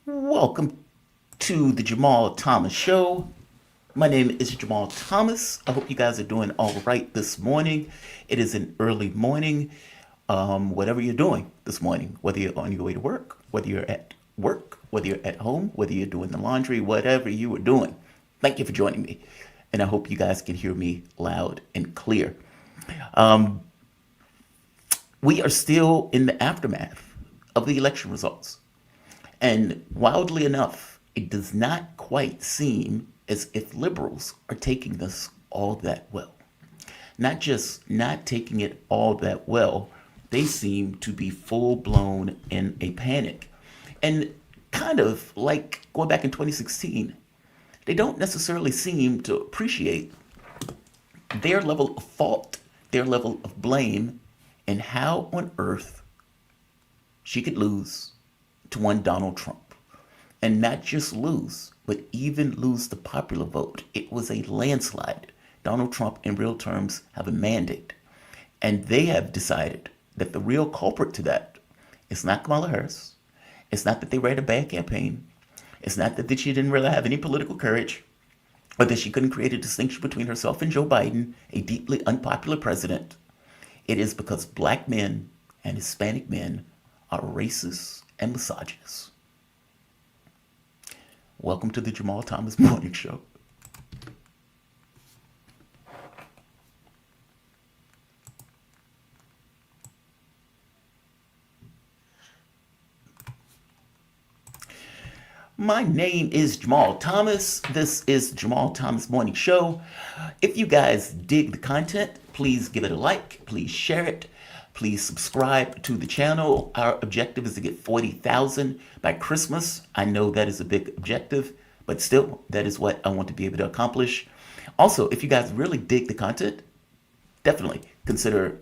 Welcome to the Jamal Thomas Show. My name is Jamal Thomas. I hope you guys are doing all right this morning. It is an early morning. Whatever you're doing this morning, whether you're on your way to work, whether you're at home, whether you're doing the laundry, whatever you are doing, thank you for joining me. And I hope you guys can hear me loud and clear. We are still in the aftermath of the election results. And wildly enough, it does not quite seem as if liberals are taking this all that well. Not just not taking it all that well, they seem to be full blown in a panic. And kind of like going back in 2016, they don't necessarily seem to appreciate their level of fault, their level of blame, and how on earth she could lose to one Donald Trump. And not just lose, but even lose the popular vote. It was a landslide. Donald Trump, in real terms, have a mandate. And they have decided that the real culprit to that is not Kamala Harris. It's not that they ran a bad campaign. It's not that she didn't really have any political courage, or that she couldn't create a distinction between herself and Joe Biden, a deeply unpopular president. It is because black men and Hispanic men are racist and misogynist. Welcome to the Jamal Thomas Morning Show. My name is Jamal Thomas. This is the Jamal Thomas Morning Show. If you guys dig the content, please give it a like, please share it, please subscribe to the channel. Our objective is to get 40,000 by Christmas. I know that is a big objective, but still, that is what I want to be able to accomplish. Also, if you guys really dig the content, definitely consider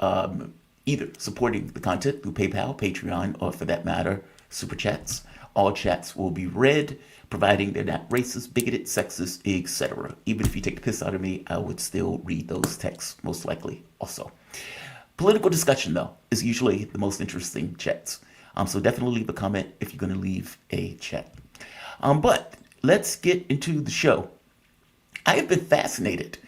either supporting the content through PayPal, Patreon, or for that matter, Super Chats. All chats will be read, providing they're not racist, bigoted, sexist, etc. Even if you take the piss out of me, I would still read those texts, most likely also. Political discussion, though, is usually the most interesting chats. So definitely leave a comment if you're going to leave a chat. But let's get into the show. I have been fascinated,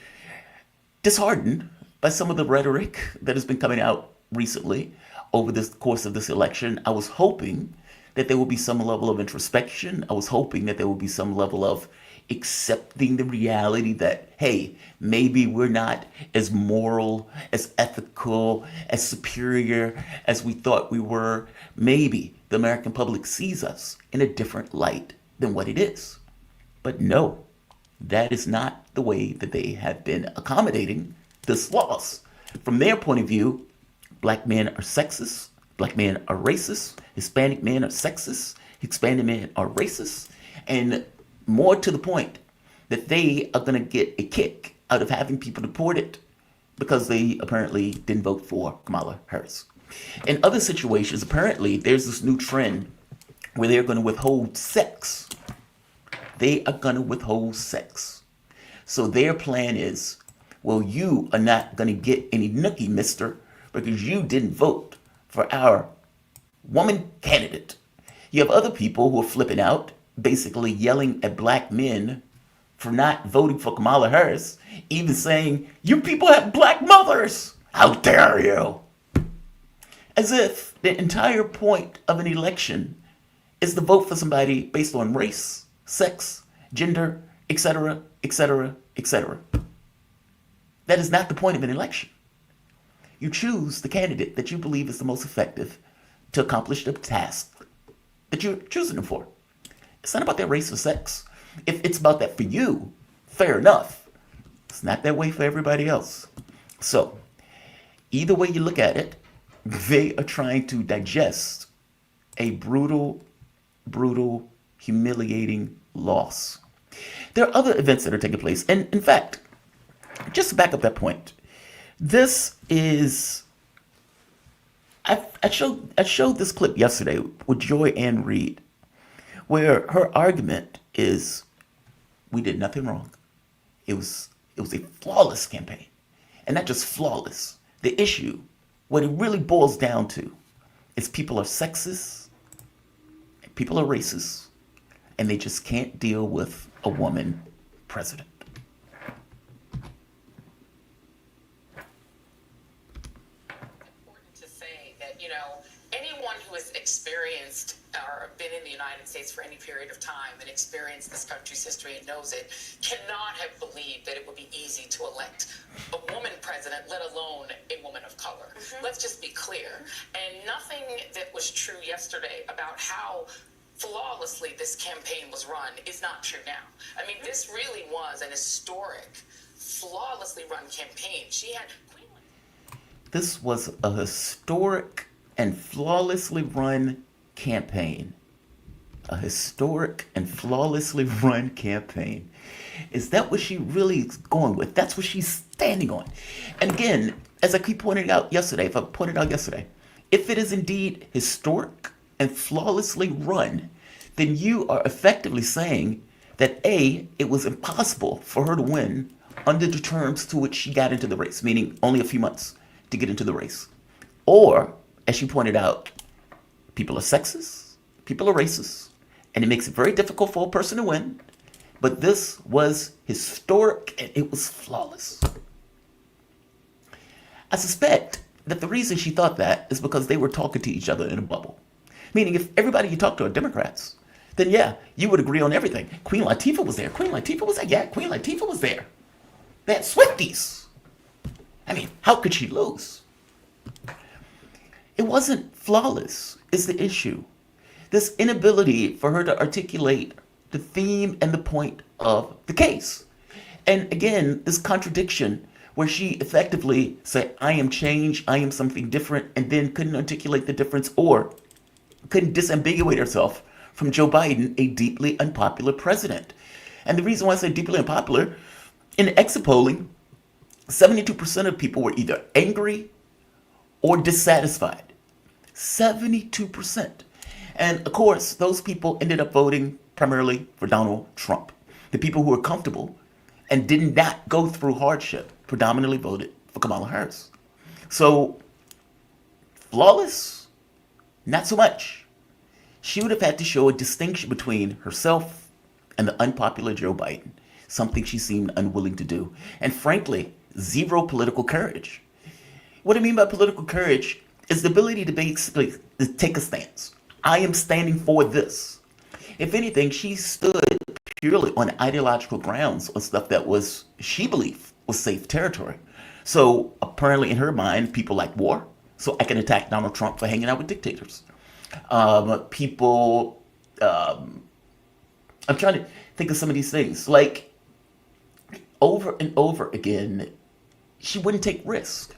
disheartened by some of the rhetoric that has been coming out recently over the course of this election. I was hoping that there will be some level of introspection. I was hoping that there will be some level of accepting the reality that, hey, maybe we're not as moral, as ethical, as superior as we thought we were. Maybe the American public sees us in a different light than what it is. But no, that is not the way that they have been accommodating this loss. From their point of view, black men are sexist, black men are racist, Hispanic men are sexist, Hispanic men are racist, and more to the point, that they are going to get a kick out of having people deported because they apparently didn't vote for Kamala Harris. In other situations, apparently, there's this new trend where they're going to withhold sex. They are going to withhold sex. So their plan is, well, you are not going to get any nookie, mister, because you didn't vote for our woman candidate. You have other people who are flipping out, basically yelling at black men for not voting for Kamala Harris, even saying, you people have black mothers. How dare you? As if the entire point of an election is to vote for somebody based on race, sex, gender, etc., etc., etc. That is not the point of an election. You choose the candidate that you believe is the most effective to accomplish the task that you're choosing them for. It's not about their race or sex. If it's about that for you, fair enough. It's not that way for everybody else. So, either way you look at it, they are trying to digest a brutal, brutal, humiliating loss. There are other events that are taking place. And in fact, just to back up that point, this is, I showed this clip yesterday with Joy Ann Reid, where her argument is, we did nothing wrong. It was a flawless campaign. And not just flawless. The issue, what it really boils down to, is people are sexist, people are racist, and they just can't deal with a woman president. Important to say that, anyone who has experienced or been in the United States for any period of time and experienced this country's history and knows it cannot have believed that it would be easy to elect a woman president, let alone a woman of color. Let's just be clear. And nothing that was true yesterday about how flawlessly this campaign was run is not true now. I mean, this really was an historic, flawlessly run campaign. This was a historic and flawlessly run campaign. A historic and flawlessly run campaign. Is that what she really is going with? That's what she's standing on. And again, as I keep pointing out yesterday, if it is indeed historic and flawlessly run, then you are effectively saying that A, it was impossible for her to win under the terms to which she got into the race, meaning only a few months to get into the race. Or, as she pointed out, people are sexist, people are racist, and it makes it very difficult for a person to win. But this was historic and it was flawless. I suspect that the reason she thought that is because they were talking to each other in a bubble. Meaning if everybody you talk to are Democrats, then yeah, you would agree on everything. Queen Latifah was there. Queen Latifah was there. Yeah, Queen Latifah was there. They had Swifties. I mean, how could she lose? It wasn't flawless is the issue. This inability for her to articulate the theme and the point of the case. And again, this contradiction where she effectively said, I am change, I am something different, and then couldn't articulate the difference or couldn't disambiguate herself from Joe Biden, a deeply unpopular president. And the reason why I say deeply unpopular, in the exit polling, 72% of people were either angry or dissatisfied. 72%. And of course, those people ended up voting primarily for Donald Trump. The people who were comfortable and did not go through hardship predominantly voted for Kamala Harris. So, flawless? Not so much. She would have had to show a distinction between herself and the unpopular Joe Biden, something she seemed unwilling to do. And frankly, zero political courage. What I mean by political courage is the ability to basically take a stance. I am standing for this. If anything, she stood purely on ideological grounds on stuff that was, she believed, was safe territory. So apparently in her mind, people like war. So I can attack Donald Trump for hanging out with dictators. I'm trying to think of some of these things. Like, over and over again, she wouldn't take risk.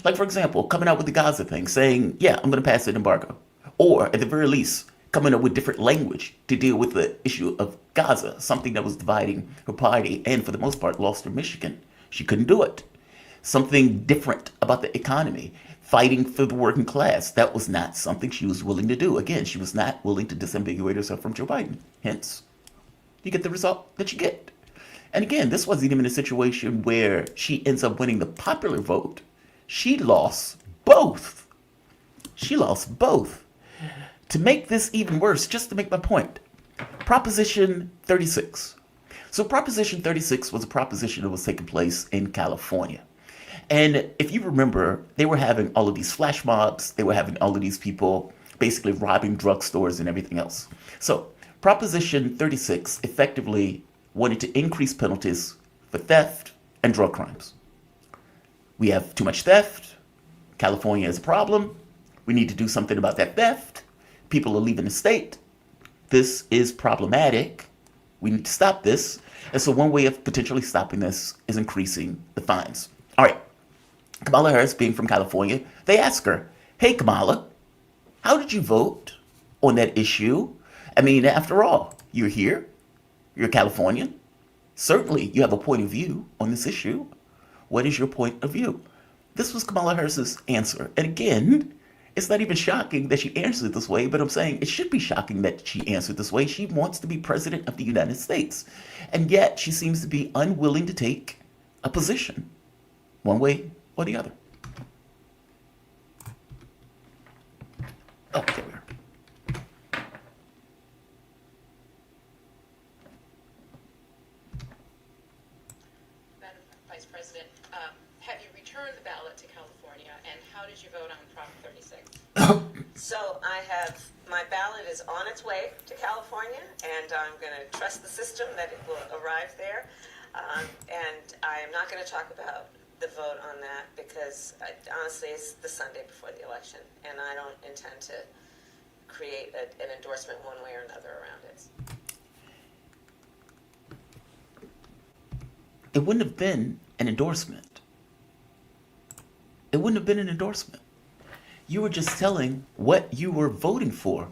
Like, for example, coming out with the Gaza thing, saying, yeah, I'm going to pass an embargo. Or, at the very least, coming up with different language to deal with the issue of Gaza, something that was dividing her party and, for the most part, lost her Michigan. She couldn't do it. Something different about the economy, fighting for the working class. That was not something she was willing to do. Again, she was not willing to disambiguate herself from Joe Biden. Hence, you get the result that you get. And again, this wasn't even a situation where she ends up winning the popular vote. She lost both. She lost both. To make this even worse, just to make my point, Proposition 36. So Proposition 36 was a proposition that was taking place in California. And if you remember, they were having all of these flash mobs. They were having all of these people basically robbing drugstores and everything else. So Proposition 36 effectively wanted to increase penalties for theft and drug crimes. We have too much theft. California is a problem. We need to do something about that theft. People are leaving the state. This is problematic. We need to stop this. And so one way of potentially stopping this is increasing the fines. All right. Kamala Harris, being from California, they ask her, hey, Kamala, how did you vote on that issue? I mean, after all, you're here. You're Californian. Certainly, you have a point of view on this issue. What is your point of view? This was Kamala Harris's answer. And again, it's not even shocking that she answered it this way, but I'm saying it should be shocking that she answered this way. She wants to be president of the United States. And yet, she seems to be unwilling to take a position, one way or the other. Oh, there we are. President, have you returned the ballot to California, and how did you vote on Prop 36? So my ballot is on its way to California, and I'm going to trust the system that it will arrive there. And I am not going to talk about the vote on that because honestly, it's the Sunday before the election, and I don't intend to create an endorsement one way or another around it. It wouldn't have been an endorsement. It wouldn't have been an endorsement. You were just telling what you were voting for.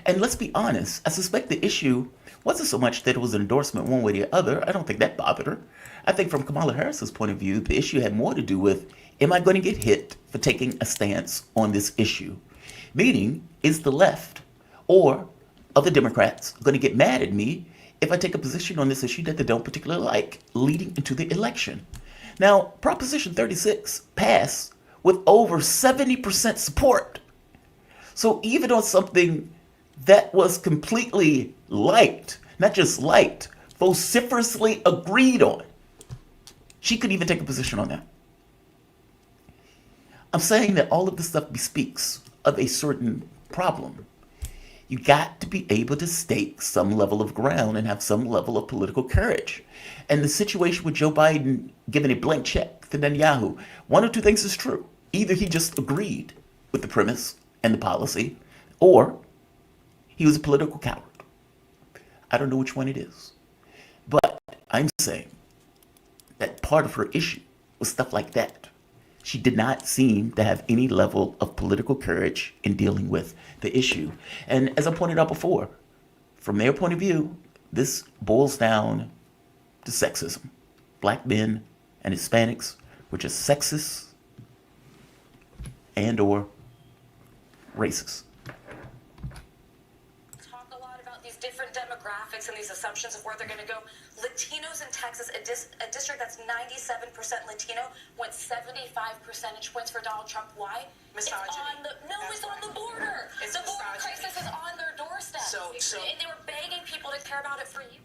And let's be honest, I suspect the issue wasn't so much that it was an endorsement one way or the other. I don't think that bothered her. I think from Kamala Harris's point of view, the issue had more to do with, am I going to get hit for taking a stance on this issue? Meaning, is the left or other Democrats going to get mad at me if I take a position on this issue that they don't particularly like leading into the election? Now, Proposition 36 passed with over 70% support. So even on something that was completely liked, not just liked, vociferously agreed on, she could even take a position on that. I'm saying that all of this stuff bespeaks of a certain problem. You got to be able to stake some level of ground and have some level of political courage. And the situation with Joe Biden giving a blank check to Netanyahu, one of two things is true. Either he just agreed with the premise and the policy, or he was a political coward. I don't know which one it is. But I'm saying that part of her issue was stuff like that. She did not seem to have any level of political courage in dealing with the issue. And as I pointed out before, from their point of view, this boils down to sexism. Black men and Hispanics were just sexist and or racist. Talk a lot about these different demographics and these assumptions of where they're going to go. Latinos in Texas, a district that's 97% Latino, went 75 percentage points for Donald Trump. Why? Misogyny. It's on the border. It's the border misogyny. crisis is on their doorstep. And they were begging people to care about it for you.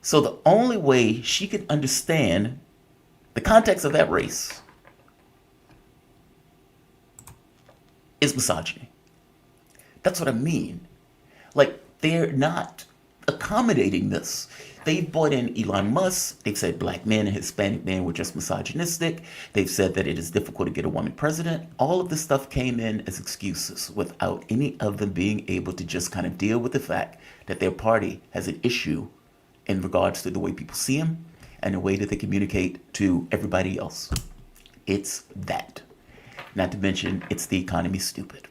So the only way she could understand the context of that race is misogyny. That's what I mean. Like, they're not accommodating this. They've brought in Elon Musk. They've said black men and Hispanic men were just misogynistic. They've said that it is difficult to get a woman president. All of this stuff came in as excuses without any of them being able to just kind of deal with the fact that their party has an issue in regards to the way people see them and the way that they communicate to everybody else. It's that. Not to mention, it's the economy stupid.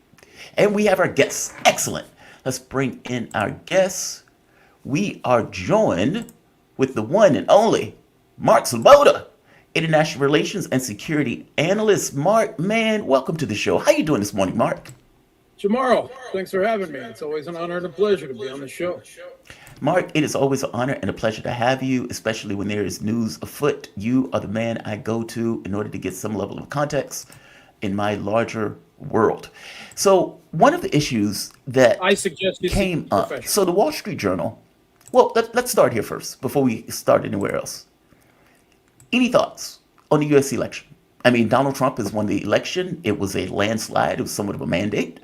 And we have our guests. Excellent. Let's bring in our guests. We are joined with the one and only Mark Svoboda, International Relations and Security Analyst. Mark, man, welcome to the show. How you doing this morning, Mark? Jamaro, thanks for having me. It's always an honor and a pleasure to be on the show. Mark, it is always an honor and a pleasure to have you, especially when there is news afoot. You are the man I go to in order to get some level of context in my larger world. So one of the issues that I suggest you came up, so the Wall Street Journal, well, let's start here first before we start anywhere else. Any thoughts on the U.S. election? I mean, Donald Trump has won the election. It was a landslide. It was somewhat of a mandate.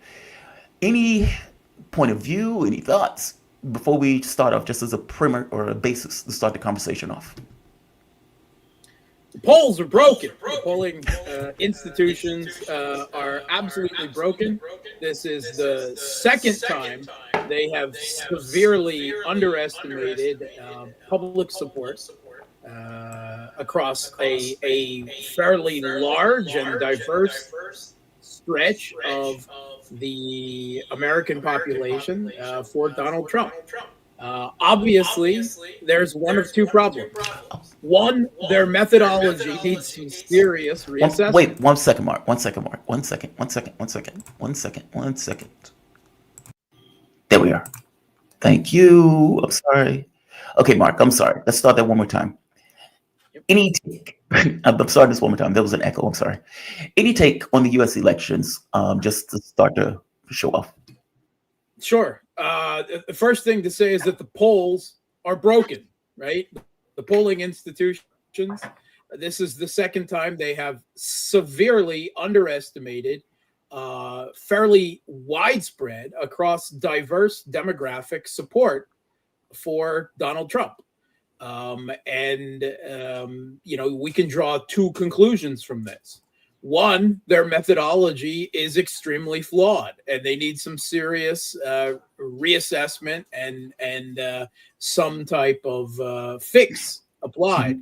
Any point of view, any thoughts before we start off, just as a primer or a basis to start the conversation off? The polls are broken. The polling institutions are absolutely broken. This is the second time they have severely underestimated public support across a fairly large and diverse stretch of the American population for Donald Trump. Obviously, there's one of two problems. One, their methodology needs some serious reassessment. Wait, 1 second, Mark. 1 second, Mark. 1 second. There we are. Thank you. I'm sorry. Okay, Mark, I'm sorry. Let's start that one more time. Any take? I'm sorry, this one more time. There was an echo. I'm sorry. Any take on the U.S. elections, just to start to show off? Sure. The first thing to say is that the polls are broken, right? The polling institutions This is the second time they have severely underestimated fairly widespread across diverse demographic support for Donald Trump. We can draw two conclusions from this. One, their methodology is extremely flawed, and they need some serious reassessment and some type of fix applied.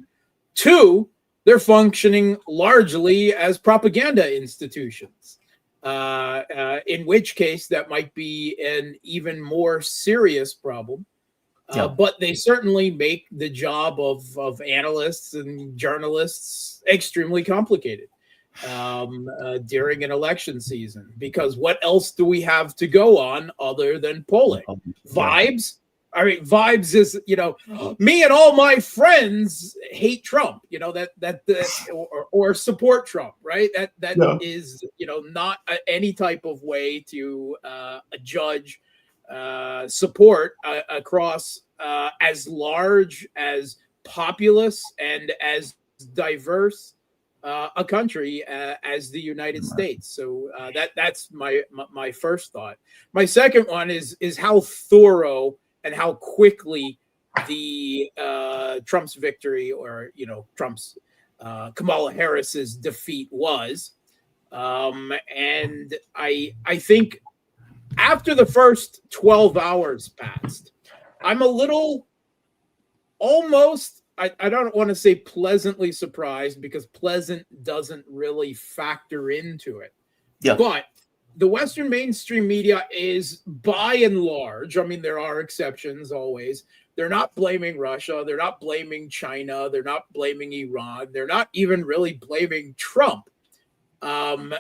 Two, they're functioning largely as propaganda institutions, in which case that might be an even more serious problem. But they certainly make the job of analysts and journalists extrememely complicated during an election season, because what else do we have to go on other than polling? Vibes? I mean, vibes is, me and all my friends hate Trump, or support Trump, right? That is, not any type of way to judge support across as large, as populous, and as diverse a country as the United States. So that's my first thought. My second one is how thorough and how quickly the Trump's victory, or Trump's Kamala Harris's defeat was, and I think after the first 12 hours passed, I'm a little almost, I don't want to say pleasantly surprised, because pleasant doesn't really factor into it. Yeah. But the Western mainstream media is, by and large, I mean, there are exceptions always, they're not blaming Russia, they're not blaming China, they're not blaming Iran, they're not even really blaming Trump. After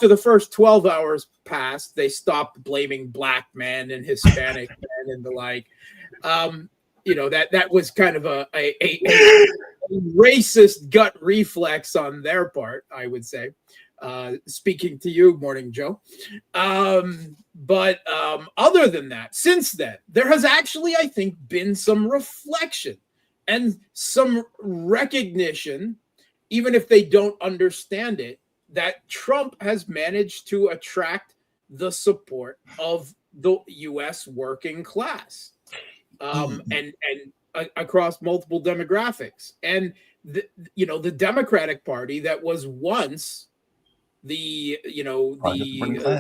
the first 12 hours passed, they stopped blaming black men and Hispanic men and the like. That was kind of a racist gut reflex on their part, I would say. Speaking to you, Morning Joe. But other than that, since then, there has actually, I think, been some reflection and some recognition, even if they don't understand it, that Trump has managed to attract the support of the U.S. working class, and across multiple demographics. And the Democratic Party, that was once the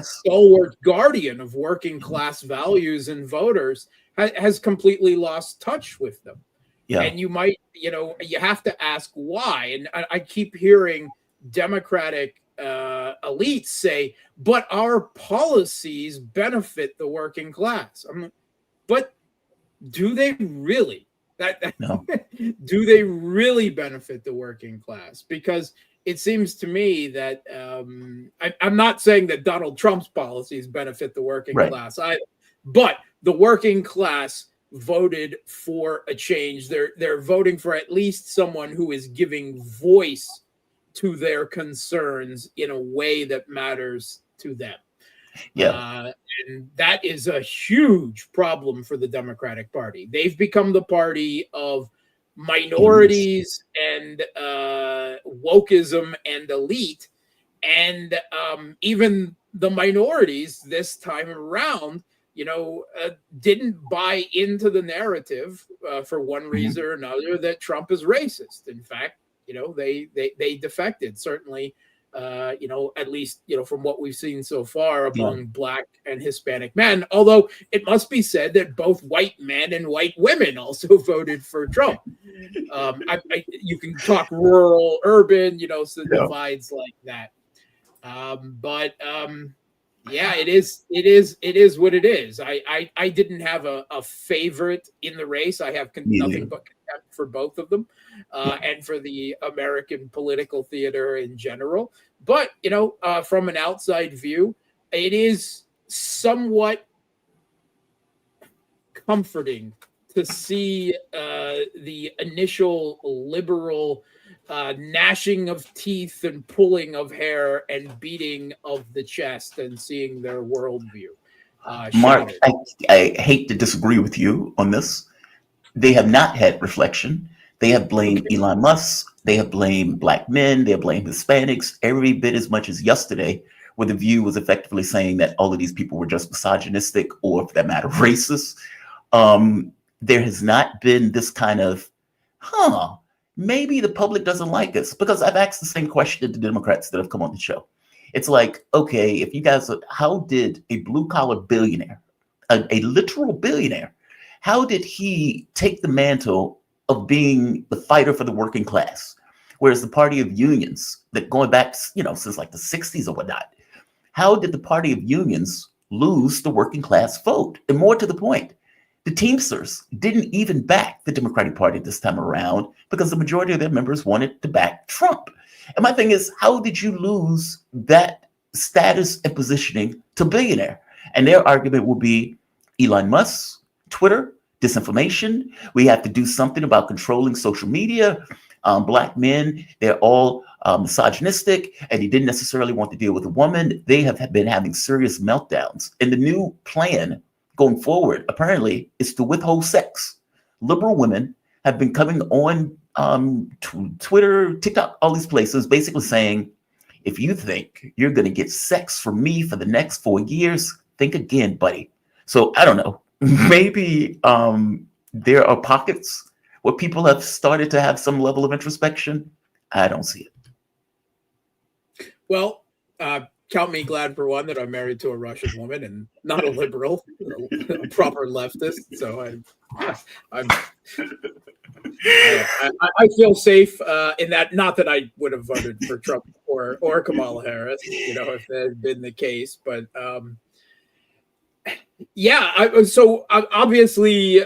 stalwart guardian of working class values and voters, has completely lost touch with them. Yeah. And you might, you have to ask why. And I keep hearing Democratic elites say, but our policies benefit the working class. But do they really? No. Do they really benefit the working class? Because it seems to me that I'm not saying that Donald Trump's policies benefit the working class either, but the working class voted for a change. They're voting for at least someone who is giving voice to their concerns in a way that matters to them. Yeah. And that is a huge problem for the Democratic Party. They've become the party of minorities and wokeism and elite. And even the minorities this time around, didn't buy into the narrative for one reason or another that Trump is racist. In fact, they defected, certainly, at least, from what we've seen so far among Black and Hispanic men. Although it must be said that both white men and white women also voted for Trump. You can talk rural, urban, so divides like that. Yeah, it is what it is. I didn't have a favorite in the race. I have nothing but contempt for both of them, and for the American political theater in general. But, from an outside view, it is somewhat comforting to see the initial liberal gnashing of teeth and pulling of hair and beating of the chest, and seeing their worldview. Mark, I hate to disagree with you on this. They have not had reflection. They have blamed Elon Musk They have blamed black men, they have blamed Hispanics every bit as much as yesterday, where the View was effectively saying that all of these people were just misogynistic or, for that matter, racist. There has not been this kind of, maybe the public doesn't like us, because I've asked the same question to the Democrats that have come on the show. It's like, okay, if you guys, how did a blue collar billionaire, a literal billionaire, how did he take the mantle of being the fighter for the working class? Whereas the party of unions that going back, since like the 60s or whatnot, how did the party of unions lose the working class vote? And more to the point, the Teamsters didn't even back the Democratic Party this time around because the majority of their members wanted to back Trump. And my thing is, how did you lose that status and positioning to billionaire? And their argument will be Elon Musk, Twitter, disinformation. We have to do something about controlling social media. Black men, they're all misogynistic, and he didn't necessarily want to deal with a woman. They have been having serious meltdowns. And the new plan going forward, apparently, is to withhold sex. Liberal women have been coming on Twitter, TikTok, all these places, basically saying, if you think you're going to get sex from me for the next 4 years, think again, buddy. So I don't know. Maybe there are pockets where people have started to have some level of introspection. I don't see it. Well, count me glad for one that I'm married to a Russian woman and not a liberal, a proper leftist. So I feel safe in that. Not that I would have voted for Trump or Kamala Harris, if that had been the case. But so obviously,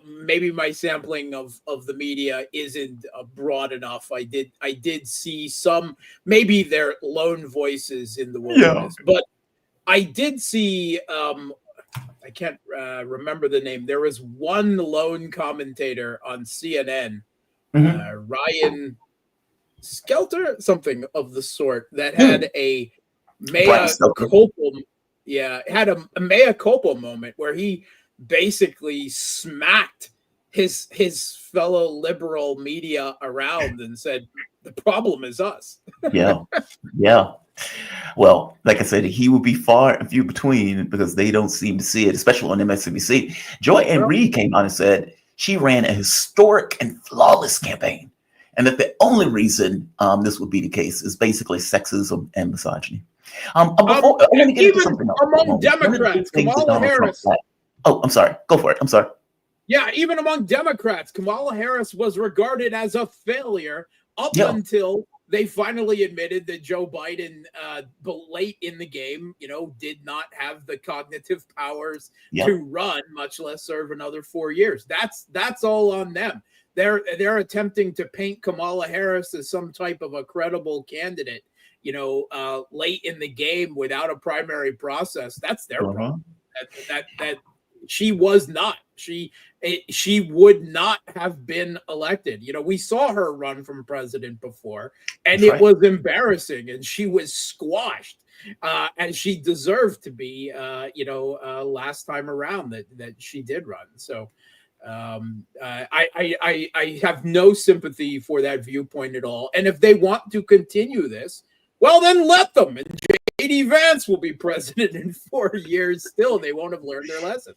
maybe my sampling of the media isn't broad enough. I did see some, maybe they're lone voices in the wilderness, but I did see, I can't remember the name. There was one lone commentator on CNN, Ryan Skelter, something of the sort, that had a mea culpa. Yeah, had a mea culpa moment where he basically smacked his fellow liberal media around and said, the problem is us. Yeah. Well, like I said, he will be far and few between because they don't seem to see it, especially on MSNBC. Joy Ann Reid came out and said she ran a historic and flawless campaign, and that the only reason this would be the case is basically sexism and misogyny. Even among Democrats, Kamala Harris. Oh, I'm sorry. Go for it. I'm sorry. Yeah, even among Democrats, Kamala Harris was regarded as a failure up until they finally admitted that Joe Biden, late in the game, did not have the cognitive powers to run, much less serve another 4 years. That's all on them. They're attempting to paint Kamala Harris as some type of a credible candidate, late in the game without a primary process. That's their problem. That she was not. She would not have been elected. We saw her run from president before, and it was embarrassing, and she was squashed, and she deserved to be, last time around that she did run. So I have no sympathy for that viewpoint at all. And if they want to continue this, well, then let them. And J.D. Vance will be president in 4 years still. They won't have learned their lesson.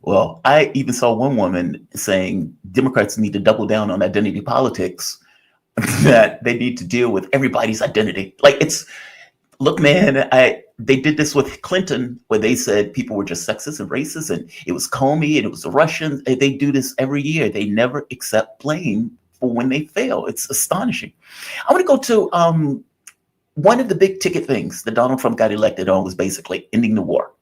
Well, I even saw one woman saying Democrats need to double down on identity politics, that they need to deal with everybody's identity. Look, man, they did this with Clinton, where they said people were just sexist and racist, and it was Comey and it was the Russians. They do this every year. They never accept blame for when they fail. It's astonishing. I want to go to one of the big ticket things that Donald Trump got elected on was basically ending the war.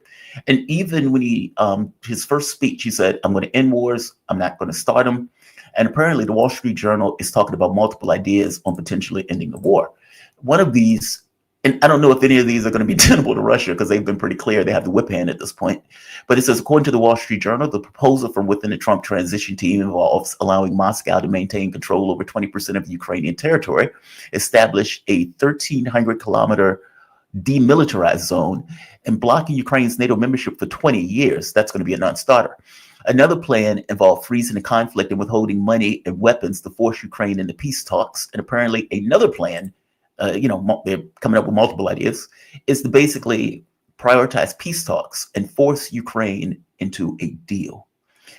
And even when his first speech, he said, I'm going to end wars. I'm not going to start them. And apparently the Wall Street Journal is talking about multiple ideas on potentially ending the war. One of these, and I don't know if any of these are going to be tenable to Russia because they've been pretty clear they have the whip hand at this point. But it says, according to the Wall Street Journal, the proposal from within the Trump transition team involves allowing Moscow to maintain control over 20% of Ukrainian territory, establish a 1,300-kilometer demilitarized zone, and blocking Ukraine's NATO membership for 20 years. That's going to be a non-starter. Another plan involved freezing the conflict and withholding money and weapons to force Ukraine into peace talks. And apparently, another plan, they're coming up with multiple ideas, is to basically prioritize peace talks and force Ukraine into a deal.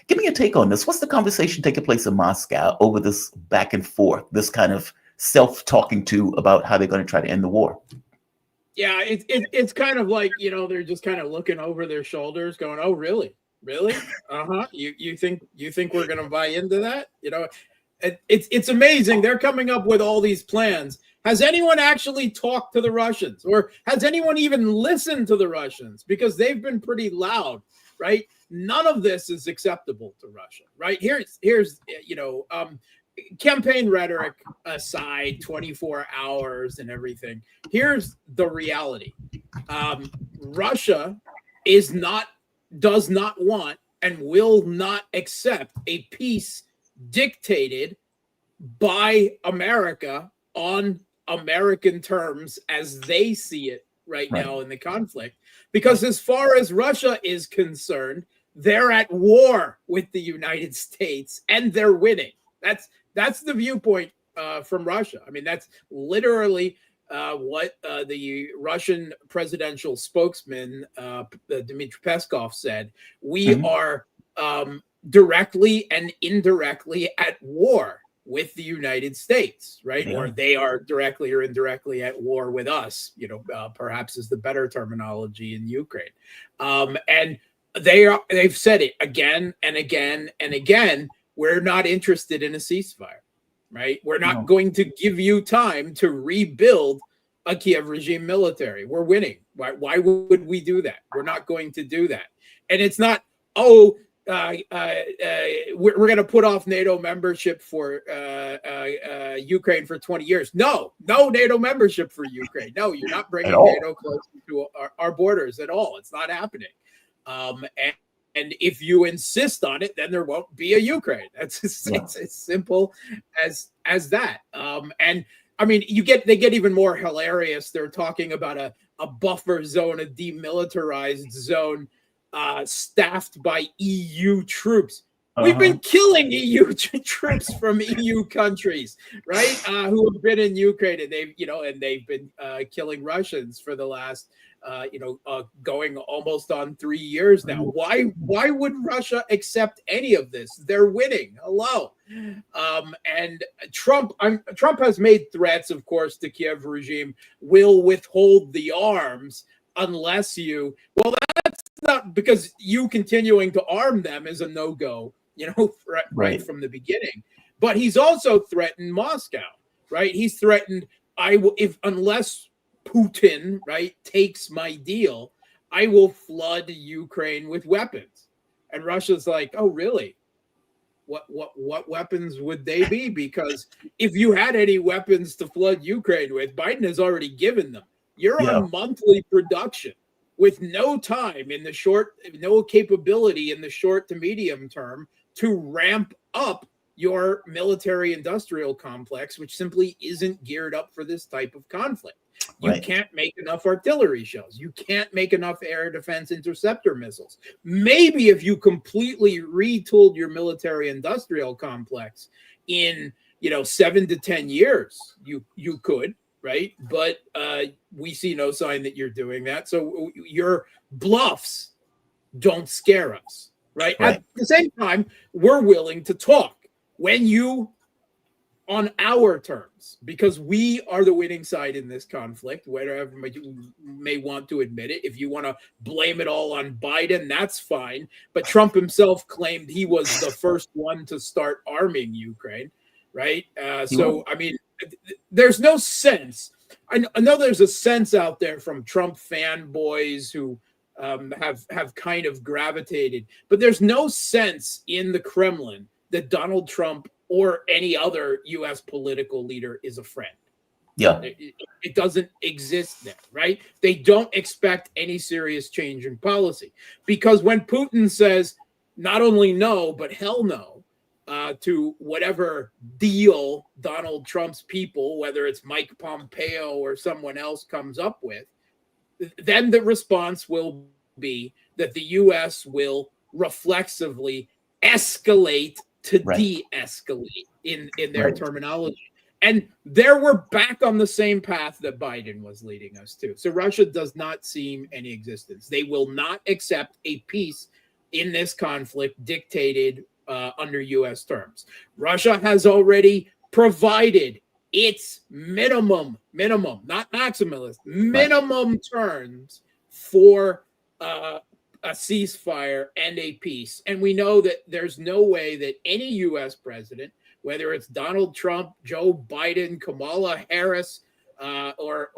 Give me a take on this. What's the conversation taking place in Moscow over this back and forth, this kind of self-talking to about how they're going to try to end the war? Yeah, it's kind of like, they're just kind of looking over their shoulders going, oh, really? You think we're going to buy into that? It's amazing. They're coming up with all these plans. Has anyone actually talked to the Russians, or has anyone even listened to the Russians? Because they've been pretty loud, right? None of this is acceptable to Russia, right? Here's campaign rhetoric aside, 24 hours and everything. Here's the reality. Russia does not want and will not accept a peace dictated by America on American terms as they see it right now in the conflict. Because as far as Russia is concerned, they're at war with the United States and they're winning. That's the viewpoint from Russia. I mean, that's literally what the Russian presidential spokesman, Dmitry Peskov, said. We are directly and indirectly at war with the United States, right? Yeah. Or they are directly or indirectly at war with us, perhaps is the better terminology in Ukraine. And they've said it again and again and again. We're not interested in a ceasefire, right? We're not going to give you time to rebuild a Kiev regime military. We're winning. Why would we do that? We're not going to do that. And it's not, we're going to put off NATO membership for Ukraine for 20 years. No NATO membership for Ukraine. No, you're not bringing NATO closer to our borders at all. It's not happening. And if you insist on it, then there won't be a Ukraine. It's as simple as that. And I mean, they get even more hilarious. They're talking about a buffer zone, a demilitarized zone, staffed by EU troops. We've been killing EU troops from EU countries, right? Who have been in Ukraine, and they've been killing Russians for the last, going almost on 3 years now. Why would Russia accept any of this? They're winning. Hello. And Trump has made threats, of course, to Kiev regime will withhold the arms unless that's not, because you continuing to arm them is a no-go. Right from the beginning. But he's also threatened Moscow, right? He's threatened, unless Putin, right, takes my deal, I will flood Ukraine with weapons. And Russia's like, oh, really? What weapons would they be? Because if you had any weapons to flood Ukraine with, Biden has already given them. You're on monthly production with no time no capability in the short to medium term to ramp up your military industrial complex, which simply isn't geared up for this type of conflict. You can't make enough artillery shells. You can't make enough air defense interceptor missiles. Maybe if you completely retooled your military industrial complex in 7 to 10 years, you could, right? But we see no sign that you're doing that. So your bluffs don't scare us. Right. At the same time, we're willing to talk on our terms, because we are the winning side in this conflict, whatever you may want to admit it. If you want to blame it all on Biden, that's fine. But Trump himself claimed he was the first one to start arming Ukraine. Right. So, I mean, there's no sense. I know there's a sense out there from Trump fanboys who have kind of gravitated, but there's no sense in the Kremlin that Donald Trump or any other U.S. political leader is a friend. Yeah, it doesn't exist there, right? They don't expect any serious change in policy, because when Putin says not only no, but hell no to whatever deal Donald Trump's people, whether it's Mike Pompeo or someone else, comes up with, then the response will be that the U.S. will reflexively escalate to Right. de-escalate in their Right. terminology. And there we're back on the same path that Biden was leading us to. So Russia does not seem any existence. They will not accept a peace in this conflict dictated under U.S. terms. Russia has already provided its minimum, not maximalist, minimum terms for a ceasefire and a peace. And we know that there's no way that any U.S. president, whether it's Donald Trump, Joe Biden, Kamala Harris, or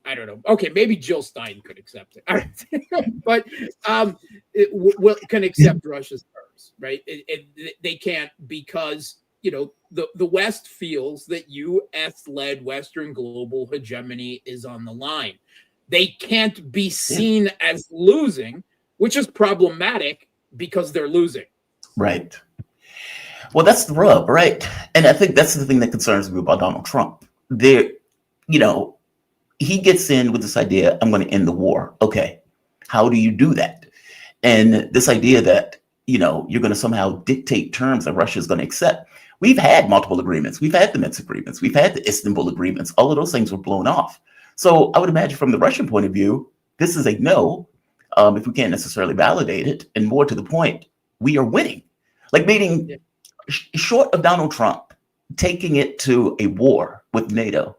I don't know. Okay, maybe Jill Stein could accept it, but can accept Russia's terms, right? They can't, because the West feels that U.S.-led Western global hegemony is on the line. They can't be seen as losing, which is problematic because they're losing. Right. Well, that's the rub, right? And I think that's the thing that concerns me about Donald Trump. He gets in with this idea, I'm going to end the war. Okay. How do you do that? And this idea that, you're going to somehow dictate terms that Russia is going to accept. We've had multiple agreements. We've had the Minsk agreements. We've had the Istanbul agreements. All of those things were blown off. So I would imagine from the Russian point of view, this is a no, if we can't necessarily validate it. And more to the point, we are winning. Like meaning, short of Donald Trump taking it to a war with NATO,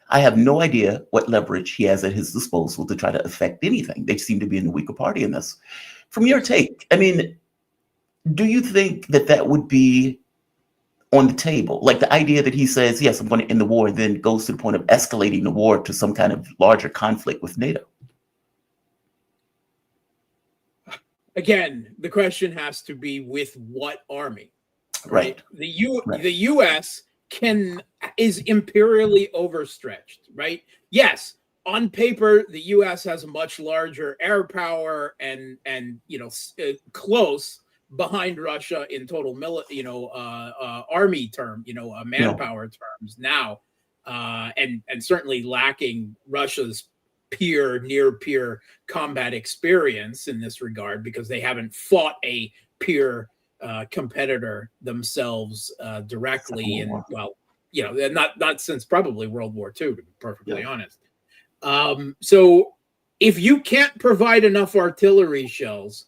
I have no idea what leverage he has at his disposal to try to affect anything. They seem to be in the weaker party in this. From your take, I mean, do you think that would be on the table? Like the idea that he says, yes, I'm going to end the war, and then goes to the point of escalating the war to some kind of larger conflict with NATO? Again, the question has to be with what army, Right. The U.S. is imperially overstretched, right? Yes, on paper, the U.S. has a much larger air power and close behind Russia in total army term, manpower terms now, and certainly lacking Russia's near peer combat experience in this regard, because they haven't fought a peer competitor themselves directly, and not since probably World War II, to be perfectly honest. So if you can't provide enough artillery shells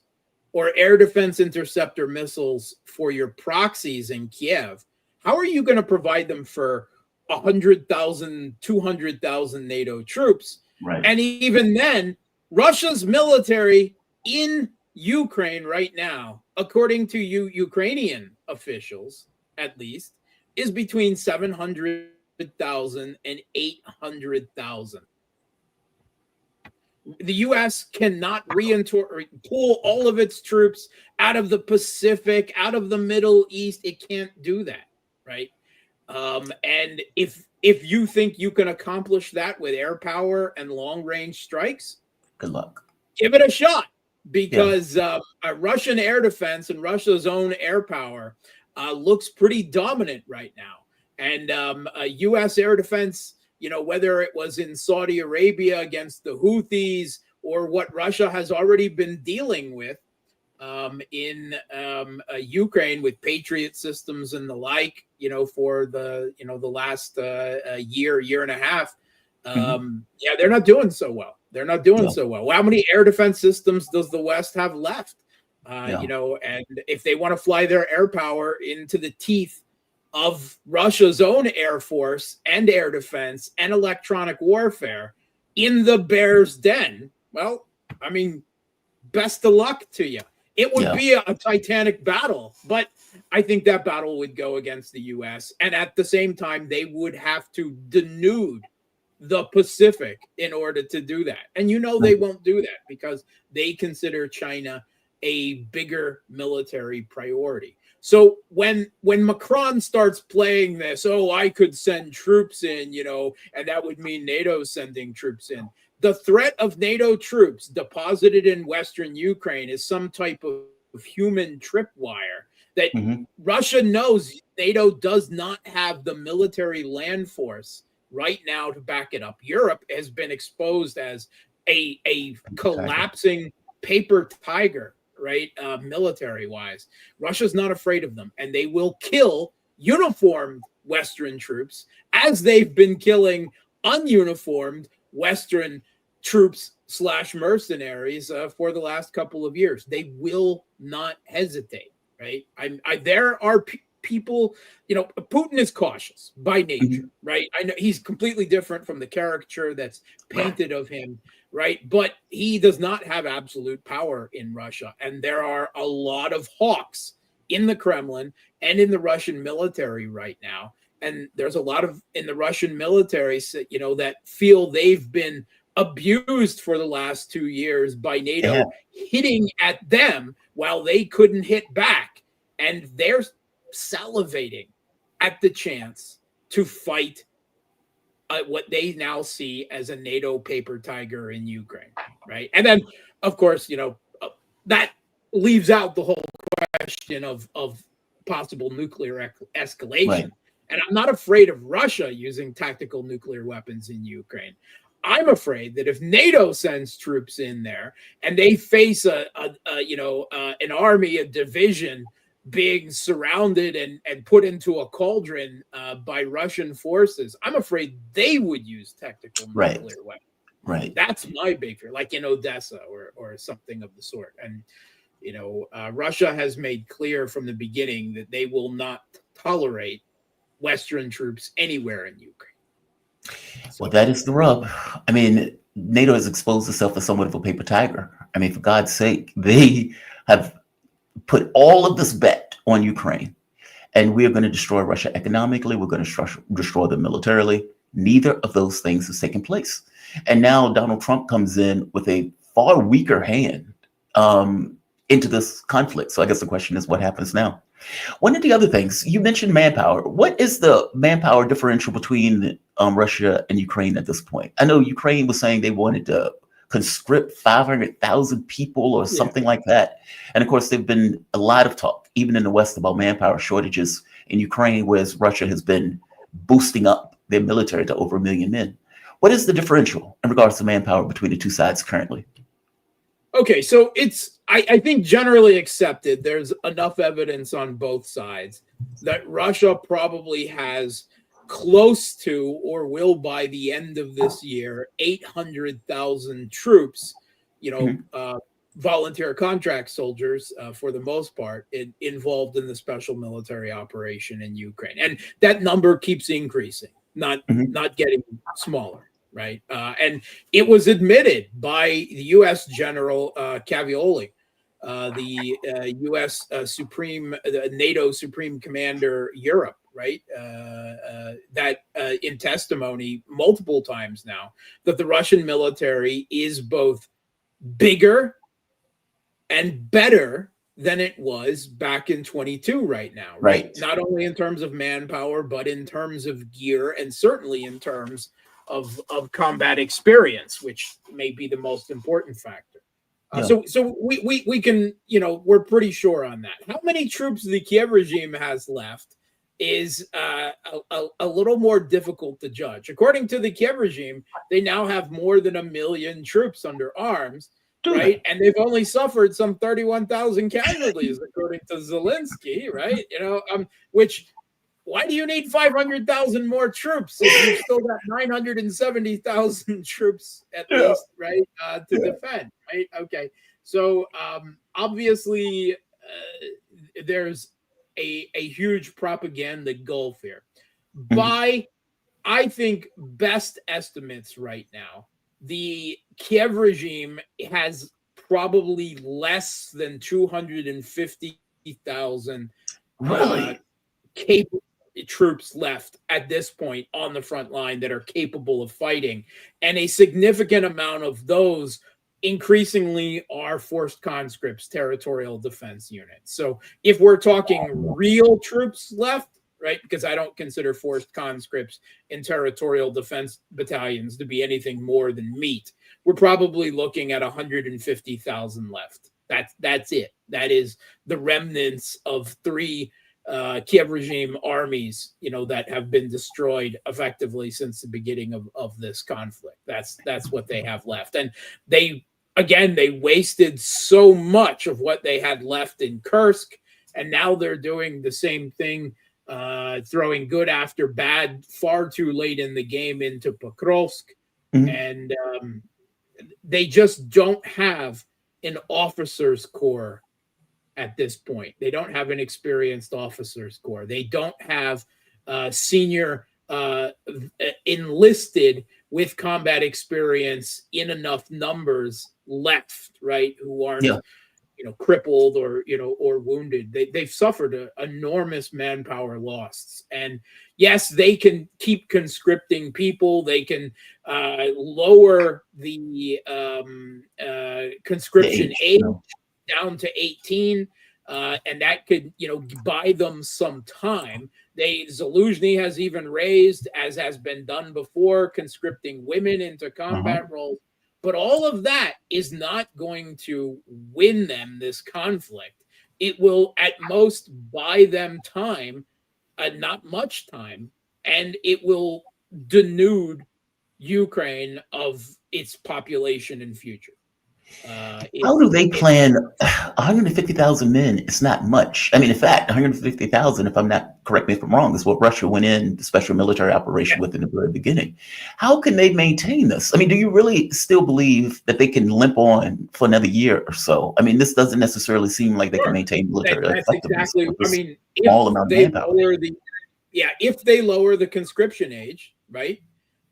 or air defense interceptor missiles for your proxies in Kiev, how are you going to provide them for 100,000, 200,000 NATO troops? Right. And even then, Russia's military in Ukraine right now, according to Ukrainian officials, at least, is between 700,000 and 800,000. The U.S. cannot pull all of its troops out of the Pacific, out of the Middle East. It can't do that, right? And if you think you can accomplish that with air power and long-range strikes, good luck. Give it a shot, because Russian air defense and Russia's own air power looks pretty dominant right now. And U.S. air defense, whether it was in Saudi Arabia against the Houthis, or what Russia has already been dealing with in Ukraine with Patriot systems and the like, for the last year and a half, they're not doing so well. They're not doing so well. How many air defense systems does the West have left? And if they want to fly their air power into the teeth of Russia's own air force and air defense and electronic warfare in the bear's den, well, I mean, best of luck to you. It would be a titanic battle, but I think that battle would go against the U.S. And at the same time, they would have to denude the Pacific in order to do that. And they won't do that, because they consider China a bigger military priority. So when Macron starts playing this, I could send troops in, and that would mean NATO sending troops in. The threat of NATO troops deposited in Western Ukraine is some type of human tripwire that Russia knows NATO does not have the military land force right now to back it up. Europe has been exposed as a collapsing paper tiger, right? Military wise, Russia's not afraid of them, and they will kill uniformed Western troops as they've been killing ununiformed Western troops / mercenaries for the last couple of years. They will not hesitate, right? There are people, Putin is cautious by nature, right? I know he's completely different from the caricature that's painted of him, right? But he does not have absolute power in Russia. And there are a lot of hawks in the Kremlin and in the Russian military right now. And there's a lot of in the Russian military, that feel they've been abused for the last 2 years by NATO hitting at them while they couldn't hit back. And they're salivating at the chance to fight what they now see as a NATO paper tiger in Ukraine, right? And then, of course, that leaves out the whole question of possible nuclear escalation. Right. And I'm not afraid of Russia using tactical nuclear weapons in Ukraine. I'm afraid that if NATO sends troops in there and they face an army, a division being surrounded and put into a cauldron by Russian forces, I'm afraid they would use tactical nuclear weapons. Right. That's my big fear, like in Odessa or something of the sort. And Russia has made clear from the beginning that they will not tolerate Western troops anywhere in Ukraine. Well, that is the rub. I mean, NATO has exposed itself as somewhat of a paper tiger. I mean, for God's sake, they have put all of this bet on Ukraine, and we are going to destroy Russia economically. We're going to destroy them militarily. Neither of those things has taken place. And now Donald Trump comes in with a far weaker hand into this conflict. So I guess the question is, what happens now? One of the other things, you mentioned manpower. What is the manpower differential between Russia and Ukraine at this point? I know Ukraine was saying they wanted to conscript 500,000 people or something like that. And of course, there've been a lot of talk, even in the West, about manpower shortages in Ukraine, whereas Russia has been boosting up their military to over 1 million men. What is the differential in regards to manpower between the two sides currently? Okay, so I think generally accepted, there's enough evidence on both sides that Russia probably has close to, or will by the end of this year, 800,000 troops, volunteer contract soldiers for the most part involved in the special military operation in Ukraine. And that number keeps increasing, not getting smaller. Right. And it was admitted by the U.S. General Cavioli, the U.S. NATO Supreme Commander Europe, right, that in testimony multiple times now, that the Russian military is both bigger and better than it was back in 22 right now. Right. Not only in terms of manpower, but in terms of gear, and certainly in terms of combat experience, which may be the most important factor. So we can, we're pretty sure on that. How many troops the Kiev regime has left is a little more difficult to judge. According to the Kiev regime, they now have more than 1 million troops under arms, right? And they've only suffered some 31,000 casualties, according to Zelensky, right? Which, why do you need 500,000 more troops if you've still got 970,000 troops at least, right, to defend, right? Okay, so obviously there's a huge propaganda gulf here. By, I think, best estimates right now, the Kiev regime has probably less than 250,000 capable troops left at this point on the front line that are capable of fighting, and a significant amount of those increasingly are forced conscripts, territorial defense units. So if we're talking real troops left, right, because I don't consider forced conscripts in territorial defense battalions to be anything more than meat, we're probably looking at 150,000 left. That's it. That is the remnants of 3 Kiev regime armies, that have been destroyed effectively since the beginning of this conflict. That's what they have left. And they again, they wasted so much of what they had left in Kursk, and now they're doing the same thing, throwing good after bad far too late in the game into Pokrovsk. Mhm. And they just don't have an officers corps at this point. They don't have an experienced officers corps. They don't have senior enlisted with combat experience in enough numbers left, right? Who aren't, Yeah. crippled or or wounded. They've suffered enormous manpower loss, and yes, they can keep conscripting people. They can lower the conscription age No. down to 18, and that could buy them some time. Zaluzhny has even raised, as has been done before, conscripting women into combat roles. But all of that is not going to win them this conflict. It will at most buy them time, not much time, and it will denude Ukraine of its population and future. How do they plan 150,000 men? It's not much. I mean, in fact, 150,000, if I'm not, correct me if I'm wrong, is what Russia went in the special military operation with in the very beginning. How can they maintain this? I mean, do you really still believe that they can limp on for another year or so? I mean, this doesn't necessarily seem like they can maintain military That's effectiveness exactly. with I this mean, small if amount of they manpower. if they lower the conscription age, right,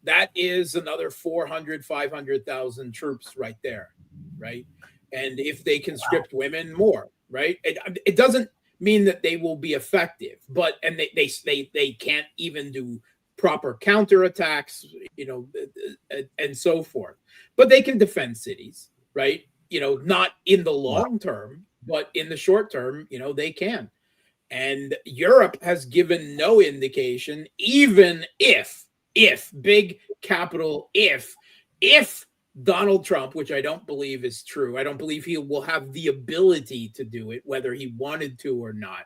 that is another 400, 500,000 troops right there, right? And if they conscript women more, right, it doesn't mean that they will be effective, but and they can't even do proper counterattacks, and so forth. But they can defend cities, right? Not in the Wow. long term, but in the short term, they can. And Europe has given no indication, even if big capital if Donald Trump, which I don't believe is true, I don't believe he will have the ability to do it, whether he wanted to or not,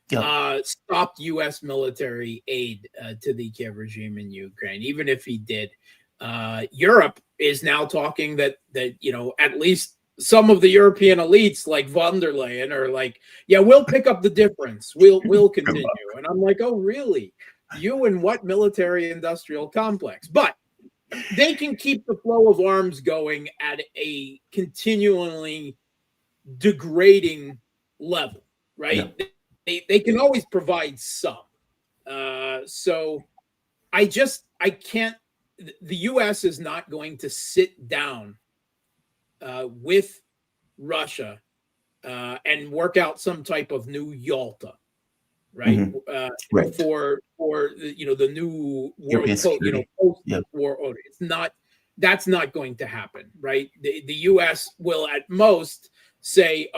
Yeah. stopped U.S. military aid to the Kiev regime in Ukraine. Even if he did, Europe is now talking that at least some of the European elites like von der Leyen are like, yeah, we'll pick up the difference. We'll continue. And I'm like, oh, really? You and what military industrial complex? But they can keep the flow of arms going at a continually degrading level, right? Yeah. They can always provide some. So I can't. The U.S. is not going to sit down with Russia and work out some type of new Yalta, right? Right. For the new world, European security. post-war order. That's not going to happen, right? The U.S. will at most say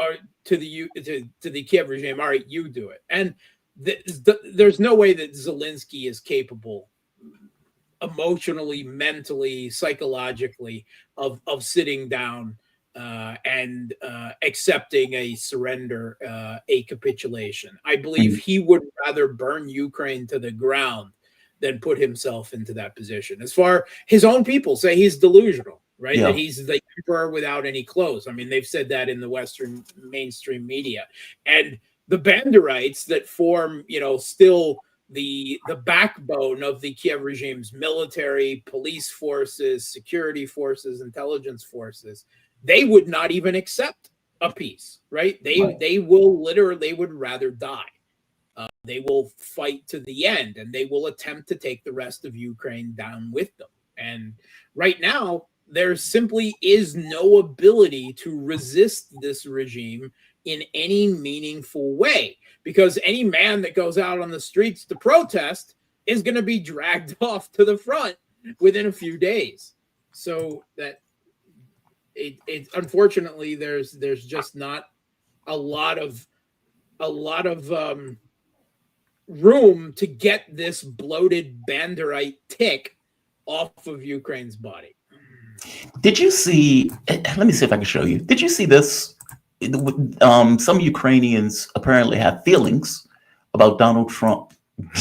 to the Kiev regime, all right, you do it. And there's no way that Zelensky is capable emotionally, mentally, psychologically of sitting down and accepting a surrender, a capitulation. I believe he would rather burn Ukraine to the ground than put himself into that position. As far his own people say he's delusional, right? Yeah. That he's the emperor without any clothes. I mean, they've said that in the Western mainstream media. And the Banderites that form, still the backbone of the Kiev regime's military, police forces, security forces, intelligence forces, they would not even accept a peace, right? They would rather die. They will fight to the end, and they will attempt to take the rest of Ukraine down with them. And right now, there simply is no ability to resist this regime in any meaningful way, because any man that goes out on the streets to protest is going to be dragged off to the front within a few days. So that it unfortunately there's just not a lot of room to get this bloated Banderite tick off of Ukraine's body. Did you see? Let me see if I can show you. Did you see this? Some Ukrainians apparently have feelings about Donald Trump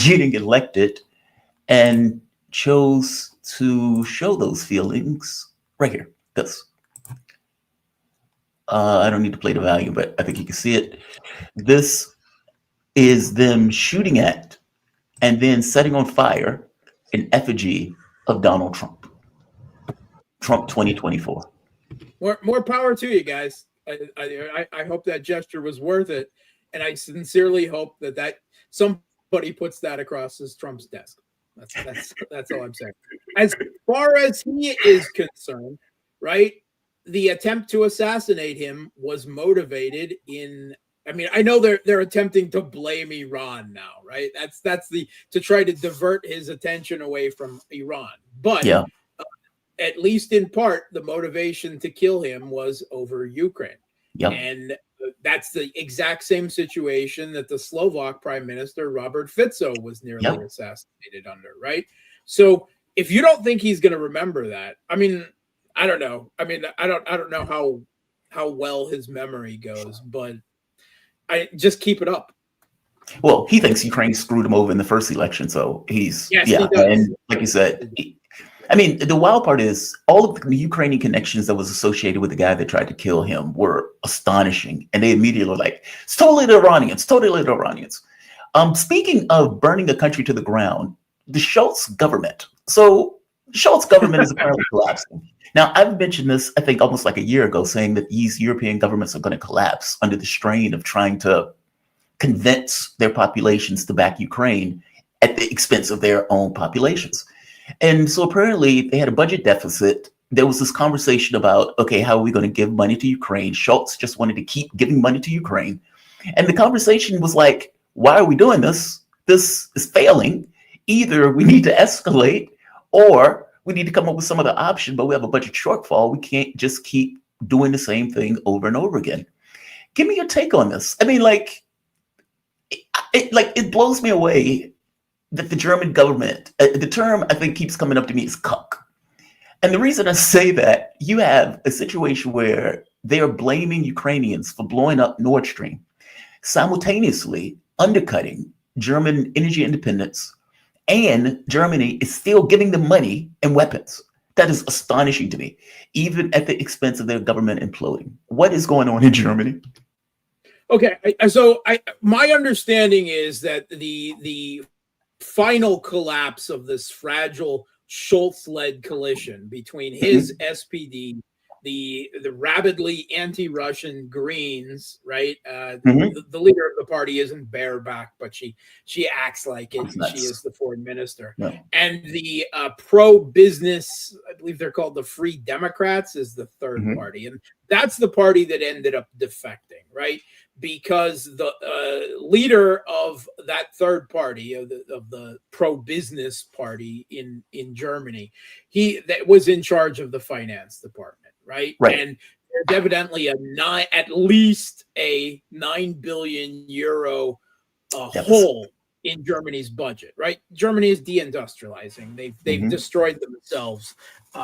getting elected and chose to show those feelings right here. This. I don't need to play the value, but I think you can see it. This is them shooting at and then setting on fire an effigy of Donald Trump. Trump 2024. More power to you guys. I hope that gesture was worth it, and I sincerely hope that somebody puts that across as Trump's desk. That's all I'm saying. As far as he is concerned, right? The attempt to assassinate him was motivated in. I mean, I know they're attempting to blame Iran now, right? That's to try to divert his attention away from Iran, but Yeah. At least in part, the motivation to kill him was over Ukraine. Yep. And that's the exact same situation that the Slovak Prime Minister Robert Fico was nearly assassinated under, right? So if you don't think he's going to remember that, I mean, I don't know. I mean, I don't know how well his memory goes, but I just keep it up. Well, he thinks Ukraine screwed him over in the first election, so he's He does. And like you said, I mean, the wild part is all of the Ukrainian connections that was associated with the guy that tried to kill him were astonishing. And they immediately were like, it's totally the Iranians, totally the Iranians. Speaking of burning a country to the ground, the Schultz government. So the Schultz government is apparently collapsing. Now, I've mentioned this, I think, almost like a year ago, saying that these European governments are going to collapse under the strain of trying to convince their populations to back Ukraine at the expense of their own populations. And so apparently they had a budget deficit. There was this conversation about, okay, how are we going to give money to Ukraine? Schultz just wanted to keep giving money to Ukraine. And the conversation was like, why are we doing this? This is failing. Either we need to escalate or we need to come up with some other option, but we have a budget shortfall. We can't just keep doing the same thing over and over again. Give me your take on this. I mean, it blows me away that the German government, the term I think keeps coming up to me is cuck. And the reason I say that, you have a situation where they are blaming Ukrainians for blowing up Nord Stream, simultaneously undercutting German energy independence, and Germany is still giving them money and weapons. That is astonishing to me, even at the expense of their government imploding. What is going on in Germany? Okay, so my understanding is that the final collapse of this fragile Schultz-led coalition between his SPD, the rabidly anti-Russian Greens, right? The leader of the party isn't bareback, but she acts like it. She is the foreign minister. No. And the pro-business, I believe they're called the Free Democrats, is the third party. And that's the party that ended up defecting, right? Because the leader of that third party, of the pro-business party in Germany, that was in charge of the finance department, right? And there's evidently at least a 9 billion euro hole in Germany's budget, right? Germany is deindustrializing. They've destroyed themselves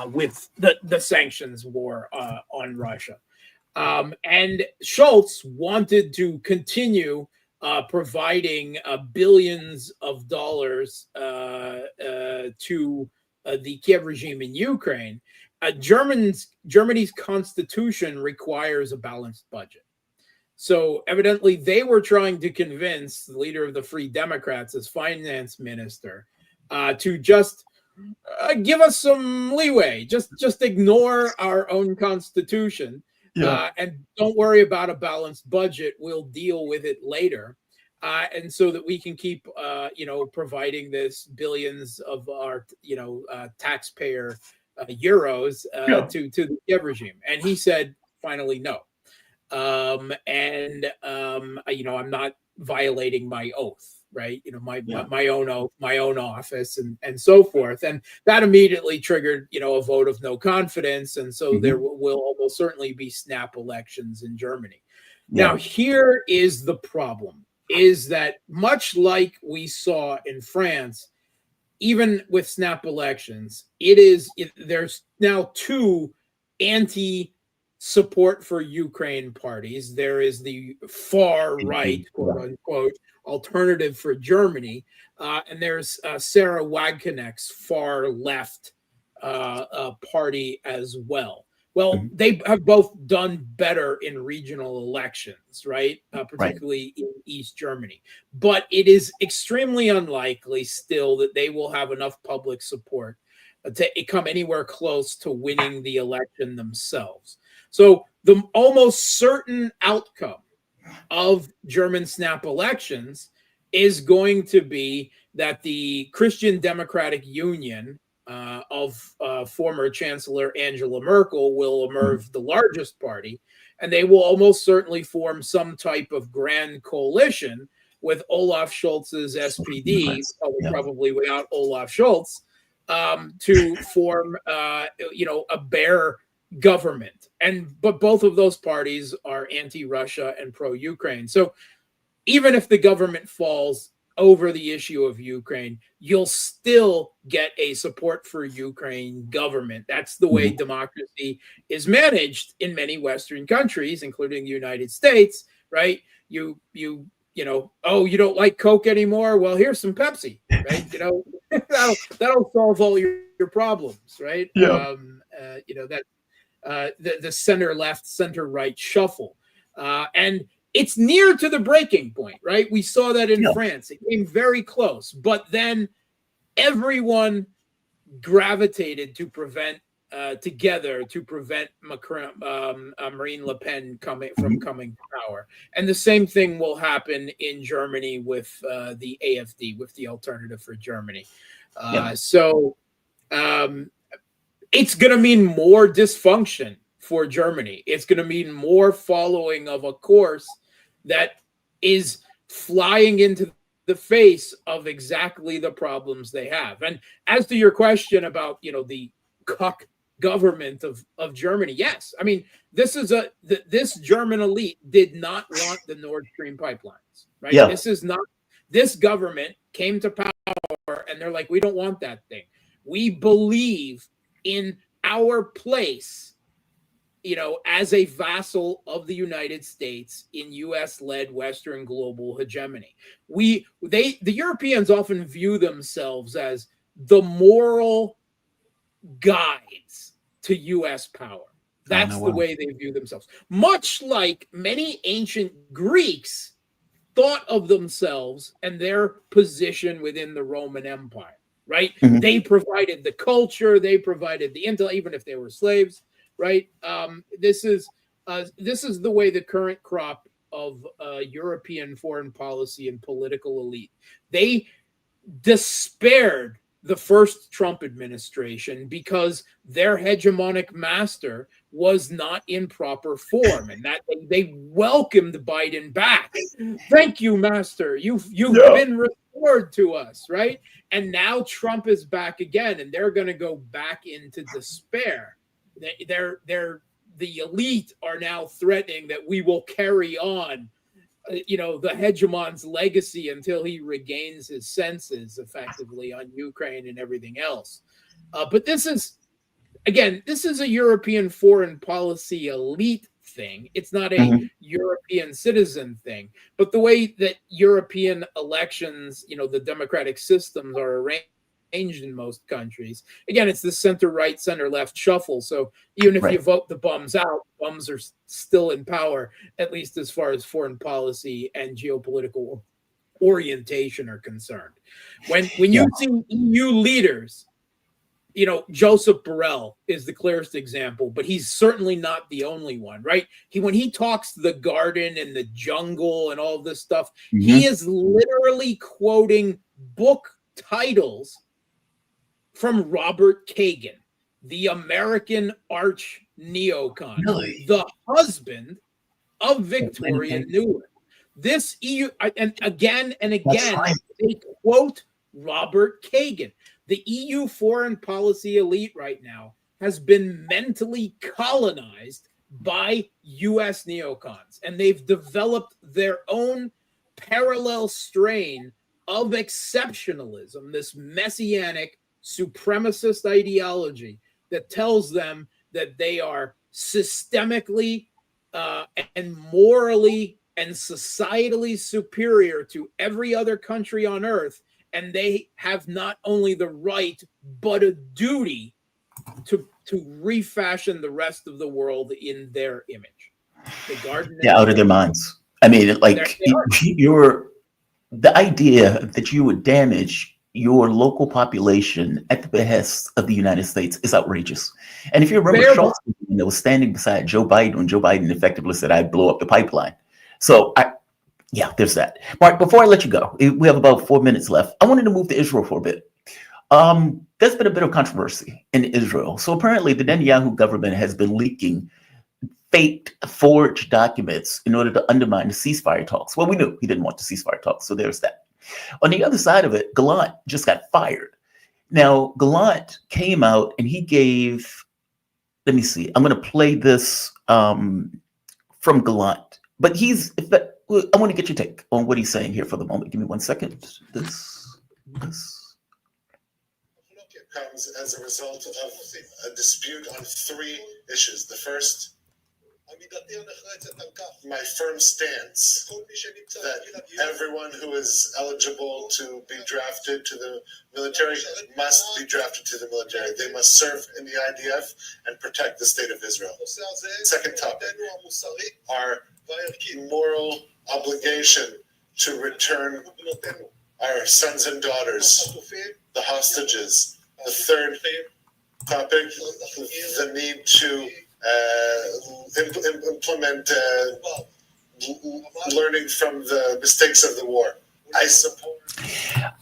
with the sanctions war on Russia. And Schultz wanted to continue providing billions of dollars to the Kiev regime in Ukraine. Germany's constitution requires a balanced budget. So evidently they were trying to convince the leader of the Free Democrats as finance minister to just give us some leeway, just ignore our own constitution. And don't worry about a balanced budget. We'll deal with it later. And so that we can keep, providing this billions of our, taxpayer euros to the Kiev regime. And he said, finally, no. I'm not violating my oath. Right, my own oath, my own office, and so forth, and that immediately triggered a vote of no confidence, and so there will almost certainly be snap elections in Germany. Now, here is the problem: is that much like we saw in France, even with snap elections, there's now two anti-support for Ukraine parties. There is the far right, quote unquote, alternative for Germany, and there's Sarah Wagenknecht's far left party as well. Well, they have both done better in regional elections, right? Particularly in East Germany. But it is extremely unlikely still that they will have enough public support to come anywhere close to winning the election themselves. So the almost certain outcome of German snap elections is going to be that the Christian Democratic Union of former Chancellor Angela Merkel will emerge the largest party, and they will almost certainly form some type of grand coalition with Olaf Scholz's SPD, probably without Olaf Scholz, to form, a bare government. But both of those parties are anti-Russia and pro-Ukraine. So even if the government falls over the issue of Ukraine, you'll still get a support for Ukraine government. That's the way democracy is managed in many Western countries, including the United States, right? You oh, you don't like Coke anymore? Well, here's some Pepsi, right? That'll solve all your problems, right? Yeah. The center left, center right shuffle. And it's near to the breaking point, right? We saw that in France. It came very close, but then everyone gravitated to prevent Marine Le Pen coming to power. And the same thing will happen in Germany with the AfD, with the Alternative for Germany. So it's going to mean more dysfunction for Germany. It's going to mean more following of a course that is flying into the face of exactly the problems they have. And as to your question about, the cuck government of Germany, yes. I mean, this German elite did not want the Nord Stream pipelines, right? Yeah. This government came to power and they're like, we don't want that thing. We believe in our place, as a vassal of the United States in U.S.-led Western global hegemony. The Europeans often view themselves as the moral guides to U.S. power. That's the way they view themselves. Much like many ancient Greeks thought of themselves and their position within the Roman Empire, right? They provided the culture, they provided the intellect, even if they were slaves. Right. This is the way the current crop of European foreign policy and political elite, they despaired the first Trump administration because their hegemonic master was not in proper form, and that they welcomed Biden back. Thank you, master. You've been restored to us, right? And now Trump is back again, and they're going to go back into despair. The elite are now threatening that we will carry on, the hegemon's legacy until he regains his senses effectively on Ukraine and everything else. But this is a European foreign policy elite thing. It's not a European citizen thing. But the way that European elections, the democratic systems are arranged in most countries. Again, it's the center-right, center-left shuffle. So even if you vote the bums out, bums are still in power, at least as far as foreign policy and geopolitical orientation are concerned. When you see EU leaders, Joseph Borrell is the clearest example, but he's certainly not the only one, right? When he talks the garden and the jungle and all this stuff, he is literally quoting book titles from Robert Kagan, the American arch neocon, the husband of Victoria Nuland. This EU, and again, they quote Robert Kagan. The EU foreign policy elite right now has been mentally colonized by U.S. neocons, and they've developed their own parallel strain of exceptionalism, this messianic supremacist ideology that tells them that they are systemically and morally and societally superior to every other country on earth, and they have not only the right but a duty to refashion the rest of the world in their image. They garden. Yeah, out of their minds. I mean, like the idea that you would damage your local population at the behest of the United States is outrageous. And if you remember, Schultz was standing beside Joe Biden when Joe Biden effectively said, "I'd blow up the pipeline." So yeah, there's that. Mark, before I let you go, we have about 4 minutes left. I wanted to move to Israel for a bit. There's been a bit of controversy in Israel. So apparently the Netanyahu government has been leaking faked, forged documents in order to undermine the ceasefire talks. Well, we knew he didn't want the ceasefire talks, so there's that. On the other side of it, Gallant just got fired. Now, Gallant came out and he gave, let me see, I'm going to play this from Gallant. But I want to get your take on what he's saying here for the moment. Give me 1 second. This. Comes as a result of a dispute on 3 issues. The first, my firm stance that everyone who is eligible to be drafted to the military must be drafted to the military. They must serve in the IDF and protect the state of Israel. Second topic, our moral obligation to return our sons and daughters, the hostages. The third topic, the need to implement learning from the mistakes of the war. I support.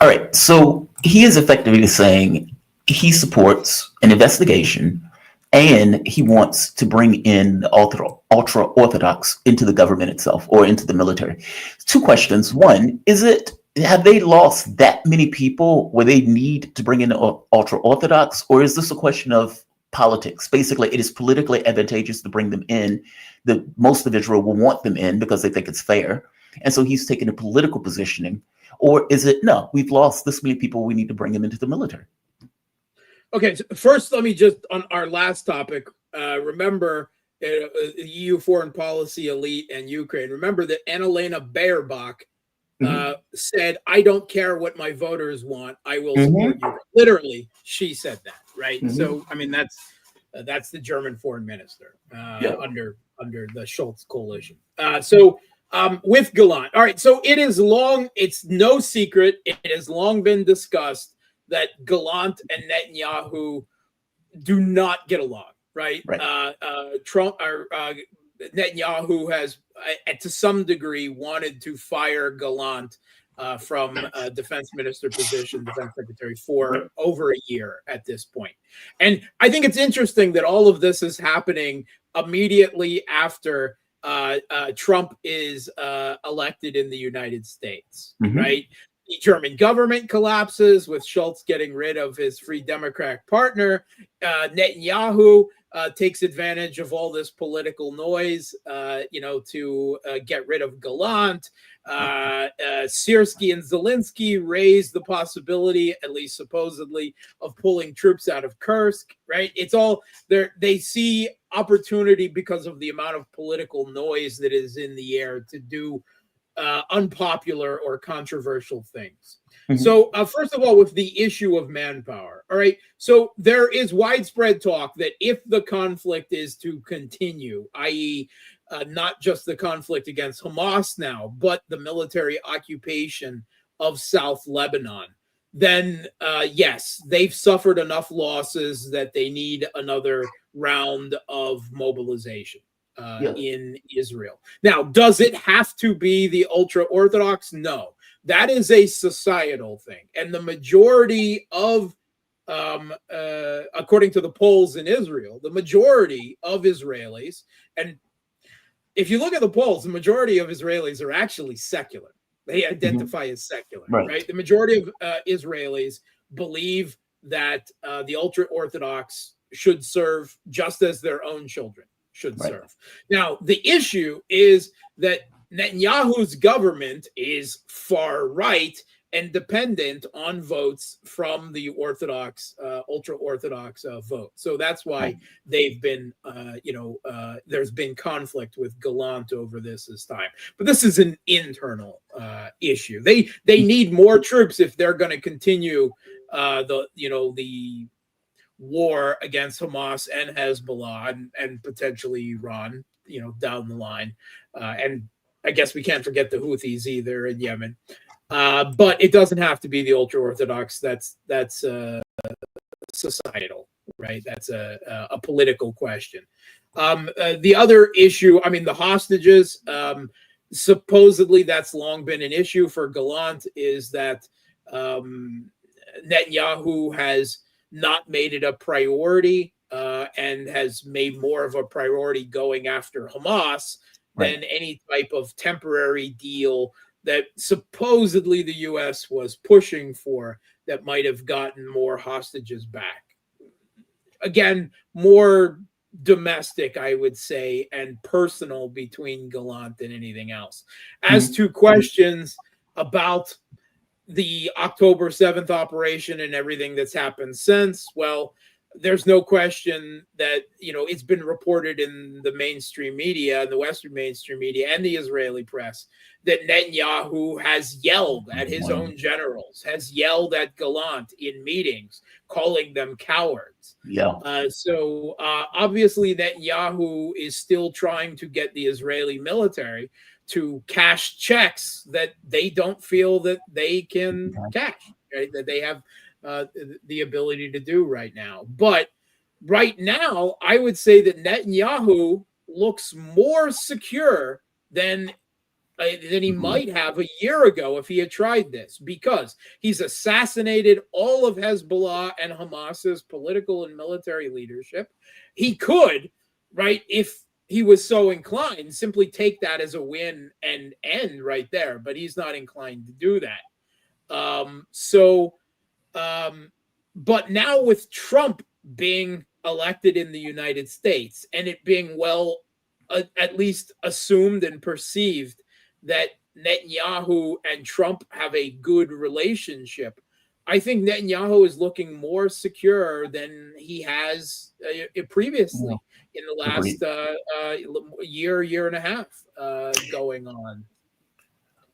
All right. So he is effectively saying he supports an investigation and he wants to bring in the ultra-Orthodox into the government itself or into the military. 2 questions. One, have they lost that many people where they need to bring in the ultra-Orthodox, or is this a question of politics? Basically, it is politically advantageous to bring them in. Most of Israel will want them in because they think it's fair. And so he's taking a political positioning. Or is it, no, we've lost this many people, we need to bring them into the military? Okay, so first, let me just, on our last topic, remember EU foreign policy elite and Ukraine. Remember that Annalena Baerbock said, "I don't care what my voters want. I will support you." Literally, she said that, right? So, I mean, that's the German foreign minister under the Schultz coalition. With Gallant, all right. So it's no secret. It has long been discussed that Gallant and Netanyahu do not get along, right? Netanyahu has, to some degree, wanted to fire Gallant from defense minister position, defense secretary, for over a year at this point. And I think it's interesting that all of this is happening immediately after Trump is elected in the United States, right? The German government collapses with Schultz getting rid of his Free Democrat partner. Netanyahu takes advantage of all this political noise, to get rid of Gallant. Sierski and Zelensky raised the possibility, at least supposedly, of pulling troops out of Kursk, right? It's all there. They see opportunity because of the amount of political noise that is in the air to do unpopular or controversial things. So first of all, with the issue of manpower, all right, so there is widespread talk that if the conflict is to continue, i.e. Not just the conflict against Hamas now, but the military occupation of South Lebanon, then yes, they've suffered enough losses that they need another round of mobilization in Israel. Now, does it have to be the ultra-Orthodox? No. That is a societal thing. And the majority of, according to the polls in Israel, the majority of Israelis, and if you look at the polls, the majority of Israelis are actually secular. They identify as secular, right? The majority of Israelis believe that the ultra-Orthodox should serve just as their own children should serve. Now, the issue is that Netanyahu's government is far right and dependent on votes from the Orthodox, ultra-Orthodox vote. So that's why they've been, there's been conflict with Gallant over this time. But this is an internal issue. They need more troops if they're going to continue the war against Hamas and Hezbollah and potentially Iran, down the line. And I guess we can't forget the Houthis either in Yemen. But it doesn't have to be the ultra orthodox. That's societal, right? That's a political question. The other issue, I mean, the hostages. Supposedly, that's long been an issue for Gallant. Is that Netanyahu has not made it a priority and has made more of a priority going after Hamas than any type of temporary deal that supposedly the U.S. was pushing for that might have gotten more hostages back. Again, more domestic, I would say, and personal between Gallant and anything else. As to questions about the October 7th operation and everything that's happened since, well, there's no question that, it's been reported in the mainstream media, the Western mainstream media, and the Israeli press that Netanyahu has yelled at his own generals, has yelled at Gallant in meetings, calling them cowards. So obviously Netanyahu is still trying to get the Israeli military to cash checks that they don't feel that they can cash, right? That they have the ability to do right now. But right now, I would say that Netanyahu looks more secure than he might have a year ago if he had tried this, because he's assassinated all of Hezbollah and Hamas's political and military leadership. He could, right, if he was so inclined, simply take that as a win and end right there, but he's not inclined to do that. But now with Trump being elected in the United States and it being at least assumed and perceived that Netanyahu and Trump have a good relationship, I think Netanyahu is looking more secure than he has previously in the last year and a half going on.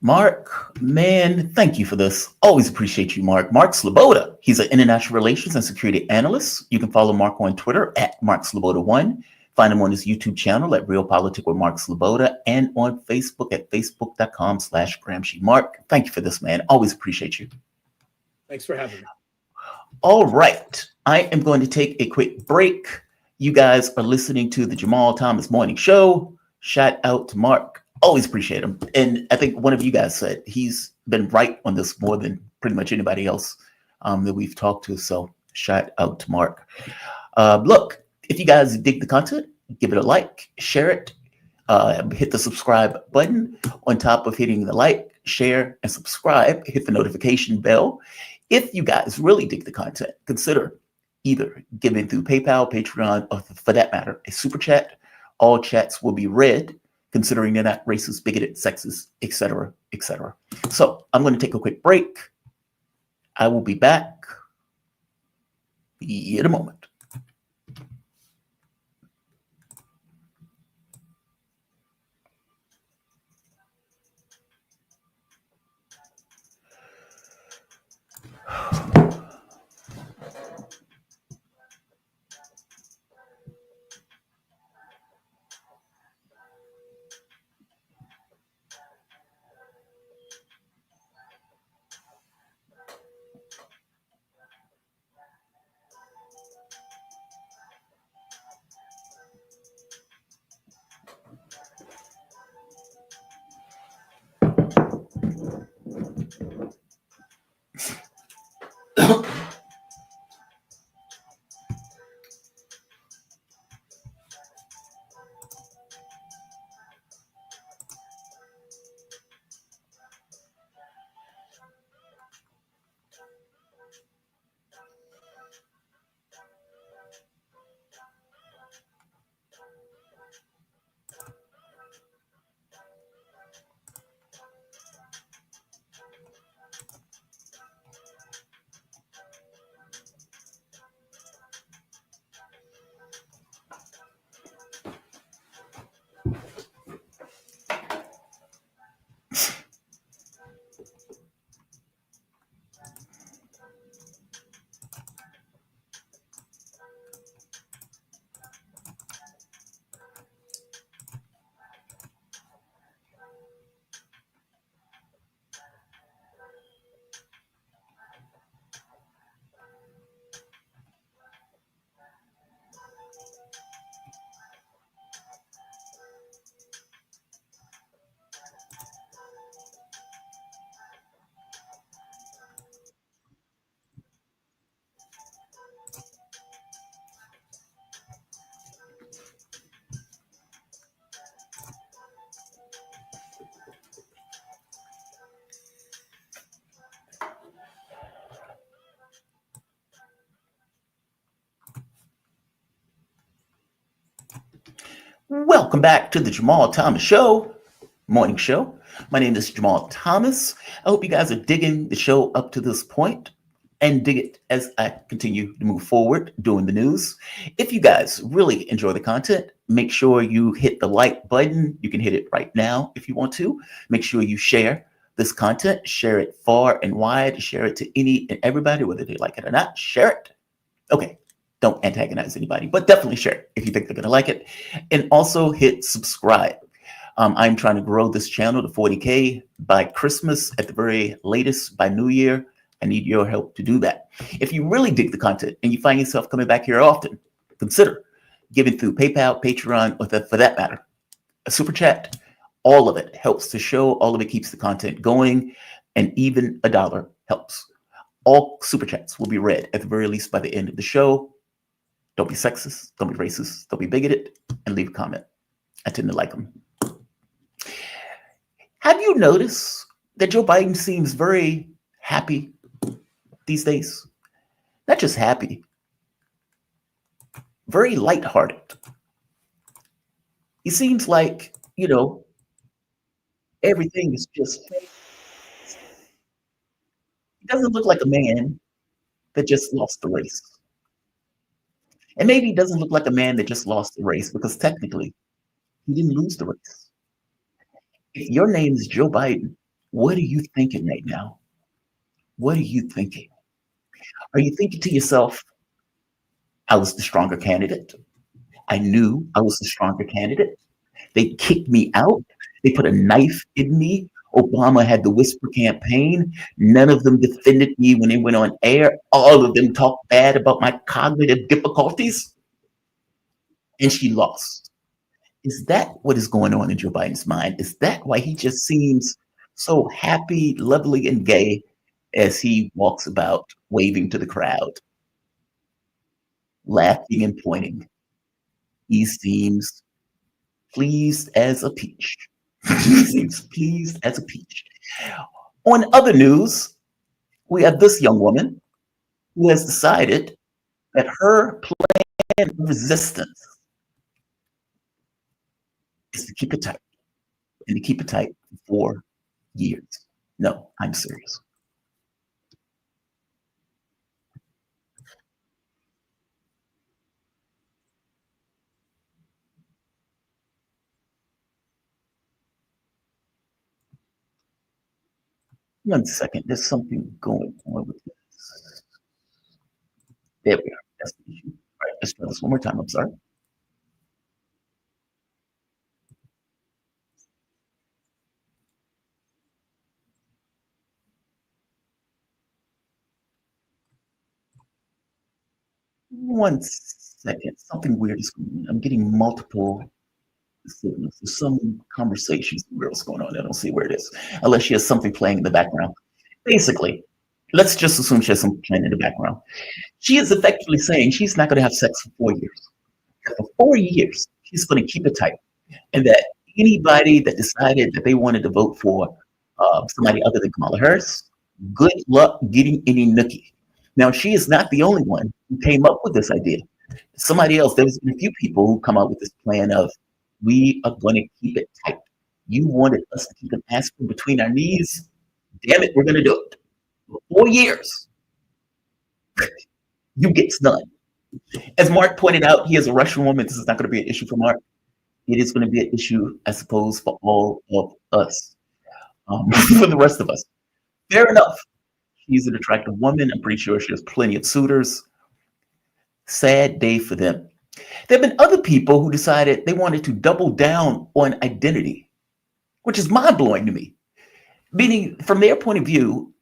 Mark, man, thank you for this. Always appreciate you, Mark. Mark Sloboda, he's an international relations and security analyst. You can follow Mark on Twitter at Mark Sloboda1. Find him on his YouTube channel at Real Politic with Mark Sloboda and on Facebook at facebook.com/Gramsci. Mark, thank you for this, man. Always appreciate you. Thanks for having me. All right. I am going to take a quick break. You guys are listening to the Jamal Thomas Morning Show. Shout out to Mark. Always appreciate him. And I think one of you guys said he's been right on this more than pretty much anybody else that we've talked to. So shout out to Mark. Look, if you guys dig the content, give it a like, share it, hit the subscribe button. On top of hitting the like, share, and subscribe, hit the notification bell. If you guys really dig the content, consider either giving through PayPal, Patreon, or for that matter, a super chat. All chats will be read, considering they're not racist, bigoted, sexist, etc., etc. So I'm going to take a quick break. I will be back in a moment. Welcome back to the Jamal Thomas Show, morning show. My name is Jamal Thomas. I hope you guys are digging the show up to this point and dig it as I continue to move forward doing the news. If you guys really enjoy the content, make sure you hit the like button. You can hit it right now if you want to. Make sure you share this content, share it far and wide, share it to any and everybody, whether they like it or not. Share it. Okay. Don't antagonize anybody, but definitely share it if you think they're going to like it. And also hit subscribe. I'm trying to grow this channel to 40K by Christmas, at the very latest by New Year. I need your help to do that. If you really dig the content and you find yourself coming back here often, consider giving through PayPal, Patreon, or for that matter, a super chat. All of it helps the show. All of it keeps the content going. And even $1 helps. All super chats will be read at the very least by the end of the show. Don't be sexist, don't be racist, don't be bigoted, and leave a comment. I tend to like them. Have you noticed that Joe Biden seems very happy these days? Not just happy, very lighthearted. He seems like, everything is just, he doesn't look like a man that just lost the race. And maybe he doesn't look like a man that just lost the race because technically he didn't lose the race. If your name is Joe Biden, what are you thinking right now? What are you thinking? Are you thinking to yourself, I was the stronger candidate. I knew I was the stronger candidate. They kicked me out. They put a knife in me. Obama had the whisper campaign. None of them defended me when they went on air. All of them talked bad about my cognitive difficulties. And she lost. Is that what is going on in Joe Biden's mind? Is that why he just seems so happy, lovely, and gay as he walks about waving to the crowd, laughing and pointing? He seems pleased as a peach. He seems pleased as a peach. On other news, we have this young woman who has decided that her plan of resistance is to keep it tight, and to keep it tight for 4 years. No, I'm serious. One second, there's something going on with this. There we are. That's the issue. All right, let's try this one more time. I'm sorry. One second. Something weird is going on. I'm getting multiple signals. There's some conversations what's going on. I don't see where it is, unless she has something playing in the background. Basically, let's just assume she has something playing in the background. She is effectively saying she's not going to have sex for 4 years. For 4 years, she's going to keep it tight. And that anybody that decided that they wanted to vote for somebody other than Kamala Harris, good luck getting any nookie. Now, she is not the only one who came up with this idea. Somebody else, there's been a few people who come up with this plan of, we are going to keep it tight. You wanted us to keep an aspirin between our knees. Damn it, we're going to do it. For 4 years, you get none. As Mark pointed out, he is a Russian woman. This is not going to be an issue for Mark. It is going to be an issue, I suppose, for all of us, for the rest of us. Fair enough. She's an attractive woman. I'm pretty sure she has plenty of suitors. Sad day for them. There have been other people who decided they wanted to double down on identity, which is mind-blowing to me. Meaning, from their point of view,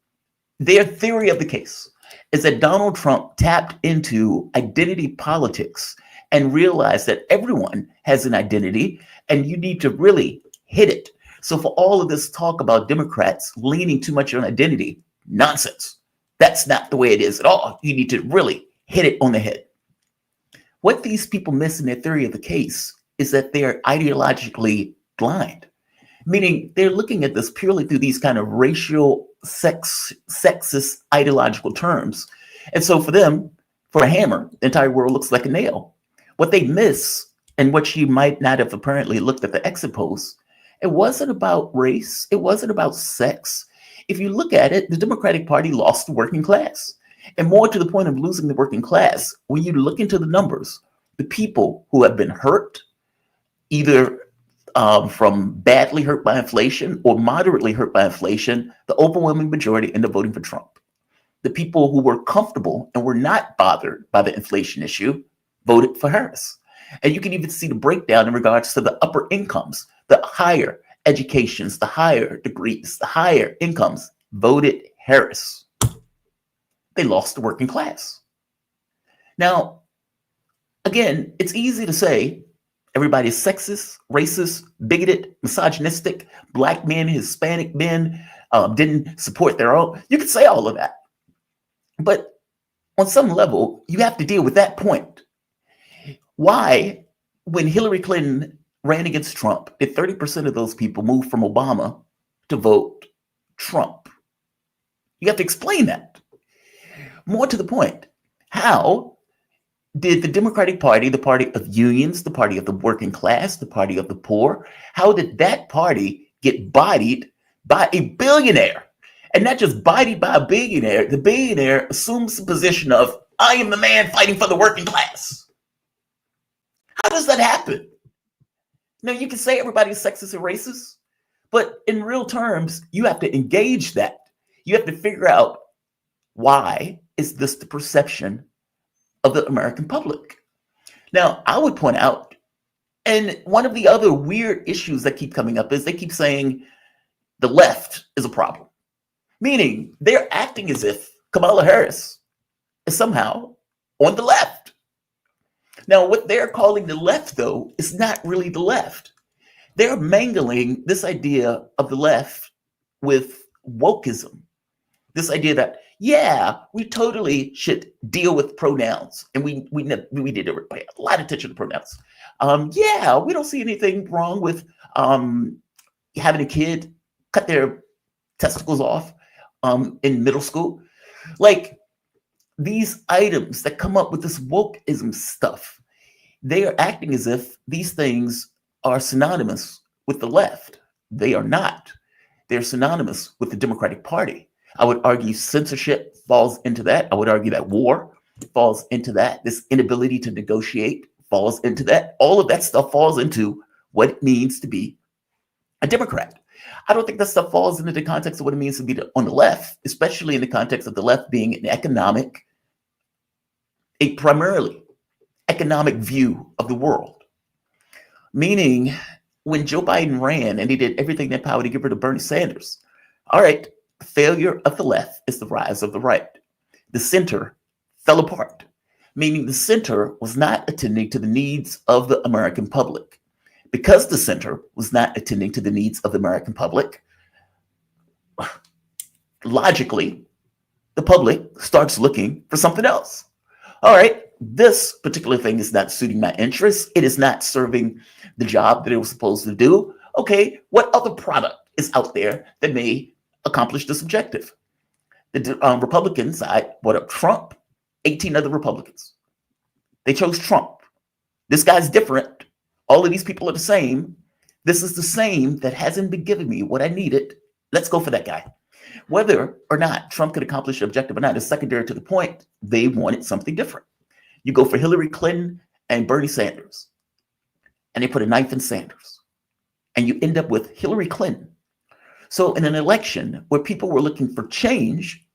their theory of the case is that Donald Trump tapped into identity politics and realized that everyone has an identity and you need to really hit it. So for all of this talk about Democrats leaning too much on identity, nonsense. That's not the way it is at all. You need to really hit it on the head. What these people miss in their theory of the case is that they're ideologically blind, meaning they're looking at this purely through these kind of racial, sexist, ideological terms. And so for them, for a hammer, the entire world looks like a nail. What they miss and what she might not have apparently looked at the exit polls, it wasn't about race, it wasn't about sex. If you look at it, the Democratic Party lost the working class. And more to the point of losing the working class, when you look into the numbers, the people who have been hurt, either from badly hurt by inflation or moderately hurt by inflation, the overwhelming majority end up voting for Trump. The people who were comfortable and were not bothered by the inflation issue voted for Harris. And you can even see the breakdown in regards to the upper incomes, the higher educations, the higher degrees, the higher incomes voted Harris. They lost the working class. Now, again, it's easy to say everybody is sexist, racist, bigoted, misogynistic, black men, Hispanic men didn't support their own. You could say all of that. But on some level, you have to deal with that point. Why, when Hillary Clinton ran against Trump, did 30% of those people move from Obama to vote Trump? You have to explain that. More to the point, how did the Democratic Party, the party of unions, the party of the working class, the party of the poor, how did that party get bodied by a billionaire? And not just bodied by a billionaire, the billionaire assumes the position of, I am the man fighting for the working class. How does that happen? Now, you can say everybody's sexist and racist, but in real terms, you have to engage that. You have to figure out, why is this the perception of the American public? Now, I would point out, and one of the other weird issues that keep coming up is they keep saying the left is a problem. Meaning they're acting as if Kamala Harris is somehow on the left. Now, what they're calling the left, though, is not really the left. They're mangling this idea of the left with wokeism. This idea that, yeah, we totally should deal with pronouns. And we did pay a lot of attention to pronouns. Yeah, we don't see anything wrong with having a kid cut their testicles off in middle school. Like, these items that come up with this wokeism stuff, they are acting as if these things are synonymous with the left. They are not. They're synonymous with the Democratic Party. I would argue censorship falls into that. I would argue that war falls into that. This inability to negotiate falls into that. All of that stuff falls into what it means to be a Democrat. I don't think that stuff falls into the context of what it means to be on the left, especially in the context of the left being a primarily economic view of the world. Meaning, when Joe Biden ran and he did everything in their power to get rid of Bernie Sanders, all right, the failure of the left is the rise of the right. The center fell apart, meaning the center was not attending to the needs of the American public. Because the center was not attending to the needs of the American public, logically, the public starts looking for something else. All right, this particular thing is not suiting my interests. It is not serving the job that it was supposed to do. Okay, what other product is out there that may accomplish this objective? The Republican side brought up Trump, 18 other Republicans. They chose Trump. This guy's different. All of these people are the same. This is the same that hasn't been giving me what I needed. Let's go for that guy. Whether or not Trump could accomplish the objective or not is secondary to the point. They wanted something different. You go for Hillary Clinton and Bernie Sanders, and they put a knife in Sanders, and you end up with Hillary Clinton. So in an election where people were looking for change,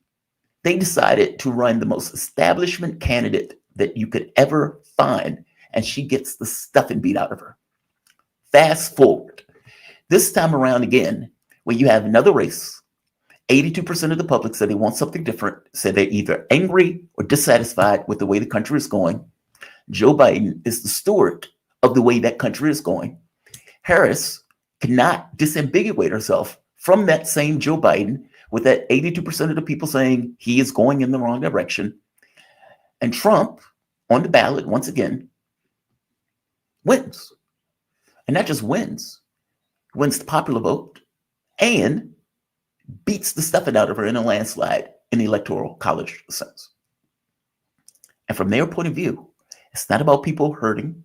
they decided to run the most establishment candidate that you could ever find, and she gets the stuffing beat out of her. Fast forward. This time around again, when you have another race, 82% of the public said they want something different, said they're either angry or dissatisfied with the way the country is going. Joe Biden is the steward of the way that country is going. Harris cannot disambiguate herself from that same Joe Biden with that 82% of the people saying he is going in the wrong direction. And Trump, on the ballot, once again, wins. And not just wins the popular vote and beats the stuffing out of her in a landslide in the Electoral College sense. And from their point of view, it's not about people hurting.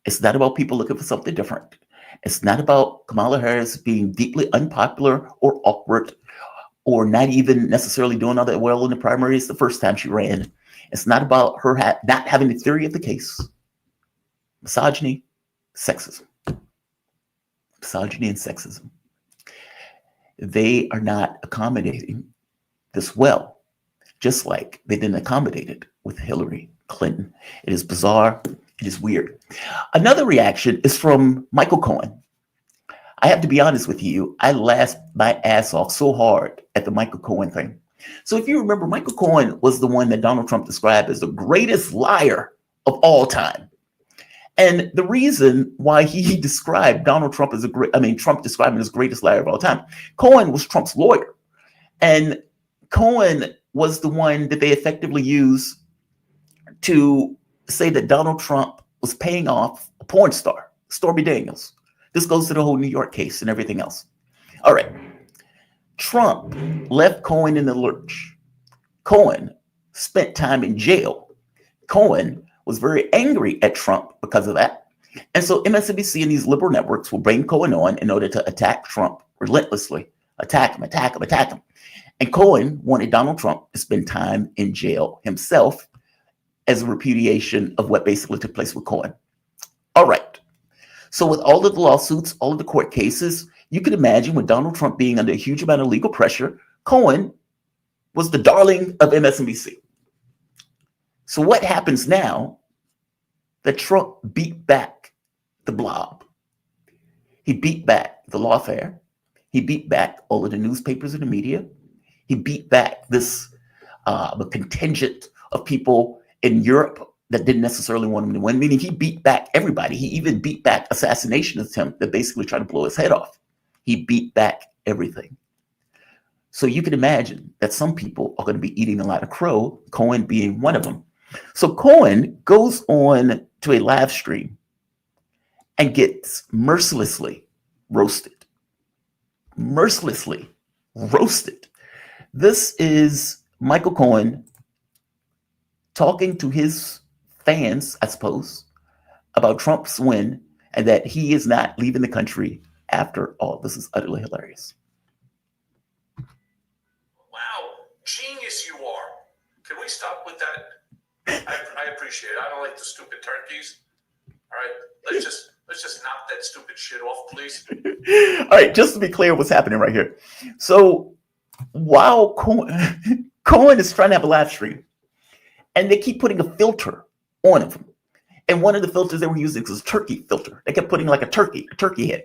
It's not about people looking for something different. It's not about Kamala Harris being deeply unpopular or awkward or not even necessarily doing all that well in the primaries the first time she ran. It's not about her not having the theory of the case. Misogyny, sexism. Misogyny and sexism. They are not accommodating this well, just like they didn't accommodate it with Hillary Clinton. It is bizarre. It is weird. Another reaction is from Michael Cohen. I have to be honest with you. I laughed my ass off so hard at the Michael Cohen thing. So if you remember, Michael Cohen was the one that Donald Trump described as the greatest liar of all time. And the reason why he described Donald Trump as Trump described him as the greatest liar of all time, Cohen was Trump's lawyer. And Cohen was the one that they effectively used to say that Donald Trump was paying off a porn star, Stormy Daniels. This goes to the whole New York case and everything else. All right. Trump left Cohen in the lurch. Cohen spent time in jail. Cohen was very angry at Trump because of that. And so MSNBC and these liberal networks will bring Cohen on in order to attack Trump relentlessly. Attack him. And Cohen wanted Donald Trump to spend time in jail himself as a repudiation of what basically took place with Cohen. All right. So with all of the lawsuits, all of the court cases, you can imagine with Donald Trump being under a huge amount of legal pressure, Cohen was the darling of MSNBC. So what happens now that Trump beat back the blob? He beat back the lawfare. He beat back all of the newspapers and the media. He beat back this contingent of people in Europe that didn't necessarily want him to win, meaning he beat back everybody. He even beat back assassination attempt that basically tried to blow his head off. He beat back everything. So you can imagine that some people are going to be eating a lot of crow, Cohen being one of them. So Cohen goes on to a live stream and gets mercilessly roasted. Mercilessly roasted. This is Michael Cohen talking to his fans, I suppose, about Trump's win and that he is not leaving the country after all. This is utterly hilarious. Wow, genius you are. Can we stop with that? I appreciate it. I don't like the stupid turkeys. All right, let's just knock that stupid shit off, please. All right, just to be clear what's happening right here. So while Cohen is trying to have a live stream, and they keep putting a filter on him. And one of the filters they were using was a turkey filter. They kept putting like a turkey head.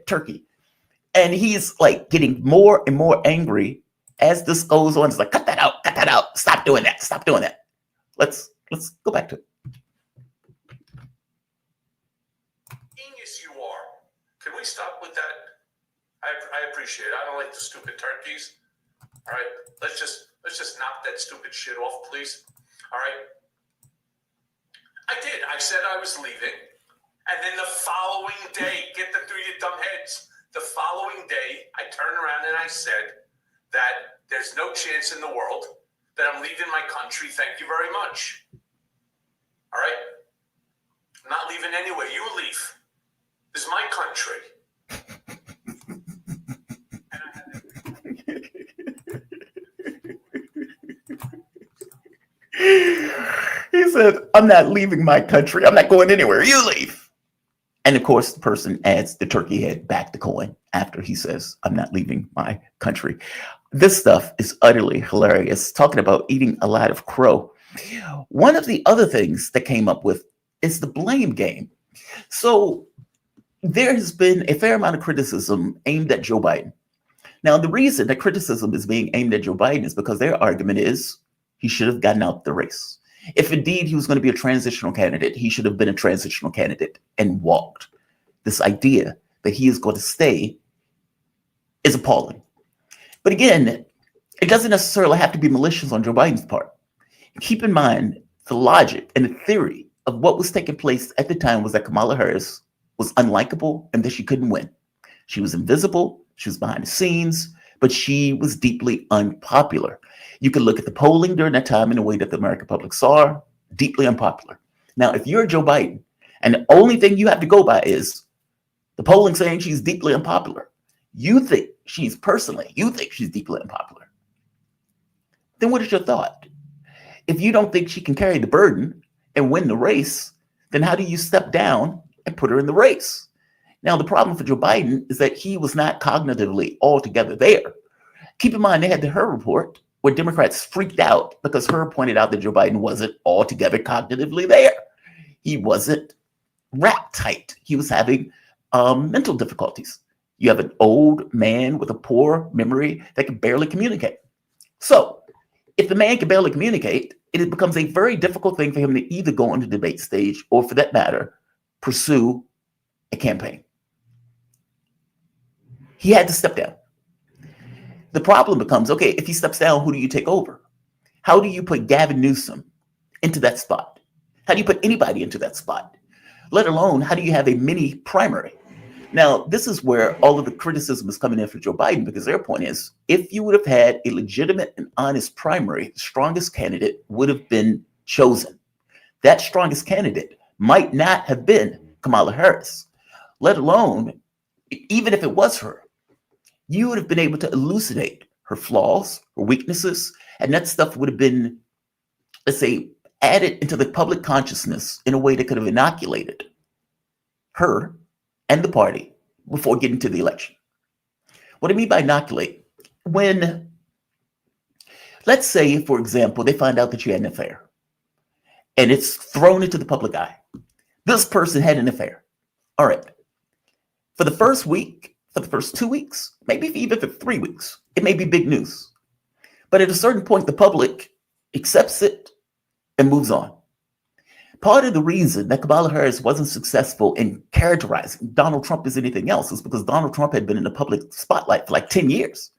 And he's like getting more and more angry as this goes on. It's like, cut that out, stop doing that. Let's go back to it. Genius you are. Can we stop with that? I appreciate it. I don't like the stupid turkeys. All right, let's just knock that stupid shit off, please. All right. I did. I said I was leaving. And then the following day, get them through your dumb heads. The following day, I turned around and I said that there's no chance in the world that I'm leaving my country. Thank you very much. All right? I'm not leaving anywhere. You leave. This is my country. He said, I'm not leaving my country. I'm not going anywhere. You leave. And of course, the person adds the turkey head back to Cohen after he says, I'm not leaving my country. This stuff is utterly hilarious. Talking about eating a lot of crow. One of the other things that came up with is the blame game. So there has been a fair amount of criticism aimed at Joe Biden. Now, the reason that criticism is being aimed at Joe Biden is because their argument is he should have gotten out the race. If indeed he was going to be a transitional candidate, he should have been a transitional candidate and walked. This idea that he is going to stay is appalling. But again, it doesn't necessarily have to be malicious on Joe Biden's part. Keep in mind, the logic and the theory of what was taking place at the time was that Kamala Harris was unlikable and that she couldn't win. She was invisible, she was behind the scenes, but she was deeply unpopular. You can look at the polling during that time in the way that the American public saw her, deeply unpopular. Now, if you're Joe Biden And the only thing you have to go by is the polling saying she's deeply unpopular. You think she's deeply unpopular. Then what is your thought? If you don't think she can carry the burden and win the race, then how do you step down and put her in the race? Now, the problem for Joe Biden is that he was not cognitively altogether there. Keep in mind, they had the Her report where Democrats freaked out because Her pointed out that Joe Biden wasn't altogether cognitively there. He wasn't wrapped tight. He was having mental difficulties. You have an old man with a poor memory that can barely communicate. So if the man can barely communicate, it becomes a very difficult thing for him to either go on the debate stage or, for that matter, pursue a campaign. He had to step down. The problem becomes, okay, if he steps down, who do you take over? How do you put Gavin Newsom into that spot? How do you put anybody into that spot? Let alone, how do you have a mini primary? Now, this is where all of the criticism is coming in for Joe Biden, because their point is, if you would have had a legitimate and honest primary, the strongest candidate would have been chosen. That strongest candidate might not have been Kamala Harris, let alone, even if it was her, you would have been able to elucidate her flaws, her weaknesses, and that stuff would have been, let's say, added into the public consciousness in a way that could have inoculated her and the party before getting to the election. What I mean by inoculate, when, let's say, for example, they find out that you had an affair and it's thrown into the public eye. This person had an affair. All right. For the first week, for the first 2 weeks, maybe even for 3 weeks, it may be big news. But at a certain point, the public accepts it and moves on. Part of the reason that Kamala Harris wasn't successful in characterizing Donald Trump as anything else is because Donald Trump had been in the public spotlight for like 10 years.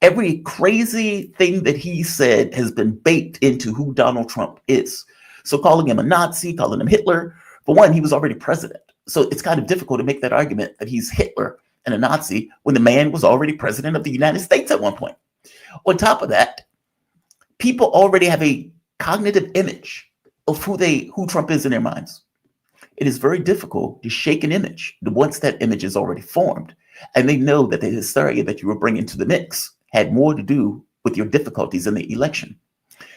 Every crazy thing that he said has been baked into who Donald Trump is. So calling him a Nazi, calling him Hitler, for one, he was already president. So it's kind of difficult to make that argument that he's Hitler and a Nazi when the man was already president of the United States at one point. On top of that, people already have a cognitive image of who Trump is in their minds. It is very difficult to shake an image once that image is already formed. And they know that the hysteria that you were bringing to the mix had more to do with your difficulties in the election.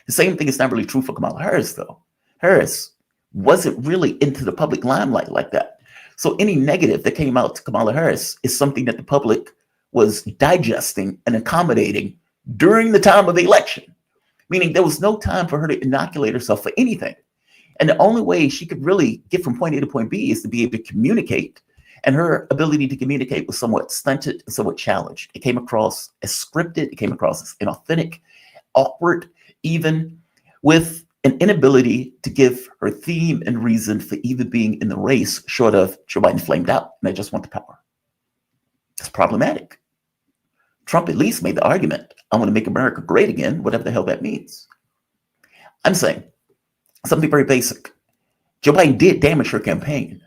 The same thing is not really true for Kamala Harris, though. Harris wasn't really into the public limelight like that. So any negative that came out to Kamala Harris is something that the public was digesting and accommodating during the time of the election, meaning there was no time for her to inoculate herself for anything. And the only way she could really get from point A to point B is to be able to communicate. And her ability to communicate was somewhat stunted and somewhat challenged. It came across as scripted. It came across as inauthentic, awkward, even with an inability to give her theme and reason for even being in the race, short of Joe Biden flamed out and they just want the power. It's problematic. Trump at least made the argument, I want to make America great again, whatever the hell that means. I'm saying something very basic. Joe Biden did damage her campaign.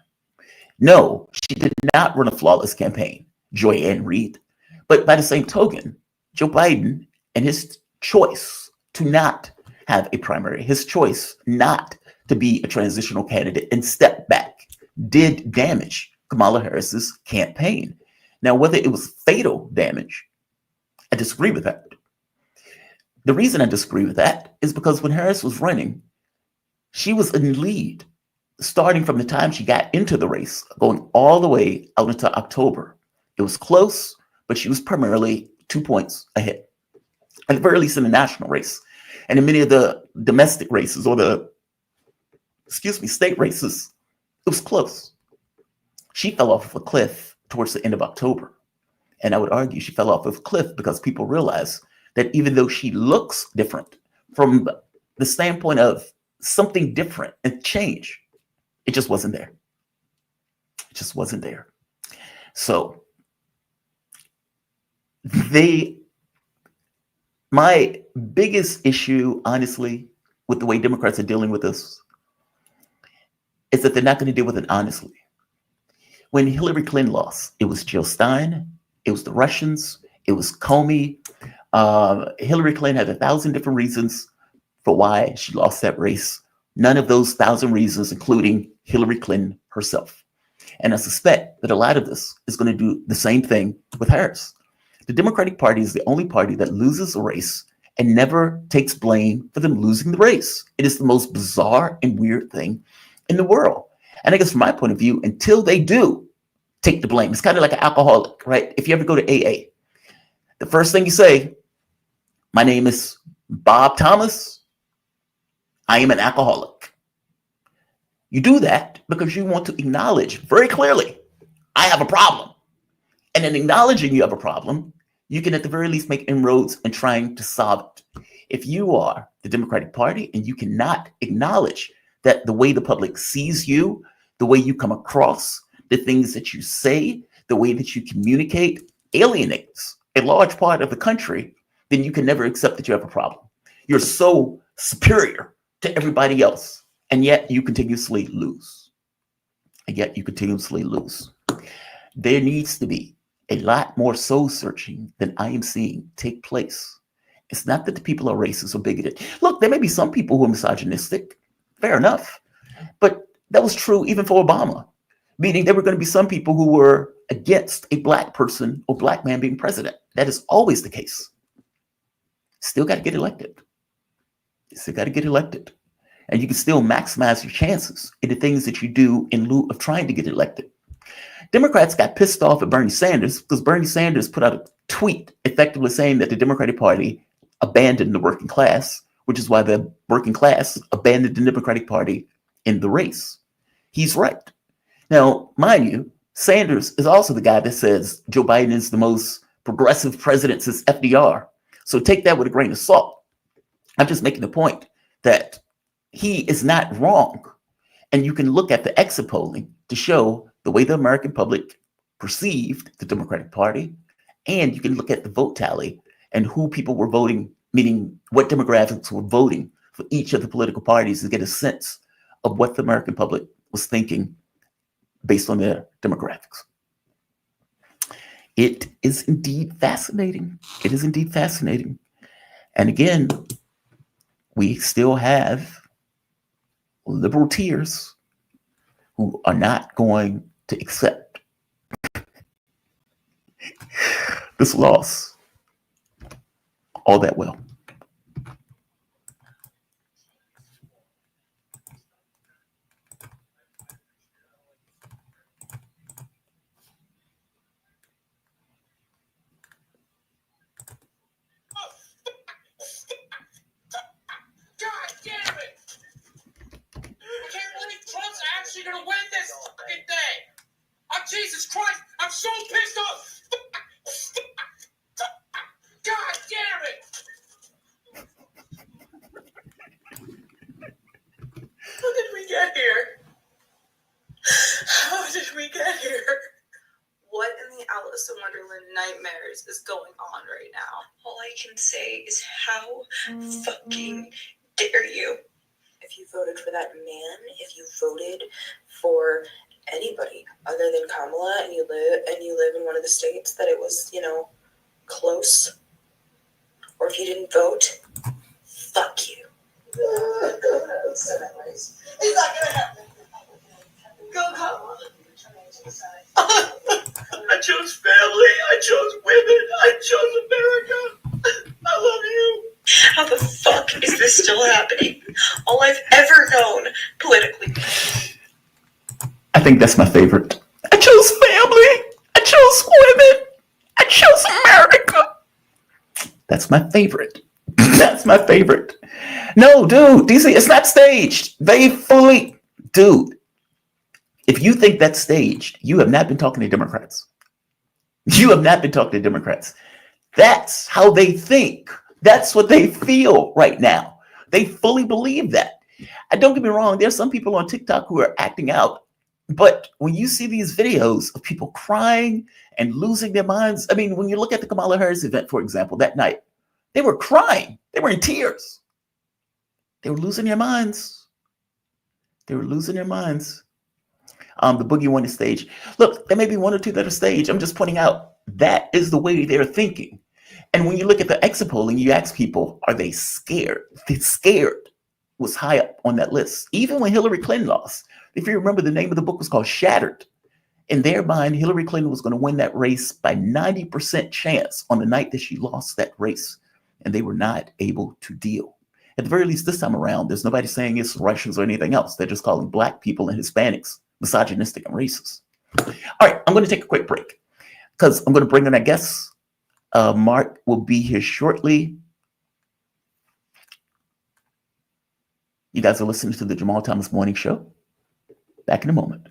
No, she did not run a flawless campaign, Joy Ann Reid. But by the same token, Joe Biden and his choice to not have a primary, his choice not to be a transitional candidate and step back, did damage Kamala Harris's campaign. Now, whether it was fatal damage, I disagree with that. The reason I disagree with that is because when Harris was running, she was in lead, starting from the time she got into the race, going all the way out into October. It was close, but she was primarily 2 points ahead, at the very least in the national race. And in many of the domestic races or state races, it was close. She fell off of a cliff towards the end of October. And I would argue she fell off of a cliff because people realize that even though she looks different from the standpoint of something different and change, it just wasn't there. It just wasn't there. So my biggest issue, honestly, with the way Democrats are dealing with this is that they're not going to deal with it honestly. When Hillary Clinton lost, it was Jill Stein, it was the Russians, it was Comey. Hillary Clinton had 1,000 different reasons for why she lost that race. None of those 1,000 reasons, including Hillary Clinton herself. And I suspect that a lot of this is going to do the same thing with Harris. The Democratic Party is the only party that loses a race and never takes blame for them losing the race. It is the most bizarre and weird thing in the world. And I guess from my point of view, until they do take the blame, it's kind of like an alcoholic, right? If you ever go to AA, the first thing you say, my name is Bob Thomas. I am an alcoholic. You do that because you want to acknowledge very clearly, I have a problem. And in acknowledging you have a problem, you can at the very least make inroads in trying to solve it. If you are the Democratic Party and you cannot acknowledge that the way the public sees you, the way you come across, the things that you say, the way that you communicate alienates a large part of the country, then you can never accept that you have a problem. You're so superior to everybody else, and yet you continuously lose. And yet you continuously lose. There needs to be a lot more soul searching than I am seeing take place. It's not that the people are racist or bigoted. Look, there may be some people who are misogynistic. Fair enough. But that was true even for Obama, meaning there were going to be some people who were against a black person or black man being president. That is always the case. Still got to get elected. Still got to get elected. And you can still maximize your chances in the things that you do in lieu of trying to get elected. Democrats got pissed off at Bernie Sanders because Bernie Sanders put out a tweet effectively saying that the Democratic Party abandoned the working class, which is why the working class abandoned the Democratic Party in the race. He's right. Now, mind you, Sanders is also the guy that says Joe Biden is the most progressive president since FDR. So take that with a grain of salt. I'm just making the point that he is not wrong. And you can look at the exit polling to show the way the American public perceived the Democratic Party. And you can look at the vote tally and who people were voting, meaning what demographics were voting for each of the political parties to get a sense of what the American public was thinking based on their demographics. It is indeed fascinating. It is indeed fascinating. And again, we still have liberal tears who are not going to accept this loss all that well. Gonna win this fucking thing. Oh, Jesus Christ, I'm so pissed off. God damn it. How did we get here? How did we get here? What in the Alice in Wonderland nightmares is going on right now? All I can say is how fucking dare you. If you voted for that man, if you voted for anybody other than Kamala, and you live in one of the states that it was, close, or if you didn't vote, fuck you. It's not gonna happen. Go, Kamala. I chose family. I chose women. I chose America. I love you. How the fuck is this still happening? All I've ever known politically. I think that's my favorite. I chose family. I chose women. I chose America. That's my favorite. That's my favorite. No, dude, DC, it's not staged. They fully, dude. If you think that's staged, you have not been talking to Democrats. You have not been talking to Democrats. That's how they think. That's what they feel right now. They fully believe that. And don't get me wrong, there's some people on TikTok who are acting out. But when you see these videos of people crying and losing their minds, I mean, when you look at the Kamala Harris event, for example, that night, they were crying. They were in tears. They were losing their minds. They were losing their minds. The Boogie One is staged. Look, there may be one or two that are staged. I'm just pointing out that is the way they're thinking. And when you look at the exit polling, you ask people, are they scared? They're scared. was high up on that list. Even when Hillary Clinton lost, if you remember, the name of the book was called Shattered. In their mind, Hillary Clinton was going to win that race by 90% chance on the night that she lost that race. And they were not able to deal. At the very least, this time around, there's nobody saying it's Russians or anything else. They're just calling Black people and Hispanics misogynistic and racist. All right, I'm going to take a quick break because I'm going to bring in our guests. Mark will be here shortly. You guys are listening to the Jamal Thomas Morning Show. Back in a moment.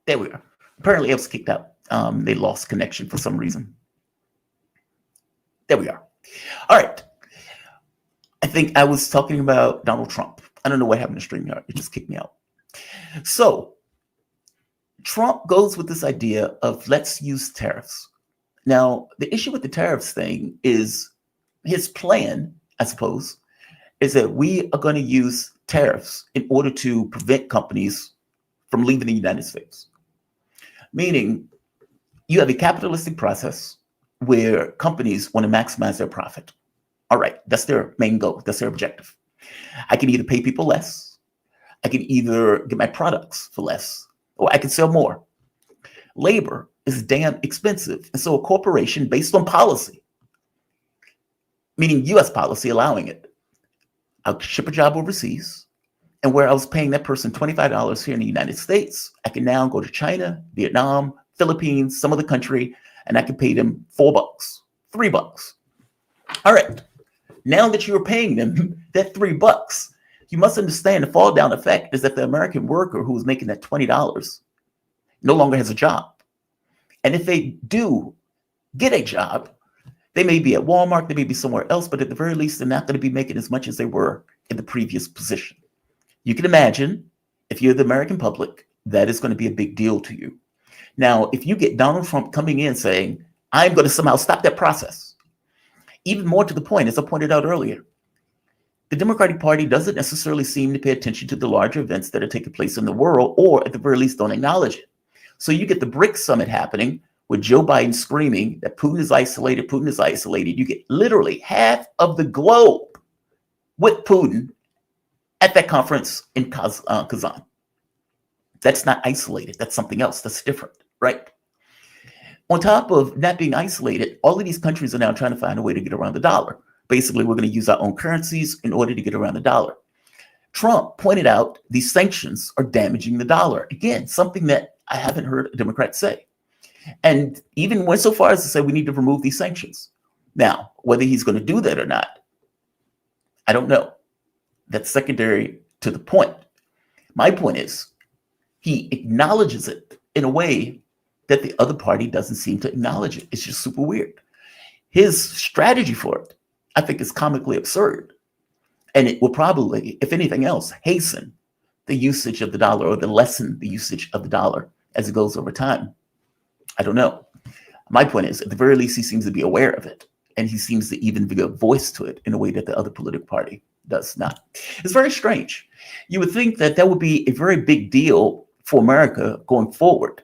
There we are. Apparently, it was kicked out. They lost connection for some reason. There we are. All right. I think I was talking about Donald Trump. I don't know what happened to StreamYard. It just kicked me out. So Trump goes with this idea of let's use tariffs. Now, the issue with the tariffs thing is his plan, I suppose, is that we are going to use tariffs in order to prevent companies from leaving the United States. Meaning, you have a capitalistic process where companies want to maximize their profit. All right, that's their main goal. That's their objective. I can either pay people less, I can either get my products for less, or I can sell more. Labor is damn expensive. And so a corporation based on policy, meaning US policy allowing it, I'll ship a job overseas, and where I was paying that person $25 here in the United States, I can now go to China, Vietnam, Philippines, some other country, and I can pay them $4, $3. All right. Now that you're paying them that $3, you must understand the fall down effect is that the American worker who was making that $20 no longer has a job. And if they do get a job, they may be at Walmart, they may be somewhere else, but at the very least, they're not going to be making as much as they were in the previous position. You can imagine, if you're the American public, that is going to be a big deal to you. Now, if you get Donald Trump coming in saying, I'm going to somehow stop that process, even more to the point, as I pointed out earlier, the Democratic Party doesn't necessarily seem to pay attention to the larger events that are taking place in the world, or at the very least don't acknowledge it. So you get the BRICS summit happening with Joe Biden screaming that Putin is isolated, Putin is isolated. You get literally half of the globe with Putin at that conference in Kazan. That's not isolated. That's something else. That's different, right? On top of not being isolated, all of these countries are now trying to find a way to get around the dollar. Basically, we're going to use our own currencies in order to get around the dollar. Trump pointed out these sanctions are damaging the dollar. Again, something that I haven't heard a Democrat say. And even went so far as to say we need to remove these sanctions. Now, whether he's going to do that or not, I don't know. That's secondary to the point. My point is, he acknowledges it in a way that the other party doesn't seem to acknowledge it. It's just super weird. His strategy for it, I think, is comically absurd. And it will probably, if anything else, hasten the usage of the dollar or lessen the usage of the dollar as it goes over time. I don't know. My point is, at the very least, he seems to be aware of it. And he seems to even give a voice to it in a way that the other political party does not. It's very strange. You would think that that would be a very big deal for America going forward.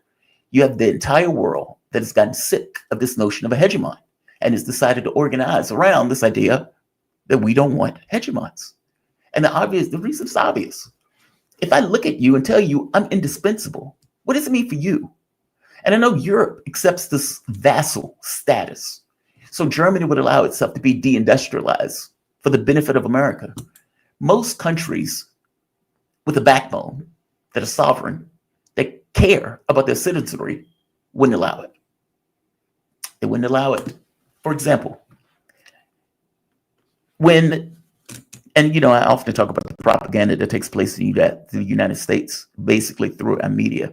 You have the entire world that has gotten sick of this notion of a hegemon and has decided to organize around this idea that we don't want hegemons. And the reason is obvious. If I look at you and tell you I'm indispensable, what does it mean for you? And I know Europe accepts this vassal status. So Germany would allow itself to be deindustrialized for the benefit of America. Most countries with a backbone that are sovereign, that care about their citizenry, wouldn't allow it. They wouldn't allow it. For example, I often talk about the propaganda that takes place in the United States, basically through our media,